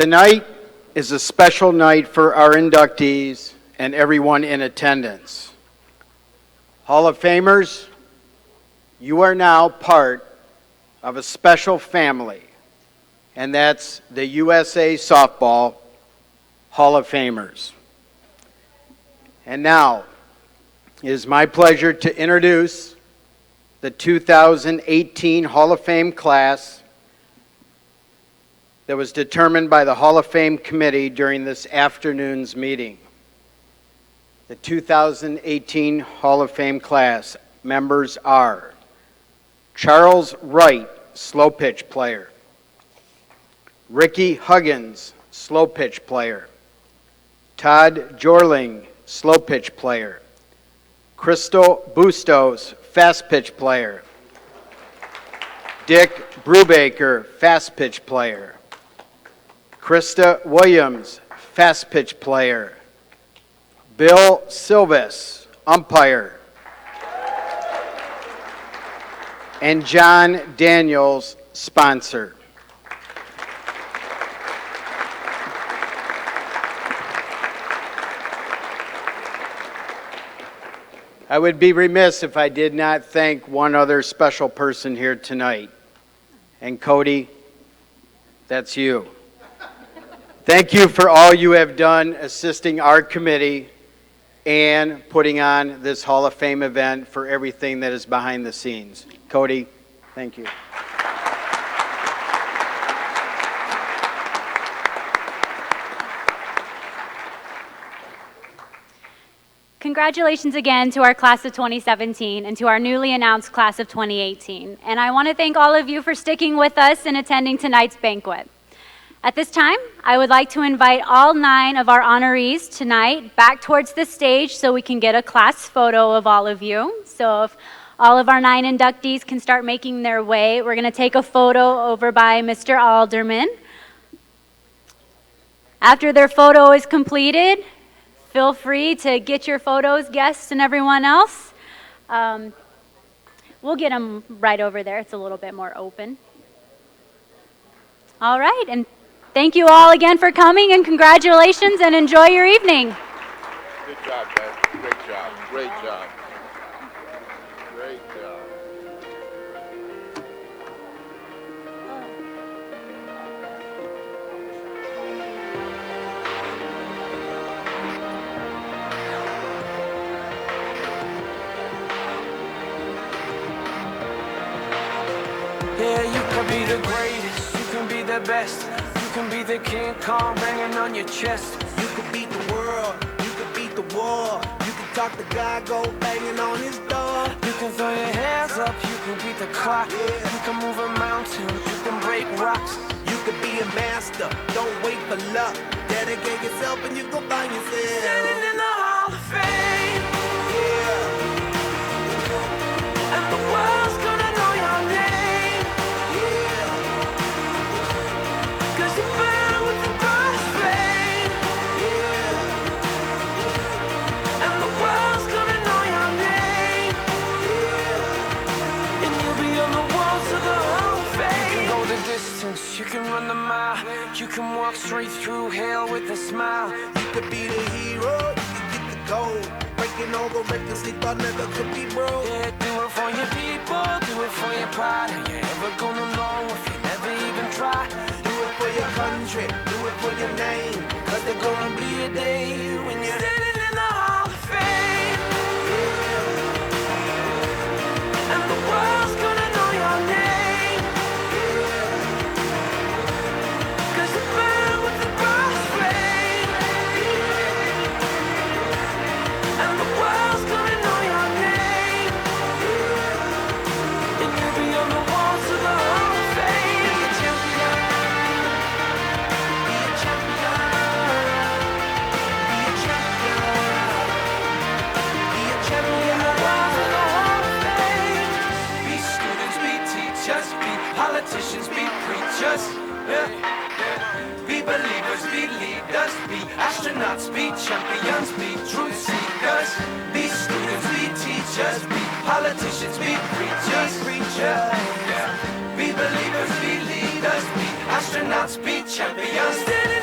Tonight is a special night for our inductees and everyone in attendance. Hall of Famers, you are now part of a special family, and that's the USA Softball Hall of Famers. And now, it is my pleasure to introduce the 2018 Hall of Fame class that was determined by the Hall of Fame committee during this afternoon's meeting. The 2018 Hall of Fame class members are Charles Wright, slow pitch player. Ricky Huggins, slow pitch player. Todd Jorling, slow pitch player. Crystal Bustos, fast pitch player. Dick Brubaker, fast pitch player. Krista Williams, fast pitch player. Bill Silvis, umpire. And John Daniels, sponsor. I would be remiss if I did not thank one other special person here tonight. And Cody, that's you. Thank you for all you have done assisting our committee and putting on this Hall of Fame event for everything that is behind the scenes. Cody, thank you. Congratulations again to our class of 2017 and to our newly announced class of 2018. And I want to thank all of you for sticking with us and attending tonight's banquet. At this time, I would like to invite all 9 of our honorees tonight back towards the stage so we can get a class photo of all of you. So if all of our 9 inductees can start making their way, we're going to take a photo over by Mr. Alderman. After their photo is completed, feel free to get your photos, guests and everyone else. We'll get them right over there. It's a little bit more open. All right, and thank you all again for coming, and congratulations, and enjoy your evening. Good job, man. Great job. Great job. Great job. Yeah, you can be the greatest, you can be the best. You can be the King Kong banging on your chest. You can beat the world, you can beat the war. You can talk to God, go banging on his door. You can throw your hands up, you can beat the clock. You can move a mountain, you can break rocks. You can be a master, don't wait for luck. Dedicate yourself and you go find yourself. Standing in the Hall of Fame. Yeah. And the world's gonna know your name. Yeah. Cause you burn with the brush flame. Yeah. And the world's gonna know your name. Yeah. And you'll be on the walls of the Hall of Fame. You can go the distance, you can run the mile. You can walk straight through hell with a smile. You could be the hero, you can get the gold. Breaking all the records they thought never could be broke. Yeah, do it for your people, do it for your pride. Are you ever gonna know if you never even try? Do it for your country, do it for your name. Cause there's gonna be a day when you're standing in the Hall of Fame. Yeah. And the world's gonna know your name. Yeah. Cause you burn with the brush flame. Yeah. And the world's gonna know your name. Yeah. And you'll be on the walls of the Hall of Fame. Be a champion. Be a champion. Be a champion. Be a champion. On the walls of the Hall of Fame. Be students, be teachers, be politicians, be preachers. Yeah. Be believers, be leaders, be astronauts, be champions, be truth seekers. Be students, be teachers, be politicians, be preachers. Yeah. Be believers, be leaders, be astronauts, be champions.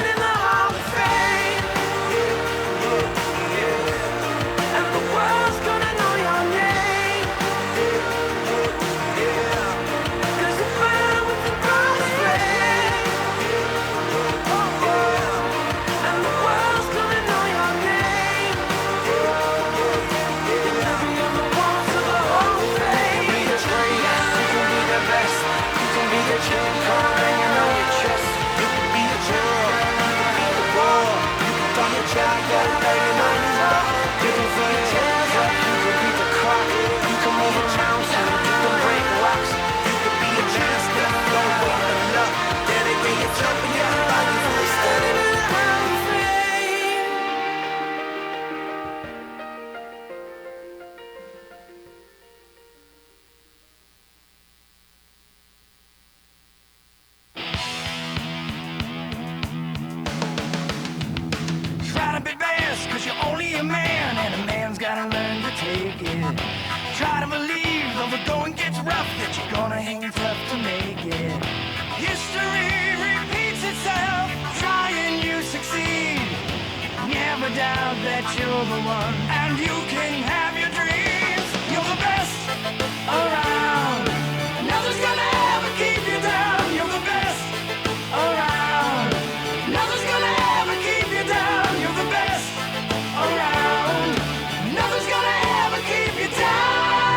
be the chain hanging on your chest. You could be a girl, you could be the wall. You could be a jacket hanging on your wall. You can be a teardrop, you could be the clock. You can move a mountain, you can break rocks. You could be a chance that flow with the luck. Dedicate your jump and your body for standing in the hall of fame. Try to be best, cause you're only a man, and a man's gotta learn to take it. Try to believe, though the going gets rough, that you're gonna hang tough to make it. History repeats itself, try and you succeed. Never doubt that you're the one, and you can have your dreams. You're the best around, nothing's gonna ever keep you down. You're the best around, nothing's gonna ever keep you down. You're the best around, nothing's gonna ever keep you down.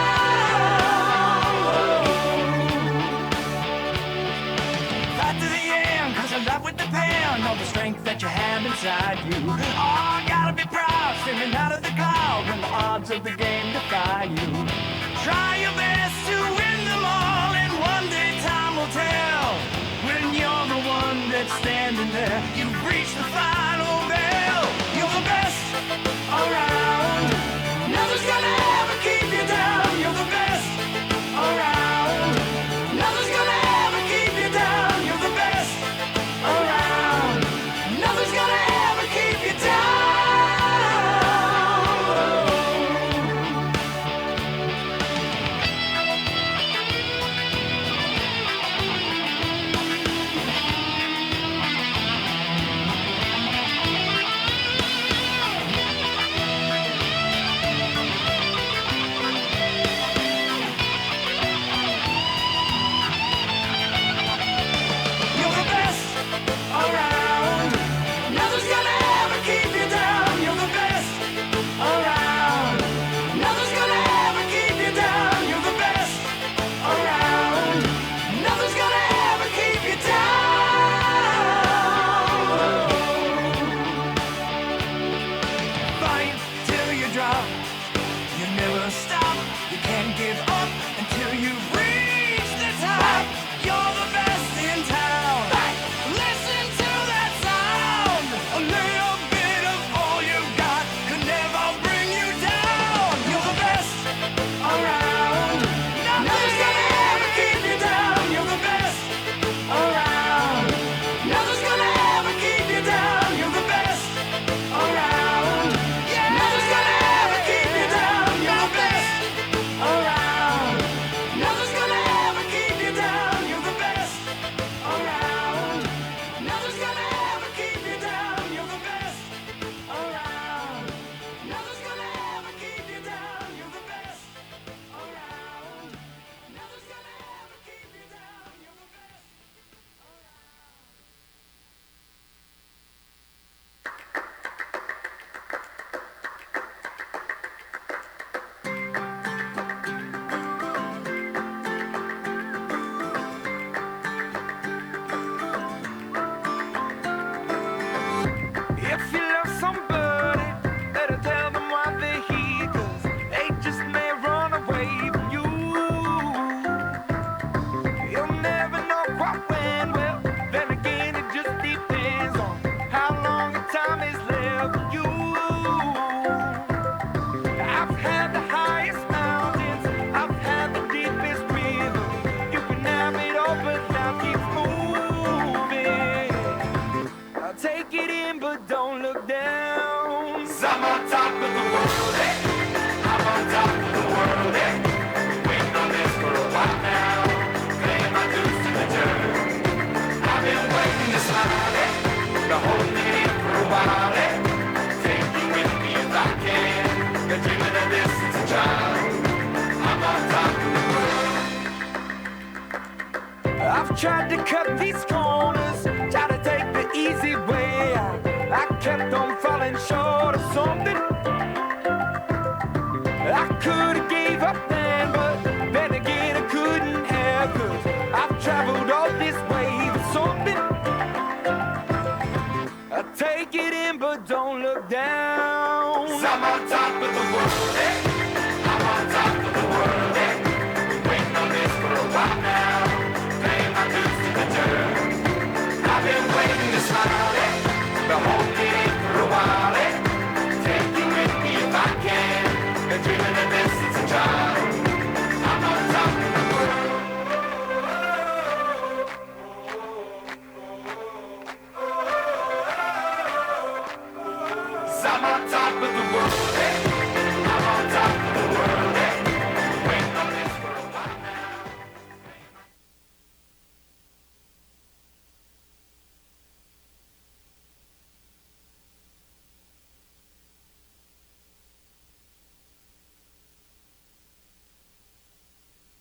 Fight to the end, cause I love with the pen, all the strength that you have inside you. Oh, gotta be proud, standing out of the cloud when the odds of the game defy you. Try your best to win them all, and one day time will tell. When you're the one that's standing there, you've reached the final bell. You're the best around, nothing's gonna ever keep you down. You're the best around, nothing's gonna ever keep you down. You're the best around, nothing's gonna ever keep you down. You're the best around, nothing's gonna ever keep you down. You're the best around, nothing's gonna ever keep you down. You're the best around, nothing's gonna ever keep you down. Fight till you drop, you never stop, you can't give up until you've reached the top. You're the best in town. Listen to that sound. A little bit of all you've got could never bring you down. You're the best around, nothing's gonna ever keep you down. You're the best around, nothing's gonna ever keep you down. You're the best around, nothing's gonna ever keep you down. You're the best around, nothing's gonna ever keep you down. You're the best around, nothing's gonna ever keep you down. You're the best around, nothing's gonna ever keep you down. You're the best around, nothing's gonna ever keep you down. You're the best. If you love somebody, better tell them why they're here, 'cause they just may run away from you. You'll never know quite when, well, then again it just depends on how long the time is left for you. I've had the highest mountains, I've had the deepest rivers. You can have it all, but life keeps moving. I'll take it in, but don't look down. 'Cause I'm on top of the world, eh? I'm on top of the world, eh? Waiting on this for a while now, paying my dues to the dirt. I've been waiting this long, eh? Been holding it in for a while, eh? Take you with me if I can. Been dreaming of this since a child. I'm on top of the world. I've tried to cut these corners, try to take the easy way out. I kept on falling short of something. I could have gave up then, but then again I couldn't have, 'cause I've traveled all down. 'Cause I'm on top of the world. Hey.